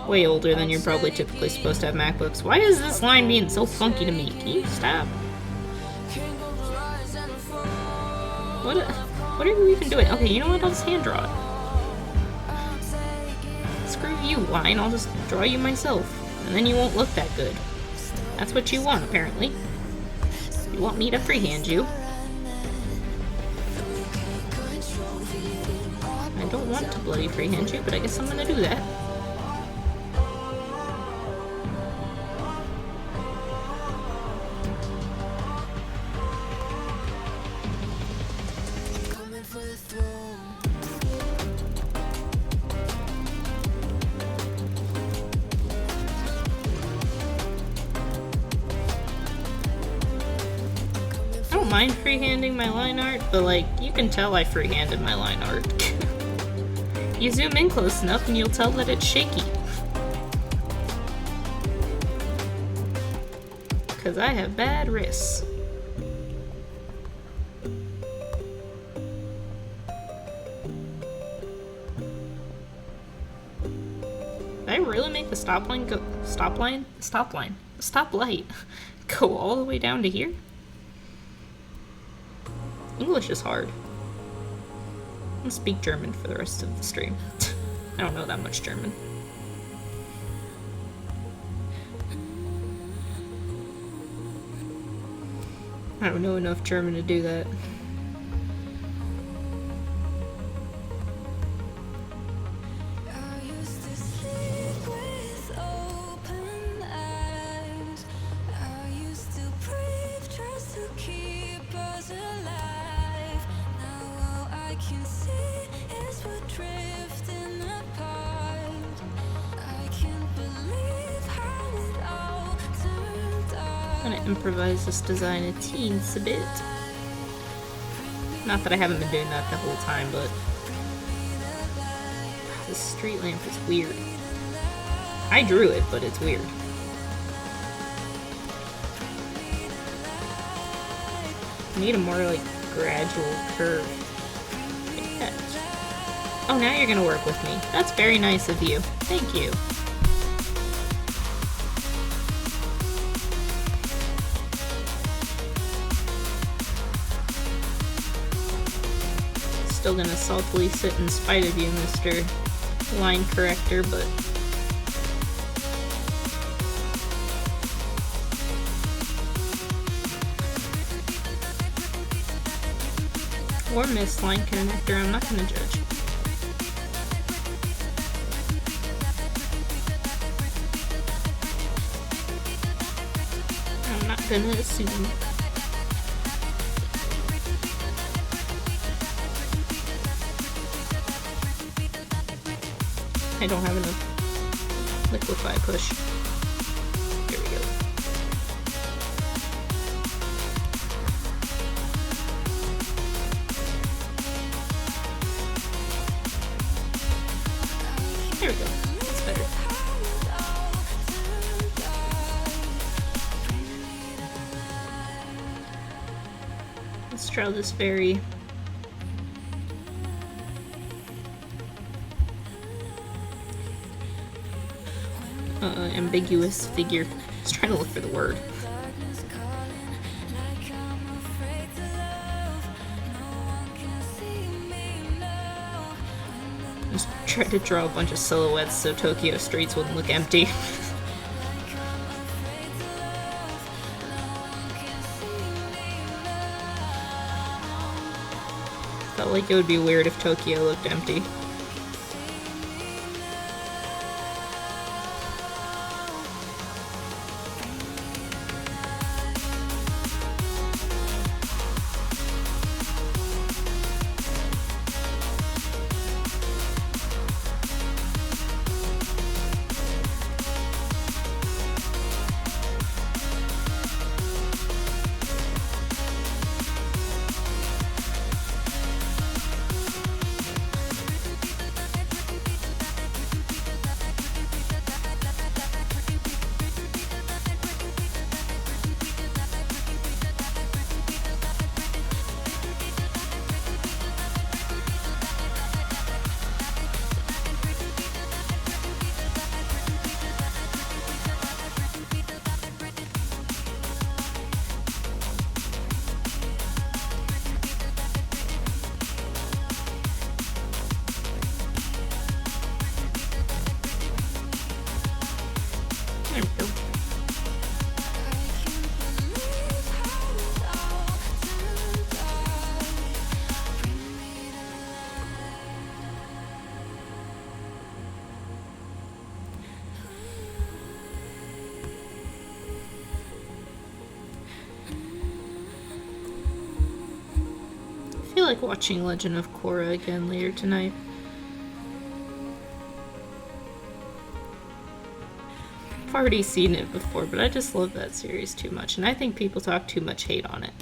Way older than you're probably typically supposed to have MacBooks. Why is this line being so funky to me? Can you stop? What are you even doing? Okay, you know what? I'll just hand draw it. Screw you, line. I'll just draw you myself. And then you won't look that good. That's what you want, apparently. You want me to freehand you. I don't want to bloody freehand you, but I guess I'm gonna do that. Mind freehanding my line art, but like, you can tell I freehanded my line art. You zoom in close enough and you'll tell that it's shaky. Because I have bad wrists. Did I really make the stoplight go all the way down to here? English is hard. I'm gonna speak German for the rest of the stream. I don't know that much German. I don't know enough German to do that. Improvise this design a teensy bit. Not that I haven't been doing that the whole time, but this street lamp is weird. I drew it, but it's weird. I need a more like gradual curve. Like that. Oh, now you're gonna work with me. That's very nice of you. Thank you. Still gonna saltily sit in spite of you, Mr. Line Corrector, but... Or Miss Line Connector, I'm not gonna judge. I'm not gonna assume. I don't have enough liquefy push. Here we go. There we go. That's better. Let's try this very ambiguous figure. I was trying to look for the word. Just tried to draw a bunch of silhouettes so Tokyo streets wouldn't look empty. Felt like it would be weird if Tokyo looked empty. There we go. I feel like watching Legend of Korra again later tonight. I've already seen it before, but I just love that series too much, and I think people talk too much hate on it.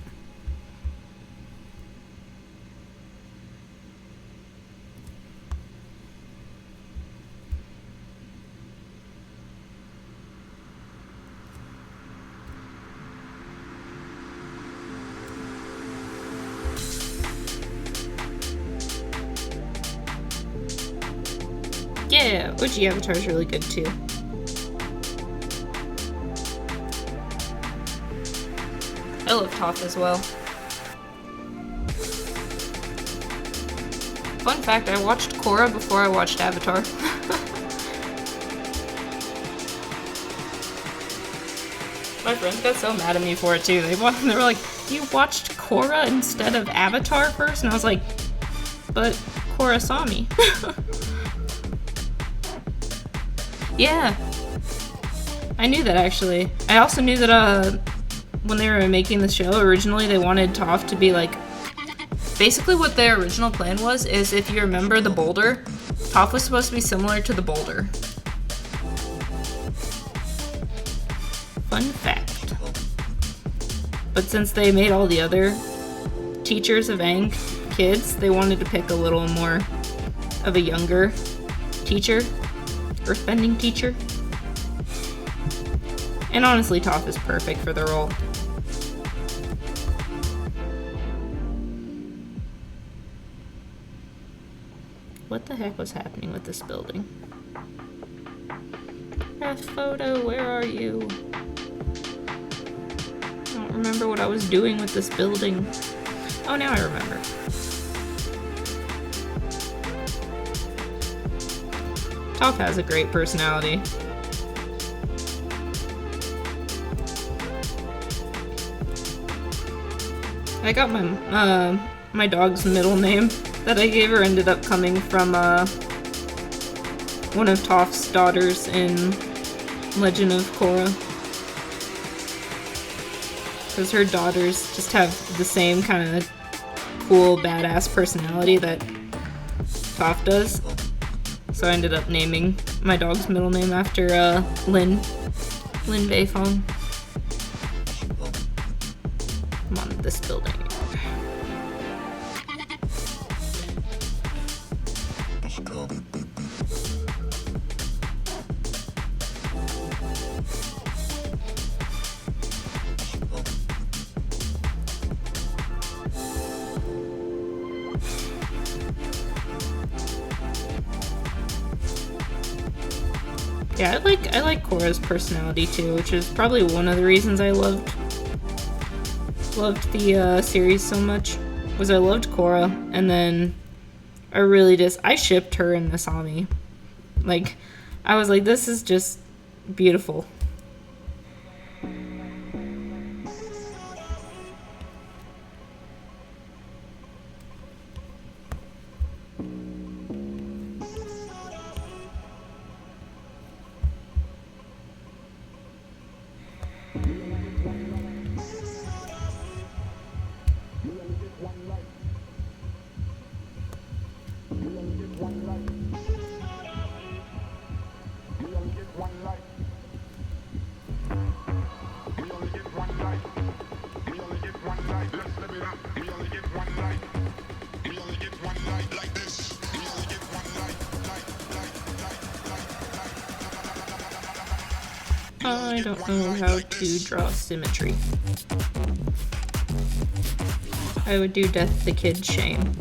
Yeah, OG Avatar is really good too. I love Toph as well. Fun fact, I watched Korra before I watched Avatar. My friends got so mad at me for it too. They were like, you watched Korra instead of Avatar first? And I was like, but Korra saw me. Yeah. I knew that actually. I also knew that when they were making the show originally, they wanted Toph to be like, basically what their original plan was is, if you remember the boulder, Toph was supposed to be similar to the boulder. Fun fact. But since they made all the other teachers of Aang kids, they wanted to pick a little more of a younger teacher, earthbending teacher. And honestly, Toph is perfect for the role. what the heck was happening with this building? Photo, where are you? I don't remember what I was doing with this building. Oh, now I remember. Toph has a great personality. I got my dog's middle name that I gave her ended up coming from one of Toph's daughters in Legend of Korra. Because her daughters just have the same kind of cool, badass personality that Toph does. So I ended up naming my dog's middle name after Lin Beifong. I'm on this building. Yeah, I like Korra's personality too, which is probably one of the reasons I loved the series so much. Was I loved Korra, and then I shipped her and Asami. Like, I was like, this is just beautiful. I don't know how to draw symmetry. I would do Death the Kid shame.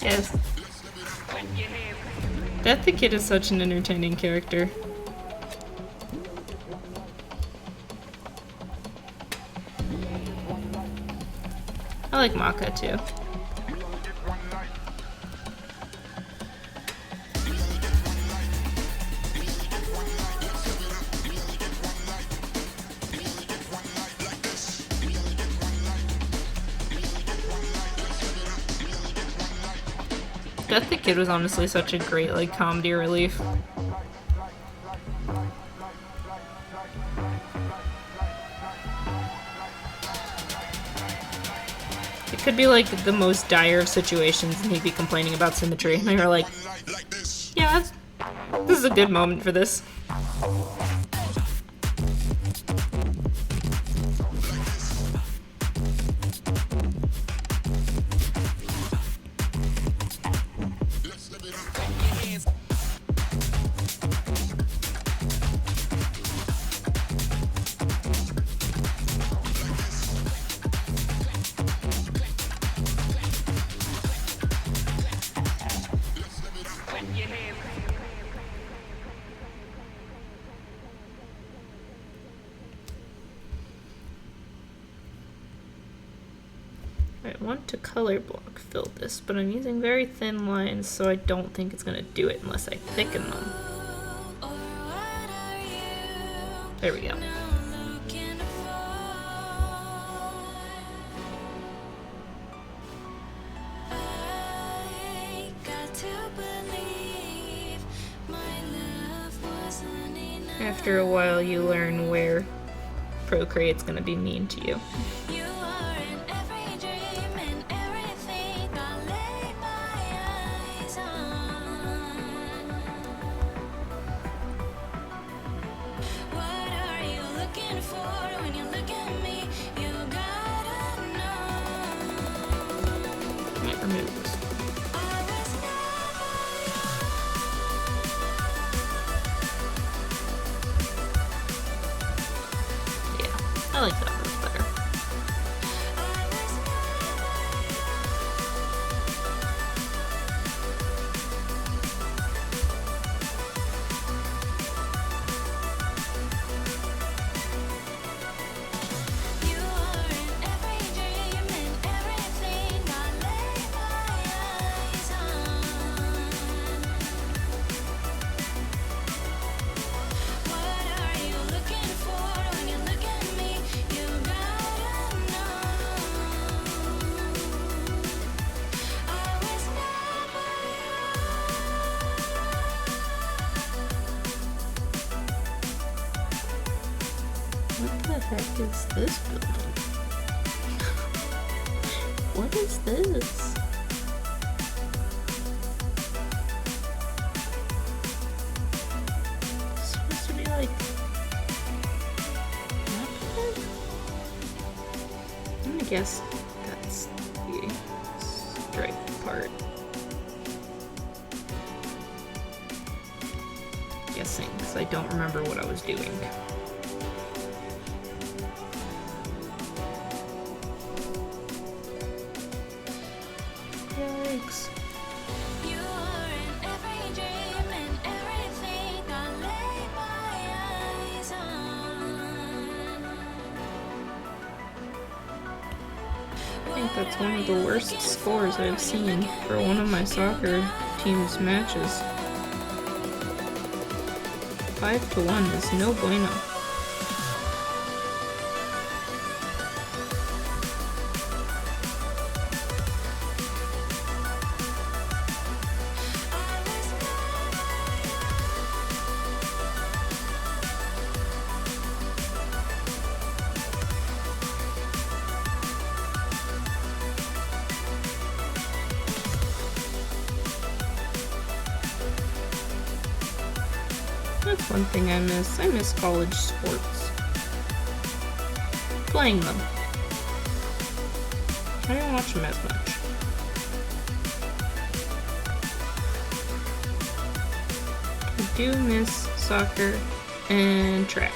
Yes. Death the Kid is such an entertaining character. I like Maka too. Death the Kid was honestly such a great, like, comedy relief. It could be, like, the most dire of situations and he'd be complaining about symmetry. And you're like, yeah, this is a good moment for this. I want to color block fill this, but I'm using very thin lines, so I don't think it's gonna do it unless I thicken them. There we go. After a while, you learn where Procreate's gonna be mean to you. What are you looking for when you look at me? You news. Yeah, I like that verse better. What the heck is this building? What is this? It's supposed to be like... I'm gonna guess that's the striped part. Guessing, because I don't remember what I was doing. Yikes. I think that's one of the worst scores I've seen for one of my soccer team's matches. 5-1 is no bueno. That's one thing I miss. I miss college sports. Playing them. I don't watch them as much. I do miss soccer and track.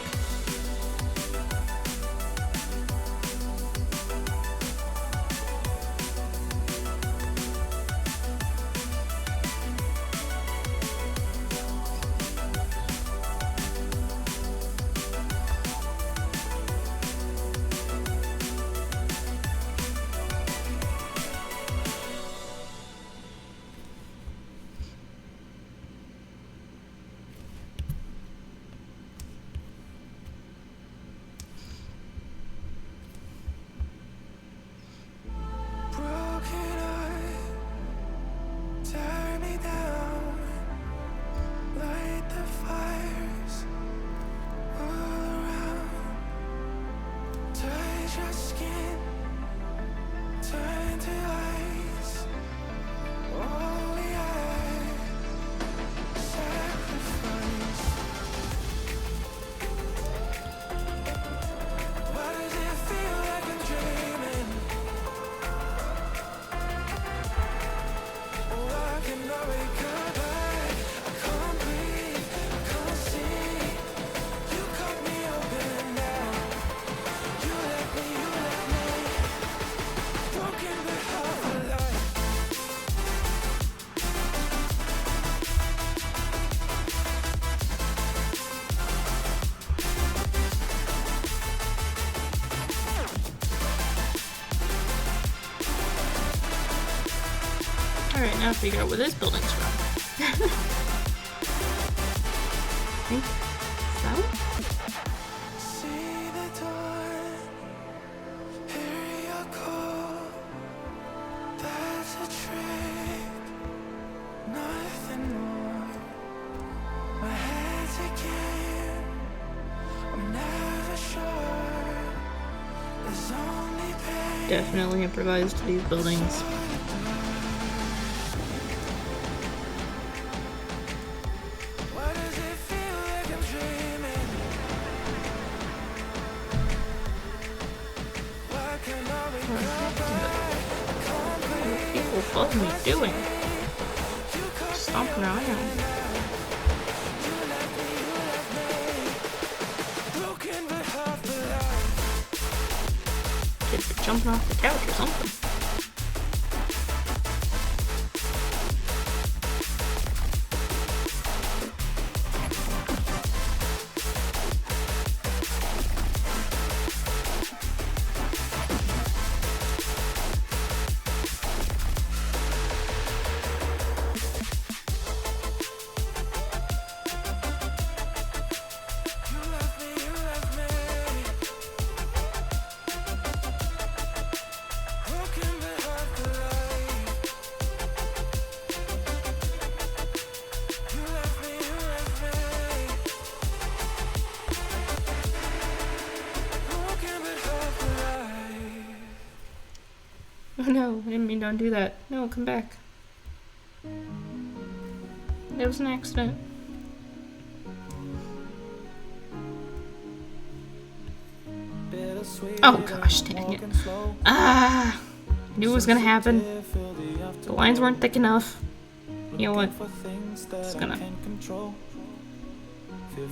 Alright, now figure out where this building's from. I think south? Definitely improvised these buildings. What are you doing? Stomping around. Kids are jumping off the couch or something. Oh no, I didn't mean to undo that. No, come back. That was an accident. Oh gosh, dang it. Ah! Knew it was gonna happen. The lines weren't thick enough. You know what? It's gonna.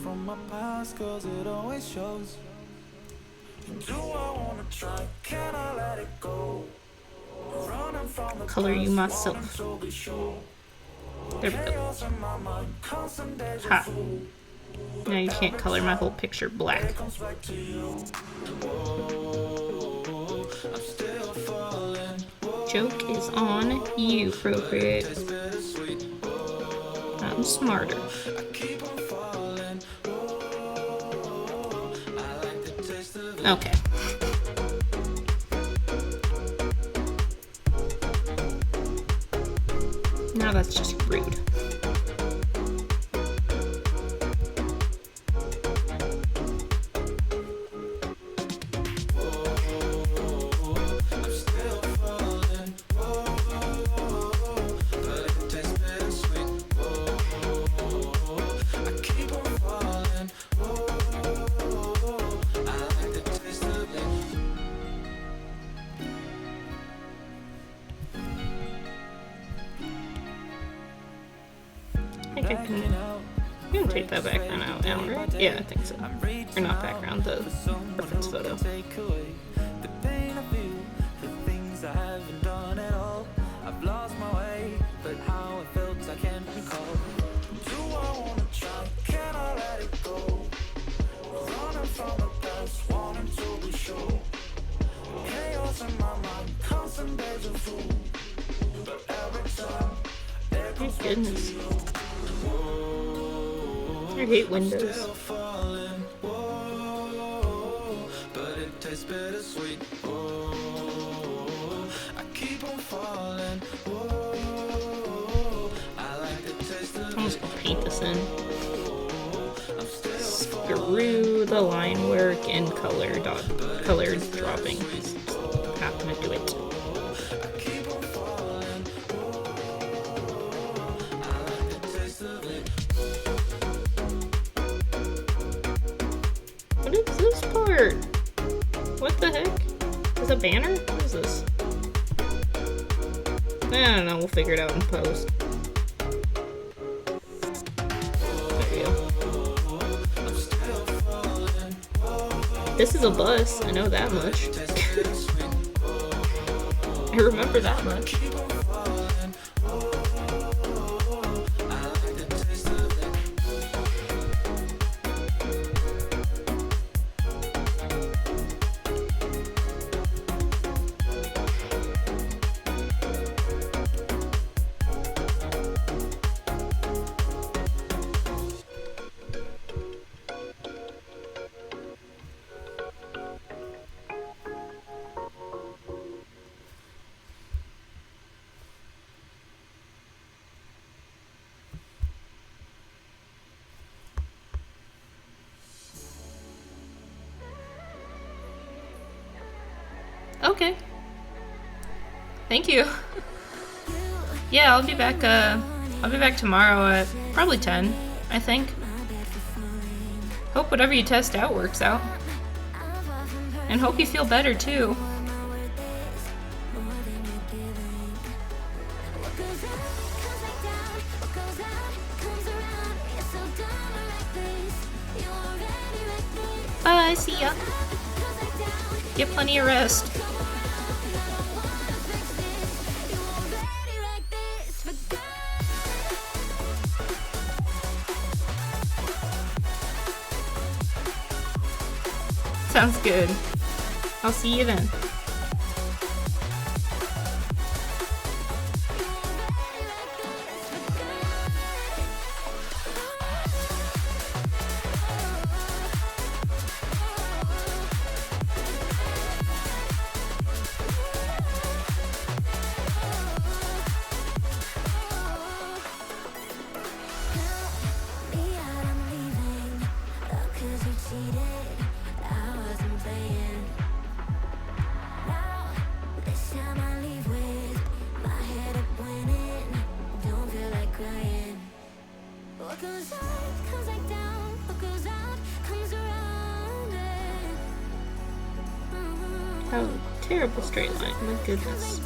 From my past, 'cause it always shows. Do I wanna try? Can I let it go? Running from the Color you myself. There we go. Ha. Now you can't color my whole picture black. Joke is on you, Procreate. I'm smarter. Okay. Now that's just rude. You can take that background out now, right? Yeah, I think so. Or not background, the reference photo. Thank goodness. I hate windows. I'm just gonna paint this in. Screw the line work and color dropping. Just not gonna do it. What is this part? What the heck? Is a banner? What is this? I don't know, we'll figure it out in post. There we go. This is a bus, I know that much. I remember that much. Okay. Thank you. Yeah, I'll be back tomorrow at probably 10, I think. Hope whatever you test out works out. And hope you feel better too. I see ya. Get plenty of rest. Sounds good. I'll see you then. How terrible straight line, my goodness.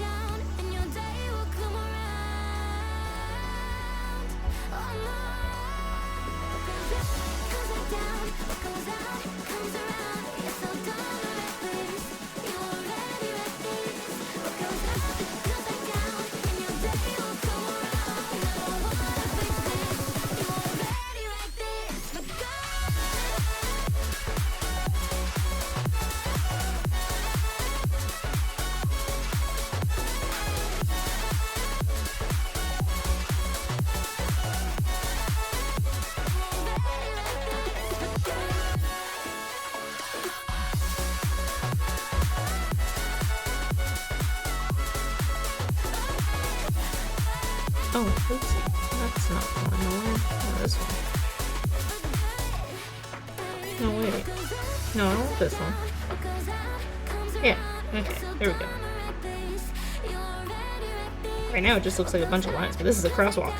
Oh, oops. That's not going nowhere. Oh, this one. No, wait. No, I want this one. Yeah, okay, there we go. Right now it just looks like a bunch of lines, but this is a crosswalk.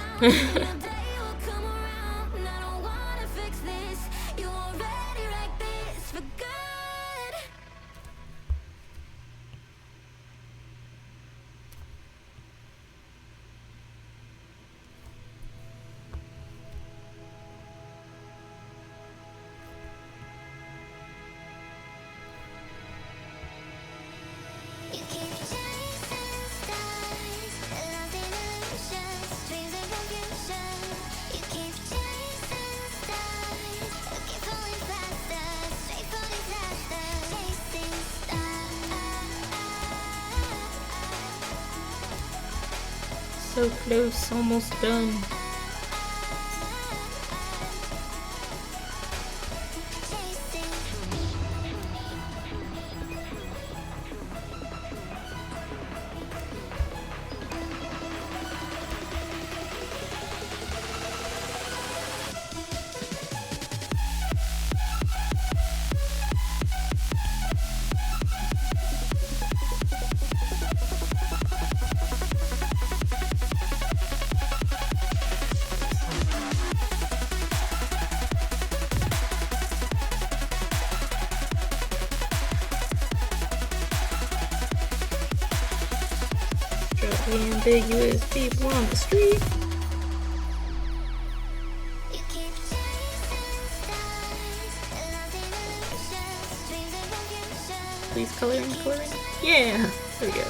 So close, almost done. The ambiguous people on the street. Please coloring. Yeah, there we go.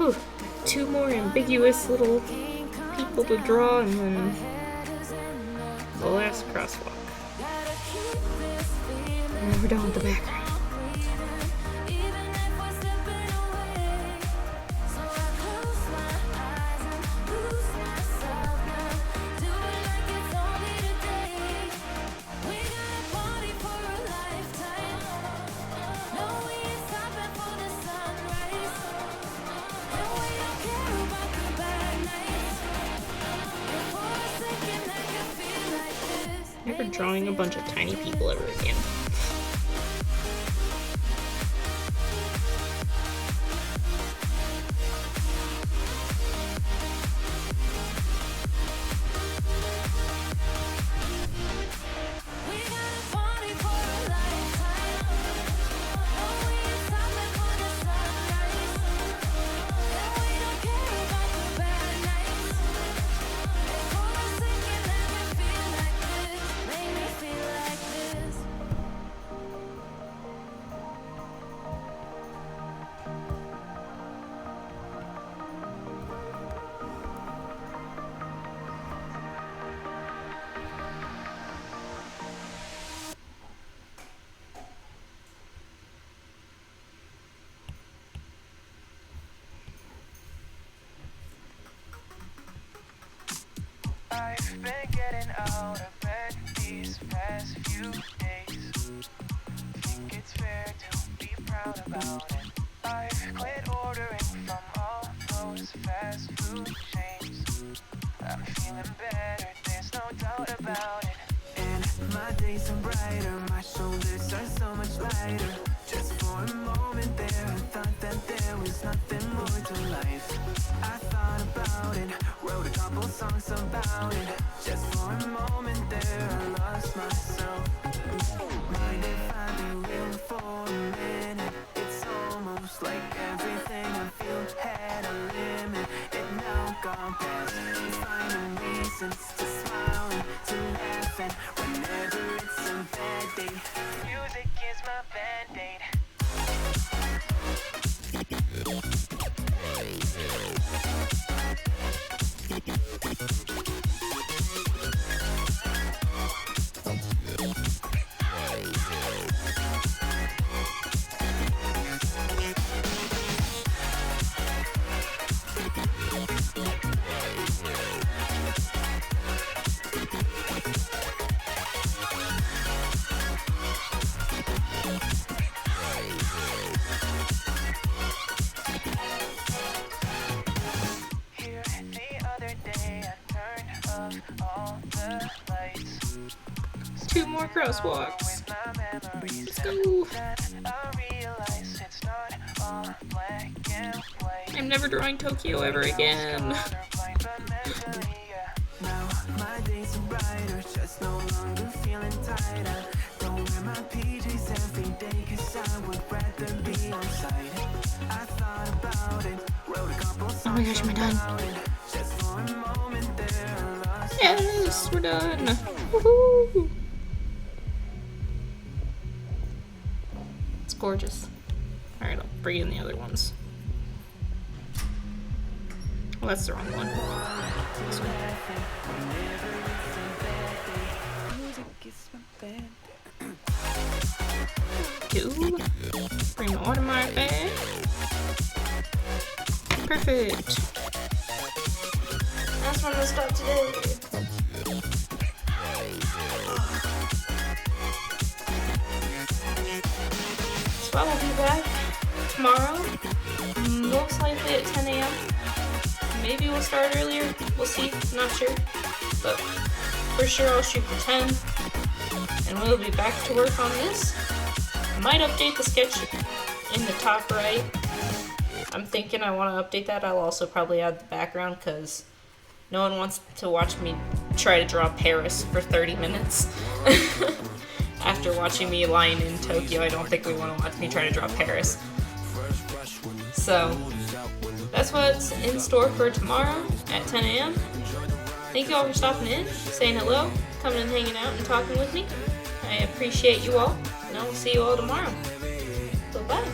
Whew. 2 more ambiguous little people to draw, and then the last crosswalk. And then we're done with the background. Never drawing a bunch of tiny people ever again. I've been getting out of bed these past few days. Think it's fair to be proud about it. I've quit ordering from all those fast food chains. I'm feeling better, there's no doubt about it. And my days are brighter, my shoulders are so much lighter. Just for a moment there, I thought that there was nothing more to life. I thought about it, wrote a couple songs about it. Just for a moment there, I lost myself. Mind if I be real for a minute? It's almost like everything I feel had a limit. It now gone past, finding reasons to smile and to laugh. And whenever it's a bad day, Music is my band-aid. Here the other day I turned off all the lights. 2 more crosswalks. With my memories, Let's go. then I realize it's not all black and white. I'm never drawing Tokyo ever again. Colorblind, but mentally, yeah. now my days are brighter, just no longer feeling tighter. Don't wear my PJs every day, cause I would rather be on site. I thought about it, wrote a couple songs Oh my gosh, am I done? about it. Just for a moment there, I lost Yes, we're done. Woohoo! It's gorgeous. Alright, I'll bring in the other ones. Well, that's the wrong one. This one. Two. Bring my watermark back. Perfect. That's when we'll stop today. So I will be back tomorrow, most likely at 10 a.m. Maybe we'll start earlier. We'll see. Not sure. But for sure I'll shoot for 10. And we'll be back to work on this. I might update the sketch in the top right. I'm thinking I want to update that. I'll also probably add the background because no one wants to watch me try to draw Paris for 30 minutes. After watching me line in Tokyo, I don't think we want to watch me try to draw Paris. So, that's what's in store for tomorrow at 10 a.m. Thank you all for stopping in, saying hello, coming and hanging out and talking with me. I appreciate you all, and I will see you all tomorrow. Bye-bye.